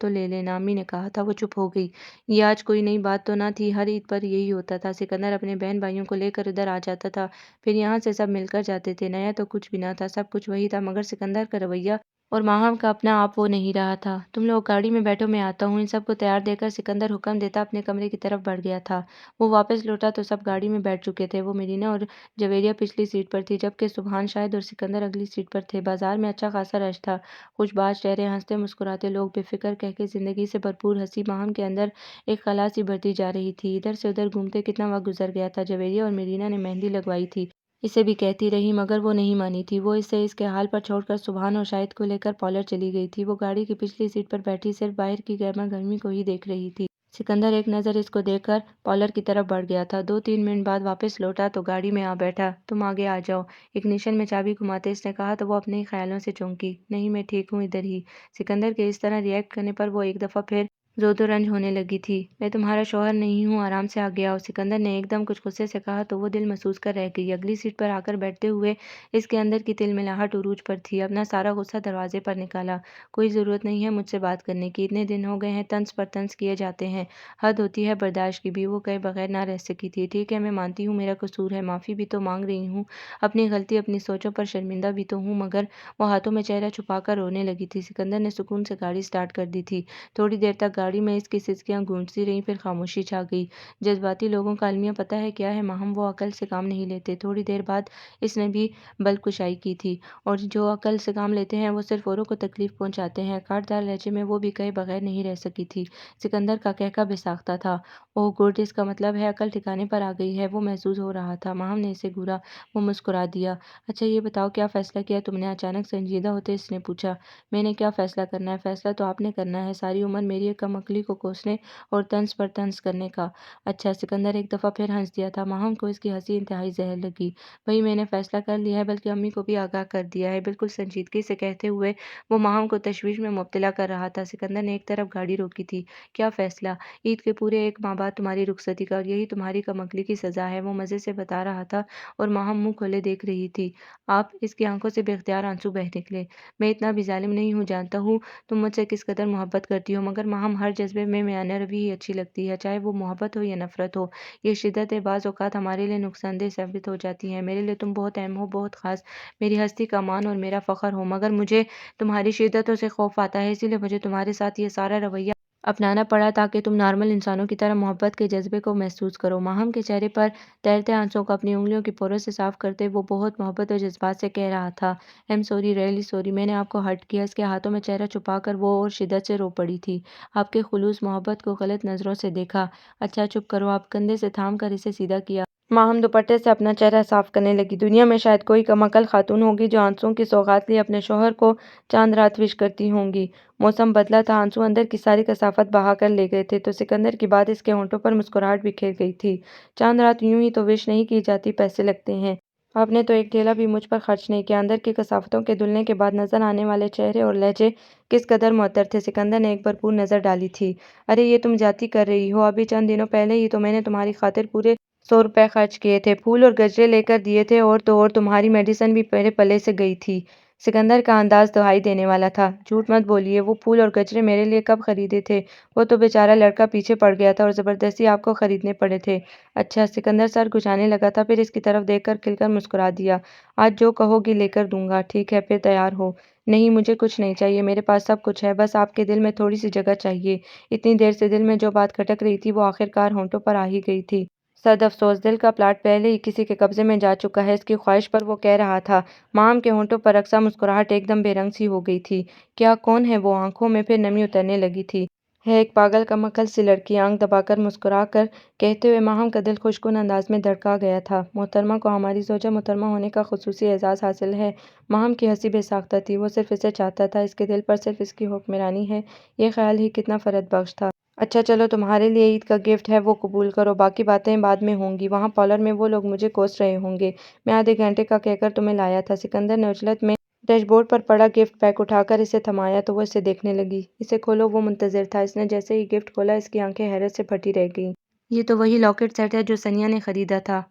تو لے لینا، امی نے کہا تھا۔ وہ چپ ہو گئی۔ یہ آج کوئی نئی بات تو نہ تھی، ہر عید پر یہی ہوتا تھا۔ سکندر اپنے بہن بھائیوں کو لے کر ادھر آ جاتا تھا، پھر یہاں سے سب مل کر جاتے تھے۔ نیا تو کچھ بھی نہ تھا، سب کچھ وہی تھا، مگر سکندر کا رویہ اور ماہم کا اپنا آپ وہ نہیں رہا تھا۔ تم لوگ گاڑی میں بیٹھو، میں آتا ہوں۔ ان سب کو تیار دیکھ کر سکندر حکم دیتا اپنے کمرے کی طرف بڑھ گیا تھا۔ وہ واپس لوٹا تو سب گاڑی میں بیٹھ چکے تھے۔ وہ میرینا اور جویریہ پچھلی سیٹ پر تھی، جبکہ سبحان شاہد اور سکندر اگلی سیٹ پر تھے۔ بازار میں اچھا خاصا رش تھا، خوش باش چہرے، ہنستے مسکراتے لوگ، بے فکر کہہ کے زندگی سے بھرپور ہنسی۔ ماہم کے اندر ایک خلا سی بڑھتی جا رہی تھی۔ ادھر سے ادھر گھومتے کتنا وقت گزر گیا تھا۔ جویریہ اور میرینا نے مہندی لگوائی تھی، اسے بھی کہتی رہی، مگر وہ نہیں مانی تھی۔ وہ اسے اس کے حال پر چھوڑ کر سبحان اور شاہد کو لے کر پارلر چلی گئی تھی۔ وہ گاڑی کی پچھلی سیٹ پر بیٹھی صرف باہر کی گرما گرمی کو ہی دیکھ رہی تھی۔ سکندر ایک نظر اس کو دیکھ کر پارلر کی طرف بڑھ گیا تھا۔ 2-3 منٹ بعد واپس لوٹا تو گاڑی میں آ بیٹھا۔ تم آگے آ جاؤ، اگنیشن میں چابی گھماتے اس نے کہا تو وہ اپنے ہی خیالوں سے چونکی۔ نہیں میں ٹھیک ہوں ادھر ہی۔ سکندر کے اس طرح ری ایکٹ کرنے پر وہ ایک دفعہ پھر زود و رنج ہونے لگی تھی۔ میں تمہارا شوہر نہیں ہوں، آرام سے آگے آؤ، سکندر نے ایک دم کچھ غصے سے کہا تو وہ دل محسوس کر رہ گئی۔ اگلی سیٹ پر آ کر بیٹھتے ہوئے اس کے اندر کی تلملاہٹ عروج پر تھی۔ اپنا سارا غصہ دروازے پر نکالا۔ کوئی ضرورت نہیں ہے مجھ سے بات کرنے کی، اتنے دن ہو گئے ہیں طنز پر طنز کیے جاتے ہیں، حد ہوتی ہے برداشت کی بھی۔ وہ کہے بغیر نہ رہ سکی تھی۔ ٹھیک ہے میں مانتی ہوں میرا قصور ہے، معافی بھی تو مانگ رہی ہوں، اپنی غلطی اپنی سوچوں پر شرمندہ بھی تو ہوں، مگر وہ ہاتھوں میں چہرہ چھپا کر رونے لگی تھی۔ سکندر نے سکون سے گاڑی سٹارٹ کر دی تھی۔ تھوڑی دیر تک گاڑی میں اس کی سسکیاں گونجتی رہیں، پھر خاموشی چھا گئی۔ جذباتی لوگوں کا المیہ پتہ ہے کیا ہے ماہم، وہ عقل سے کام نہیں لیتے۔ تھوڑی دیر بعد اس نے بھی بل کشائی کی تھی، اور جو عقل سے کام لیتے ہیں وہ صرف اوروں کو تکلیف پہنچاتے ہیں۔ کاٹدار لہجے میں وہ بھی کہے بغیر نہیں رہ سکی تھی۔ سکندر کا کہکہ بے ساختہ تھا۔ اوہ گڈ، اس کا مطلب ہے عقل ٹھکانے پر آ گئی ہے، وہ محظوظ ہو رہا تھا۔ ماہم نے اسے گھورا۔ وہ مسکرا دیا۔ اچھا یہ بتاؤ کیا فیصلہ کیا تم نے؟ اچانک سنجیدہ ہوتے اس نے پوچھا۔ میں نے کیا فیصلہ کرنا ہے؟ فیصلہ تو آپ نے کرنا ہے، ساری عمر میری کم عقلی کو کوسنے اور طنز پر طنز کرنے کا۔ اچھا، سکندر ایک دفعہ پھر ہنس دیا تھا۔ ماہم کو اس کی ہنسی انتہائی زہر لگی۔ وہی میں نے فیصلہ کر لیا ہے، بلکہ امی کو بھی آگاہ کر دیا ہے، بالکل سنجیدگی سے کہتے ہوئے وہ ماہم کو تشویش میں مبتلا کر رہا تھا۔ سکندر نے ایک طرف گاڑی روکی تھی۔ کیا فیصلہ؟ عید کے پورے 1 ماہ بعد تمہاری رخصتی کا، اور یہی تمہاری کم عقلی کی سزا ہے، وہ مزے سے بتا رہا تھا اور ماہم منہ کھولے دیکھ رہی تھی۔ آپ، اس کی آنکھوں سے بے اختیار آنسو بہہ نکلے۔ میں اتنا بھی ظالم نہیں ہوں، جانتا ہوں تم مجھ سے کس قدر محبت کرتی ہو، مگر ماہم ہر جذبے میں میانہ روی ہی اچھی لگتی ہے، چاہے وہ محبت ہو یا نفرت ہو۔ یہ شدتیں بعض اوقات ہمارے لیے نقصان دہ ثابت ہو جاتی ہیں۔ میرے لیے تم بہت اہم ہو، بہت خاص، میری ہستی کا مان اور میرا فخر ہو، مگر مجھے تمہاری شدتوں سے خوف آتا ہے، اسی لیے مجھے تمہارے ساتھ یہ سارا رویہ اپنانا پڑا تاکہ تم نارمل انسانوں کی طرح محبت کے جذبے کو محسوس کرو۔ ماہم کے چہرے پر تیرتے آنسوؤں کو اپنی انگلیوں کی پوروں سے صاف کرتے وہ بہت محبت اور جذبات سے کہہ رہا تھا۔ ایم سوری، ریئلی سوری، میں نے آپ کو ہرٹ کیا۔ اس کے ہاتھوں میں چہرہ چھپا کر وہ اور شدت سے رو پڑی تھی۔ آپ کے خلوص محبت کو غلط نظروں سے دیکھا۔ اچھا چپ کرو، آپ کندھے سے تھام کر اسے سیدھا کیا۔ ماہم دوپٹے سے اپنا چہرہ صاف کرنے لگی۔ دنیا میں شاید کوئی کم عقل خاتون ہوگی جو آنسوؤں کی سوغات لیے اپنے شوہر کو چاند رات وش کرتی ہوں گی۔ موسم بدلا تھا، آنسو اندر کی ساری کثافت بہا کر لے گئے تھے، تو سکندر کی بات اس کے ہونٹوں پر مسکراہٹ بکھیر گئی تھی۔ چاند رات یوں ہی تو وش نہیں کی جاتی، پیسے لگتے ہیں۔ آپ نے تو ایک ڈھیلا بھی مجھ پر خرچ نہیں کیا۔ اندر کی کثافتوں کے دھلنے کے بعد نظر آنے والے چہرے اور لہجے کس قدر معطر تھے، سکندر نے ایک بھرپور نظر ڈالی تھی۔ ارے یہ تم زیادتی کر رہی ہو، ابھی چند دنوں پہلے ہی تو میں نے تمہاری خاطر پورے 100 روپے خرچ کیے تھے، پھول اور گجرے لے کر دیے تھے، اور تو اور تمہاری میڈیسن بھی میرے پلے سے گئی تھی۔ سکندر کا انداز دہائی دینے والا تھا۔ جھوٹ مت بولیے، وہ پھول اور گجرے میرے لیے کب خریدے تھے؟ وہ تو بیچارہ لڑکا پیچھے پڑ گیا تھا اور زبردستی آپ کو خریدنے پڑے تھے۔ اچھا، سکندر سر گھچانے لگا تھا، پھر اس کی طرف دیکھ کر کھل کر مسکرا دیا۔ آج جو کہو گی لے کر دوں گا، ٹھیک ہے پھر تیار ہو؟ نہیں مجھے کچھ نہیں چاہیے، میرے پاس سب کچھ ہے، بس آپ کے دل میں تھوڑی سی جگہ چاہیے۔ اتنی دیر سے دل میں جو بات کھٹک رہی تھی وہ آخر کار ہونٹوں پر آ ہی گئی تھی۔ صد افسوس، دل کا پلاٹ پہلے ہی کسی کے قبضے میں جا چکا ہے، اس کی خواہش پر وہ کہہ رہا تھا۔ مام کے ہونٹوں پر رقصہ مسکراہٹ ایک دم بے رنگ سی ہو گئی تھی۔ کیا کون ہے وہ؟ آنکھوں میں پھر نمی اترنے لگی تھی۔ ہے ایک پاگل کمکل سی لڑکی، آنکھ دبا کر مسکرا کر کہتے ہوئے ماہم کا دل خوش کن انداز میں دھڑکا گیا تھا۔ محترمہ کو ہماری زوجہ محترمہ ہونے کا خصوصی اعزاز حاصل ہے۔ ماہم کی ہنسی بے ساختہ تھی، وہ صرف اسے چاہتا تھا، اس کے دل پر صرف اس کی حکمرانی ہے، یہ خیال ہی کتنا فرحت بخش تھا۔ اچھا چلو، تمہارے لیے عید کا گفٹ ہے، وہ قبول کرو، باقی باتیں بعد میں ہوں گی۔ وہاں پارلر میں وہ لوگ مجھے کوس رہے ہوں گے، میں آدھے گھنٹے کا کہہ کر تمہیں لایا تھا۔ سکندر نے عجلت میں ڈیش بورڈ پر پڑا گفٹ پیک اٹھا کر اسے تھمایا تو وہ اسے دیکھنے لگی۔ اسے کھولو، وہ منتظر تھا۔ اس نے جیسے ہی گفٹ کھولا، اس کی آنکھیں حیرت سے پھٹی رہ گئیں۔ یہ تو وہی لاکٹ سیٹ ہے جو سنیا نے خریدا تھا۔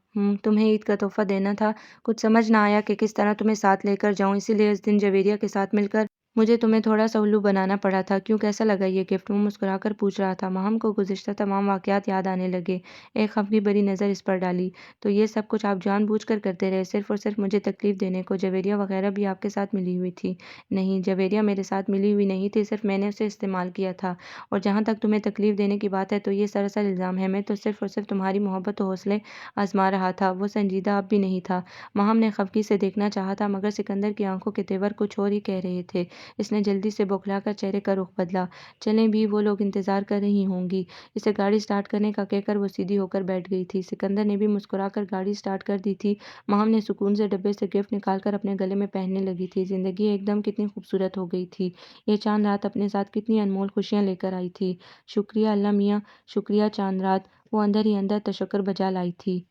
تمہیں عید کا تحفہ دینا تھا۔ کچھ سمجھ نہ آیا کہ کس طرح تمہیں ساتھ لے کر جاؤں، اسی لیے اس دن جویریہ کے ساتھ مل کر مجھے تمہیں تھوڑا سا الو بنانا پڑا تھا۔ کیوں، کیسا لگا یہ گفٹ؟ وہ مسکرا کر پوچھ رہا تھا۔ ماہم کو گزشتہ تمام واقعات یاد آنے لگے۔ ایک خفگی بھری نظر اس پر ڈالی۔ تو یہ سب کچھ آپ جان بوجھ کر کرتے رہے، صرف اور صرف مجھے تکلیف دینے کو؟ جویریہ وغیرہ بھی آپ کے ساتھ ملی ہوئی تھی؟ نہیں، جویریہ میرے ساتھ ملی ہوئی نہیں تھی، صرف میں نے اسے استعمال کیا تھا۔ اور جہاں تک تمہیں تکلیف دینے کی بات ہے تو یہ سراسر الزام ہے۔ میں تو صرف اور صرف تمہاری محبت و حوصلے آزما رہا تھا۔ وہ سنجیدہ اب بھی نہیں تھا۔ ماہم نے خفگی سے دیکھنا چاہا تھا، مگر سکندر کی آنکھوں کے تیور کچھ اور ہی کہہ رہے تھے۔ اس نے جلدی سے بوکھلا کر چہرے کا رخ بدلا۔ چلیں بھی، وہ لوگ انتظار کر رہی ہوں گی۔ اسے گاڑی سٹارٹ کرنے کا کہہ کر وہ سیدھی ہو کر بیٹھ گئی تھی۔ سکندر نے بھی مسکرا کر گاڑی سٹارٹ کر دی تھی۔ ماہم نے سکون سے ڈبے سے گفٹ نکال کر اپنے گلے میں پہننے لگی تھی۔ زندگی ایک دم کتنی خوبصورت ہو گئی تھی۔ یہ چاند رات اپنے ساتھ کتنی انمول خوشیاں لے کر آئی تھی۔ شکریہ اللہ میاں، شکریہ چاند رات، وہ اندر ہی اندر تشکر بجا لائی تھی۔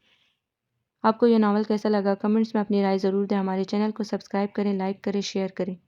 آپ کو یہ ناول کیسا لگا؟ کمنٹس میں اپنی رائے ضرور دیں۔ ہمارے چینل کو سبسکرائب کریں، لائک کریں، شیئر کریں۔